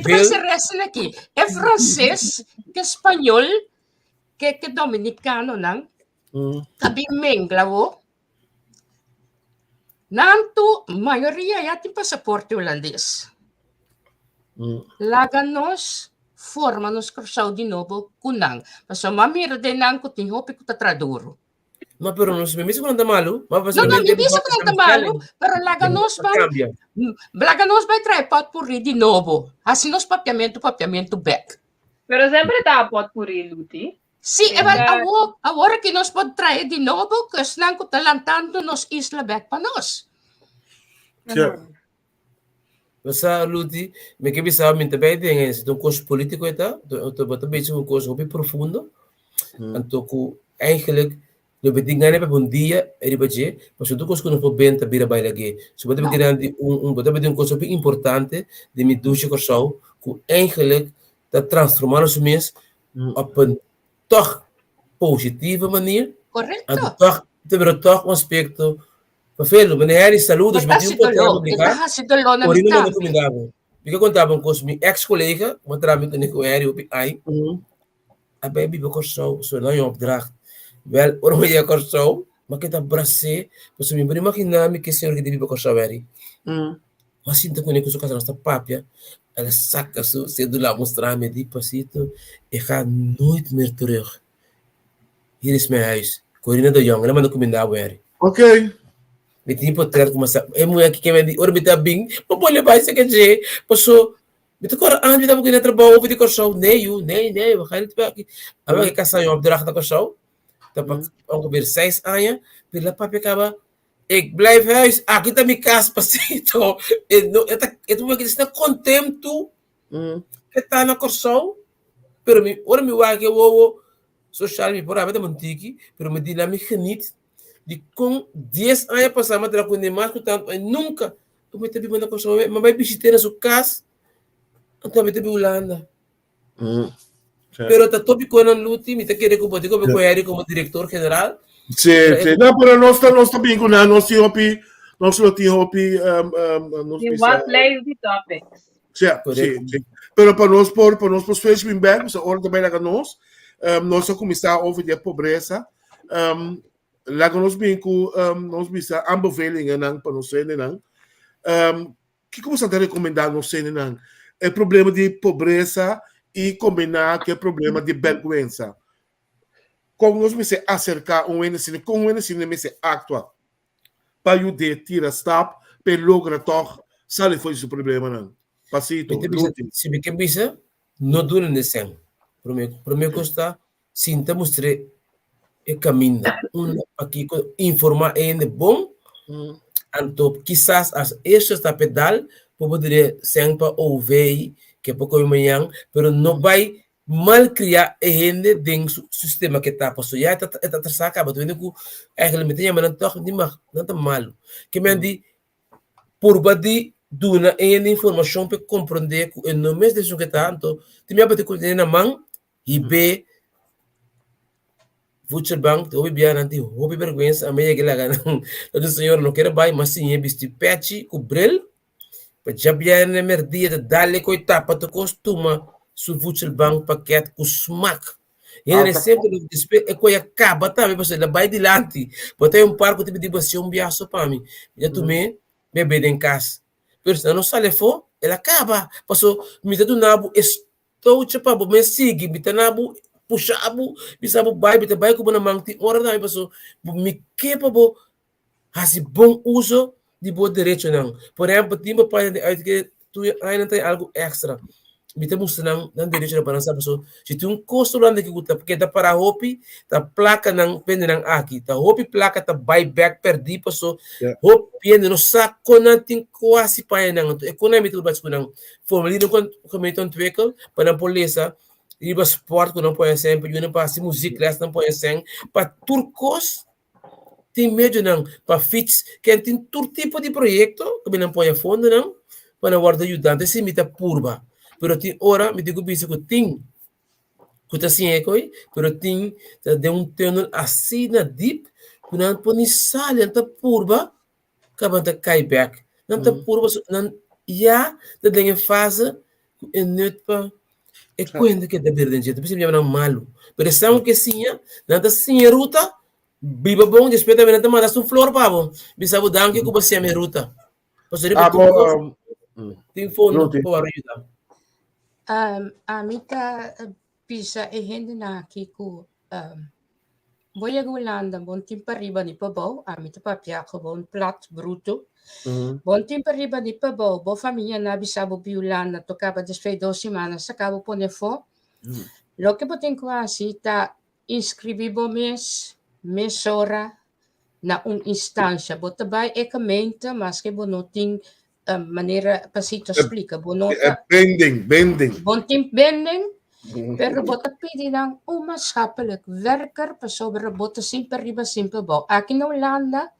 fazer essa aqui. É francês, que espanhol, que dominicano não. Cabe menglavo. Nanto, maioria já tem passaporte holandês. Laga nós forma nos Corsau de novo kunang. Mas a mamira de nang ko tem hopi ko traduro. Mas pero nos me mesmo não malo. Mas não me mesmo não malo, pero laga nós vai trazer potpourri de novo. Assim nos papiamento back. Pero sempre está potpourri, Luti. Sim, agora que nós pode trazer de novo, que nang ko talantando nos isla back para nós. Você, Luti, me que pensava muito bem, tem esse curso político, eu também um curso bem profundo. Então, eigenlijk, eu vou dizer para um dia, ele vai dizer, mas eu curso que não vou bem também para aqui. Se você vai dizer um curso bem importante de me duche Corsau, que eigenlijk está transformando os meus op een toch positieve manier. Correto. En toch um aspecto. Perfeito, meneer, saludos, mas eu vou obrigar. Por isso não combinava. Porque contava com meu ex-colega, uma tramita com ele, o ai. A baby vai Corsau, so não é opdracht. Wel, o meu ia Corsau, mas que tá bracê, você me imagina me que senhor que deve Corsau ali. Mas sinto com ele com sua casa nossa papia, ela saca sua cédula mostrar-me de passito e ga nooit meer terug. Hier is mijn huis. Corina de Jong, ela mandou combinava ele. Ok. Me tinha poder começar. É mulher que me diz, ora me tá bem, mas olha vai ser que je, passou. Me tocou antes me tava querendo trabalhar, eu vi Corsau, nee, we gaan niet werken. Agora que caçar um opdracht na Corsau, tá para ongeveer 6 anos, pela papi acaba, ik blijf huis, aqui tá minha casa, passito. Eu tô aqui está contento, que tá na Corsau, pero me, ora me vai que eu social me por aí, mas montiki, pero me diz lá me geniet. De com 10 anos passamos a trabalhar com demais, portanto, nunca eu me teve na Corsau, mas vai visitar na sua casa, então me teve Holanda. Pero está todo com a luta, me está querendo que eu vou ele como diretor geral. Sim, sim. Não, pero nós também com nós tínhamos hopi, what plays the topics. Sim. Pero para nós por switch bem back, so hora também lá nós só começar a ouvir a pobreza. Lá nós bem com nós bisa aanbevelingen nang para nós sene nang que como você recomendar nós sene nang é problema de pobreza e combinar que é problema de vergonha como nós me se acercar com um ensino me se actuar para ajudar tira stop para lograr toch sabe foi esse problema não passito se me que bisa não dura nesse primeiro custa sinta mostrar e caminha aqui informar é bom então quizás as estes da pedal poderia sempre ouvir que pouco amanhã pero não vai mal criar ainda dentro do sistema que está passando já está acaba vendo que eigenlijk meteen maar toch niet mag não tá mal que me diz por badi duna ainda informação para compreender que no mês de que tanto tem me abate com na mão e b Voedselbank, de hobby biar nanti hobby vergonha a meia que lá ganham. O senhor não quer vai, mas sim é visto pet, com bril, para já biar na merdia de dar-lhe coitado para te costuma su Voedselbank paquete com smack. E ele sempre no despeito é que acaba também você lá vai dilante. Para ter parco tipo de você biaço para mim. Já tomei bebê em casa. pero se não sale fo, ela acaba. Passou, me do nabo, estou chapabo, me sigue, me tá nabo, puxabo, me sabe bai, me tá bai como na mangti, ora não, passou, me quepa bo, assim bom uso de bom direito não. Por exemplo, timba pai que tu ainda tem algo extra. Me temos não direito na balança pessoa. Se tu custo lá de que guta, porque tá para hopi, tá placa não pende não aqui, tá hopi placa tá buyback perdi pessoa. Hopi pende no saco não tem quase pai não. Economia tudo bate não. Formalino com meton twekel para a polícia. Iba sport que não pode ser, para não passa música, não pode ser, para turcos tem medo não, para fits que tem todo tipo de projeto que não pode fundo não, para guardar ajudante se me tá purba. Pero tem hora me digo bicho que tem que tá assim é coi, pero tem de terno assim na deep, que não pode sair tá purba, que vai tá cai back. Não tá purba, não já da tem fase é neutro. É quando que da verdade, gente, precisa me chamar malo. Pero são que sim, nada sim ruta, biba bom, despeita me nada manda su flor pavo. Bisa budang que você me ruta. Você tem fundo para ajudar. A mita pisa e hindi na kiku boya gulanda bon timpa riba ni pabaw a mita papia ko bon plat bruto bon timpa riba ni pabaw bo família na bisabo biulana tocaba desfei 2 semanas sacabo ponefo lo que botem quasi ta inscrevibo mesora na instância botabay e gemeente mas que bonoting maneira para se explica bonota bending bontim bending pero bota pidi ng maatschappelijk werker pa sobre bota simple riba simple bo akin na Holanda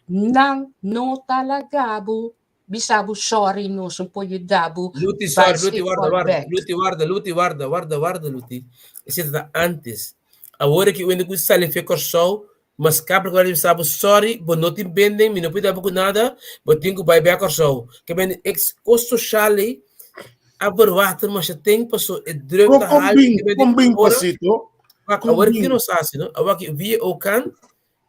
nang no talagabo bisabo sorry no sumpo yudabu Luti sorry guarda Luti esse tá antes agora que o ende que sale fica só mas capra que sabe sorry bonoti bending me não pode dar nada botinho que vai back or so que bem custo chale aberwater mas tem passou é druk da hal combin pasito agora que não sabe não agora que via o can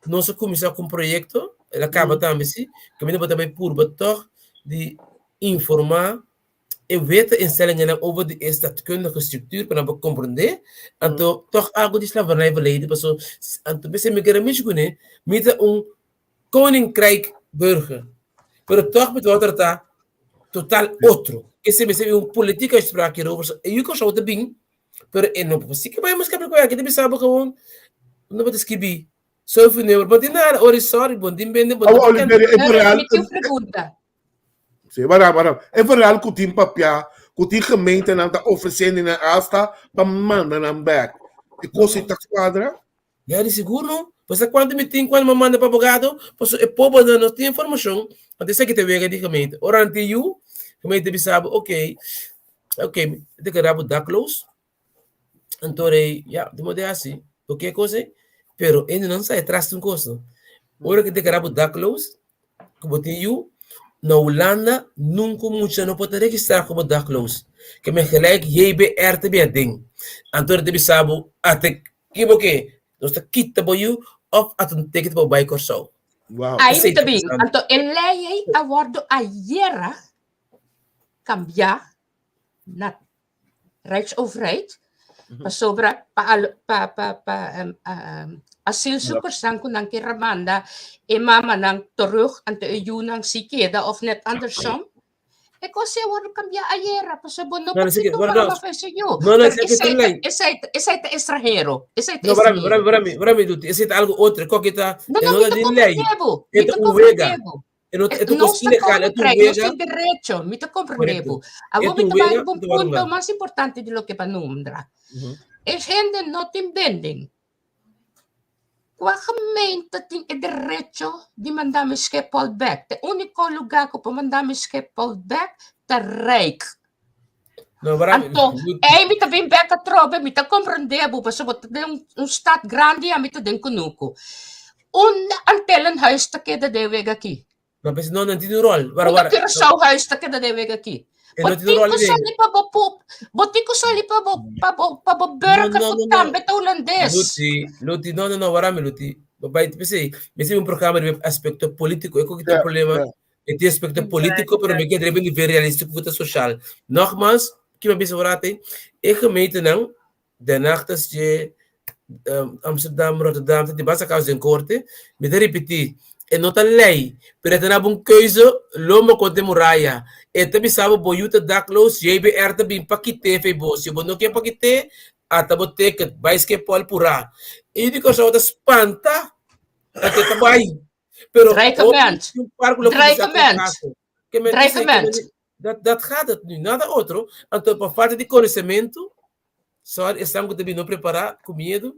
não se começa com projeto ela acaba também se que bem botar bem por botar de informar eu weet instellingen over de staatkundige structuur para compreender então toch algo de slavernij verleden passou então bem se me quer mesmo né met koninkrijk burger pero toch met wat tá total outro esse me se política spraak hierover e eu zou te bing pero não possível que vai mas que para que deve saber gewoon não pode escrever só foi never but nada ori sorry bom dim bem pergunta. Sim, waarom? En vooral que o papia, que o gemeente não está oferecendo na asta para mandar na back. E coisa está quadra? Já de seguro, você quando me tem quando me manda para abogado, posso é povo não tem informação, até sei que te vega de gemeente. Orante you, gemeente me sabe, ok, de que rabo da close. Então já, de modo assim, qualquer coisa, pero ainda não sai atrás de um coisa. Ora que de que rabo da close, que botem you na Holanda nunca muito não pode registrar como da close que me gelijk JBR te bem ding então te sabe até que porque nós tá kita boyu of at um ticket para bike or so wow aí me bem então ele a bordo ayer cambia na Rijksoverheid pa sobra asielzoekers dan kunang kiramanda mama nang terug aan de unang sikeda of net andersom. E così vuole cambiare ayer pa sa bono pa sito para mafeseyo. Ese extranjero. No, brami tutti. Ese algo outro, que está no de lei. Ito compreendevo. Não se derecho, mi te compreendevo. Amo mi te un punto más importante de lo que panumbra. Es gente no te bending. Qua gemeente tem o direito de mandar me schepel back. O único lugar que eu mandar me schepel back é Rijk. Então, me também back a trobe, me tá compreendendo, porque se stad grande, me tá dentro conuco. Antelenhuis te queda de weg aqui. Mas não tem rol. Para Curaçao-huis te queda de weg aqui. Botico sali pa burger também holandês. Luti, não, warami Luti. Babai, pensei um programa de aspecto político, é que tem problema. Het is aspecto político, pero me queda bem ver realistico voor social. Nogmaals, que me bisa orate, e gemeente não, de nachtas de Amsterdam, Rotterdam, de base causa em corte, me de repetir, é nota lei, pero tem uma keuze, lomo contra muralha. E também sabe, boiuta da close, JBR também paquete, fei bo, se não quer paquete, atabo ticket, vai que pode purar. E de coisa outra espanta, até também. Pero Dreigement. Dat gaat het nu. Nada outro. Então, por falta de conhecimento, só estamos também não preparar com medo.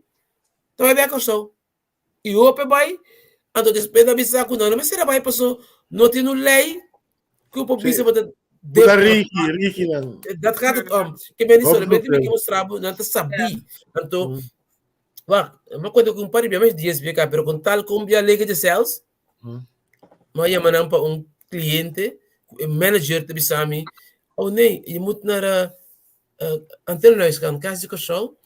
Então, é bem a questão. E o vai, então, depois da missa, não, mas será vai passar, não tem lei que o povo bisa botar. Ricky lang. Dat gaat het om. Que me disse, me mostrar, não te sabia. Então, uma coisa que um par de mais dias fica, pero com tal como a liga de sales, mas eu mandam para cliente, manager te bisami, oh nee, je moet naar Antilles gaan, kijk ik zo,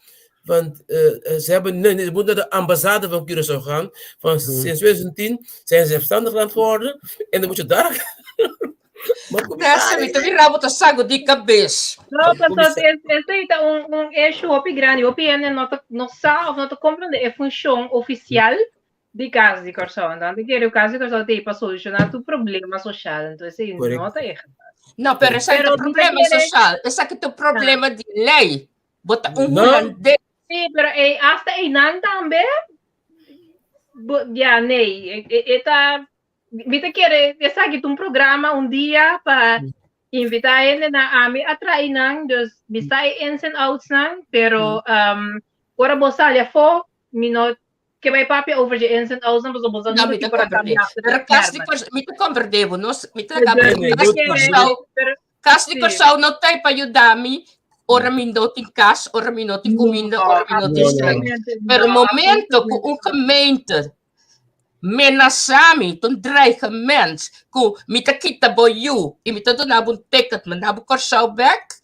want ze hebben, nee, je moet naar de ambassade van Curaçao gaan, van sinds 2010 zijn ze zelfstandig land geworden, en dan moet je daar Essa me virar botar saco de cabeça. Não, pastor, esse é issue grande. O PN não sabe, não compreende a função oficial de casa de corção. Então, o caso de corção tem para solucionar o problema social. Então, isso não está errado. Não, pero esse é o problema social. Esse aqui é o problema de lei. Bota holandês. Sim, pero hasta aí não também. Já, nem. Viste que essa aqui um programa dia para invitar ele na AMI atrair não, dus bisa ins and outs não, pero ora bosalha fo, minot que vai papi over de ins and outs não, mas bosalha não me tá compreendendo. Pero me tá compreendendo, nós me tá caso de corção não tem para ajudar-me. Ora me não tem cash, ora me não tem comida, ora me não tem strength. Pero momento que gemeente menasami, ton dreigement, kung mitakita boyu, imita doon nabong ticket, manabong korsaw back,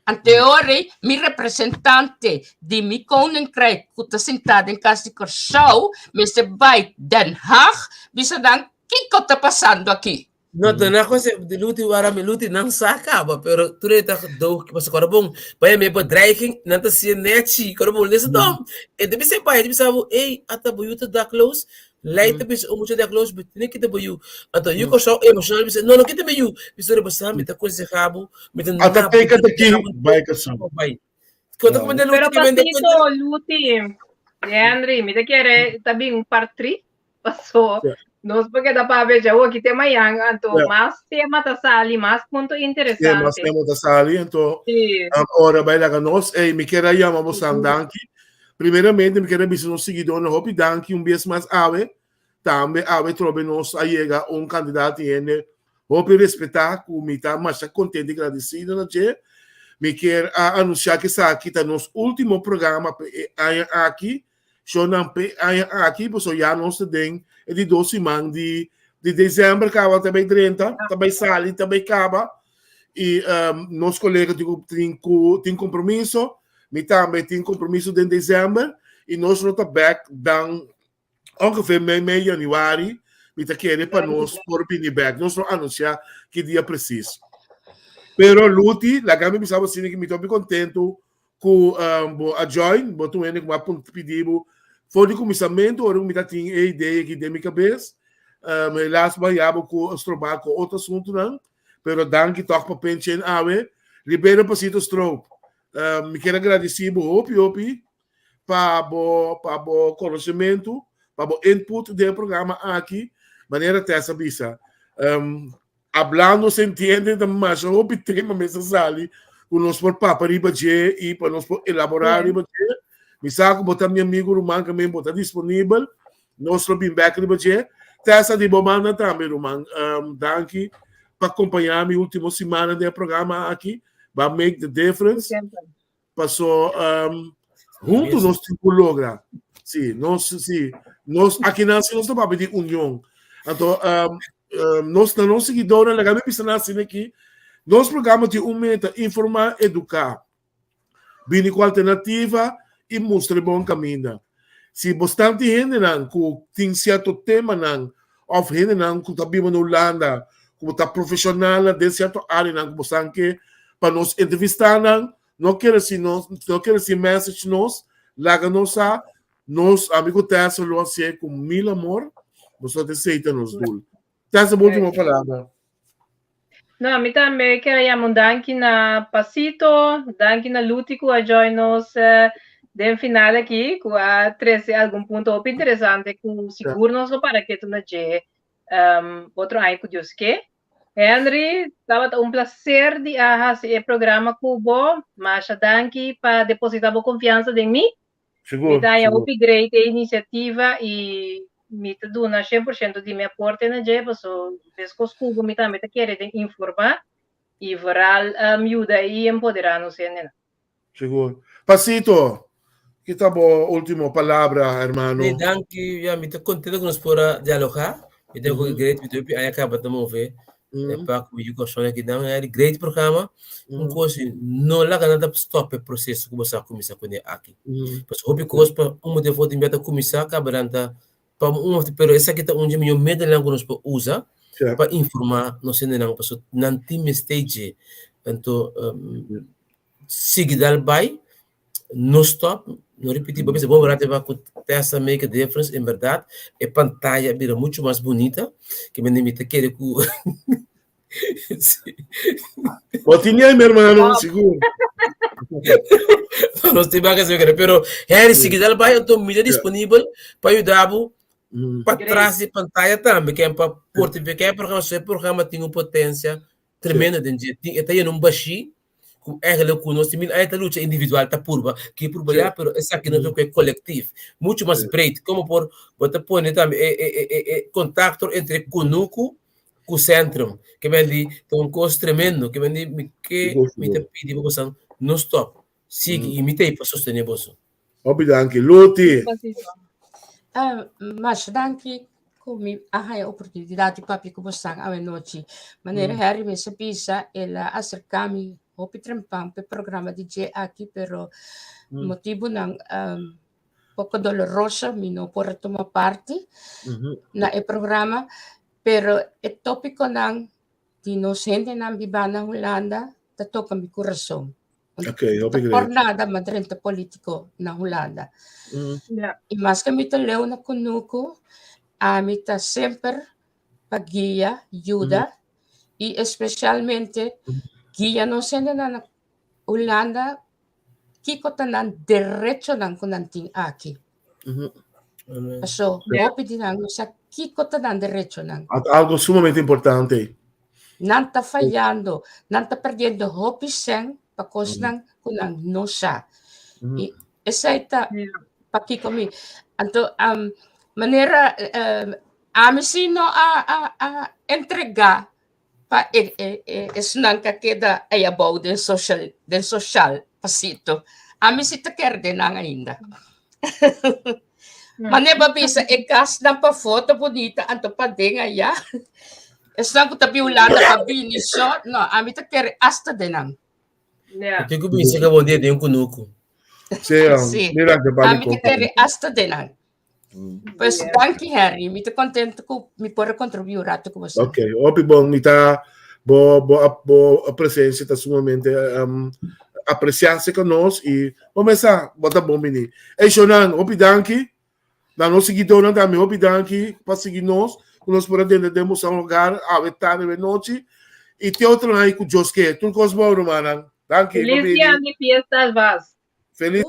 ang teori, mi representante di mi koninkrijk, kuta sentado em casa de korsaw, mi sebay Den Haag, bisa nang kiko tá passando aqui. Não, na coisa de luta o arame luta não se acaba, pero tu está do que passa agora bom, vai me bedreiging, não tá se neti, agora bom nesse dom. E deve ser pai, deve saber, ei, até boiuta da close. Leite bis muito da close, mas nem que te boiu. Então eu começo emocional, mas não que te boiu. Isso é bastante, me tá coisa rabo, me tá. Até que aqui vai que só. Vai. Quando como pero pasito luti, André, me te quer também par 3 passou. Nós porque dá para ver já o que tem amanhã, então mais tema tá sali, mais ponto interessante. Mais tema tá sali, então agora vai lá nós, me quero aí amamos Danki. Primeiramente, me quero dizer um seguidor no Hopi Danki, vez mais ave, também ave trobe nós a chegar candidato e Hopi respeitar, como está mais contente e agradecido, né? Me quero anunciar que está aqui tá nosso último programa aqui, aqui, porque já nós temos de 12 semanas de dezembro, acaba também 30, também sali, também acaba, e nosso colega tem compromisso. Me também tem compromisso de dezembro e nós não estamos back dan ongeveer meio januário. Me está querendo para nós por pinir back. Nós não anunciar que dia preciso. Pero luti, la gama me sabe assim que me estou bem contento com a join, botou ele com uma pedido foi de começamento, ou me tem a ideia que de minha cabeça. Me las baiabo com os trabalhos com outro assunto não. Pero dan que toca para pension ave, libera para sítio stroke. Me quero agradecer Hopi para o conhecimento, para o input do programa aqui, maneira dessa bisa. Hablando se entende mas Hopi tema mesa sali, com nós por papa ribaje e para nós por elaborar ribaje. Me saco botar meu amigo Roman também botar disponível, nós bem back ribaje. Tessa de bomana também Roman, danke para acompanhar minha última semana do programa aqui. Vai make the difference. Passou juntos nós temos que lograr. Sim, nós aqui nós estamos para pedir união. Então, nós não seguidores, a gente precisa assim aqui. Nosso programa tem meta informar, educar, bem com alternativa e mostrar bom caminho. Se bastante gente não, com tem certo tema não, ou gente não, com também na Holanda, como tá profissional de certa área, como sangue, para nos entrevistar, não quer se message nos, larga nos a, nos amigos Tessa lo hace com mil amor, você aceita nos dul. Tessa, a última palavra. Não, a mim também queria mandar na Pasito, dar na Lútico a join nos den final aqui, com a 13 algum ponto interessante, com seguro nos para que tu não je outro ano que Deus quer. Henry, estava prazer de fazer esse programa com você, mas danke para depositar a confiança em mim. Seguro. Me dá upgrade a iniciativa e me dá 100% de meu aporte na JEP, so pescos cubo me também quer informar e varal ajuda e empoderar nos né. Seguro. Pasito, que tá boa última palavra, hermano. Danke, ja, me tô contente que nós podemos dialogar. Me tenho great, me tenho aí acaba de mover. Para que o gosto aqui não é great programa. Coisa não lá nada stop o processo que você começa com ele aqui. Mas hobby coisa para motivo de meta começar cabranta para pero essa aqui tá onde meu medo lá que nós usa para informar não sei não para não time stage então seguir by no stop não repetir porque se bom barato vai testa make a difference em verdade a pantalla vira muito mais bonita que me limita querer que Botinha aí, meu irmão, seguro. Não sei mais que eu pero Harry seguir by então mídia disponível para ajudar para trás de pantalla também que é para portar que é programa tem uma potência tremenda dentro está aí num baixi com aquele que nós temos aí a luta individual tá purba que purba já pero essa aqui não é coletivo muito mais break como por botar põe também contato entre conuco com o centro que me diz tem um custo tremendo que me diz que me te pedi para você não stop siga e me tem para sostener você obrigado Luti. Mas danke kung a oportunidade para conversar a noite. Maneira Harry me sapisa ela acerca-me ao trampang pe programa de DJ aqui pero motivo ng pouco doloroso me não por tomar parte na e programa pero e tópico ng dinocente ng Bibana Holanda toca mi coração. Okay, jornada madrenta político na Holanda. E mais que me leu na conuco, a mim tá sempre para guia, ajuda, e especialmente guia não sendo na Holanda, que cotanan direito ng kunanting aqui. So, hope din ang sa que cotanan direito ng. Algo sumamente importante. Não tá falhando, não tá perdendo hope sem pakos ng kunang nosa. Esa ita paki kami. Anto manera sino a entrega pa esnang kakeda ay about den social pasito. Sita kerde nang ainda. Maneba bisa ekas na pa foto bonita anto pa denga ya. Esnang ko tabi ulanda pa binisyo. No, ta kere hasta denang. Yeah. Eu digo que bom dia tem um conuco. Sim. Mira que vale pouco. Hasta denan. Pois danke Harry, me tô contente com me por contribuir rato com você. Ok, opi bom, me tá a presença está sumamente apreciar-se conosco e começar botar bom menino. E Shonan, opi danke. Na nossa seguidora também, opi danke para seguir nós podemos demonstrar um lugar a tarde e noite. E tem outro aí com o Josué, tudo com os bons, Romana. Danke. Feliz dia de fiestas, Vaz. Feliz.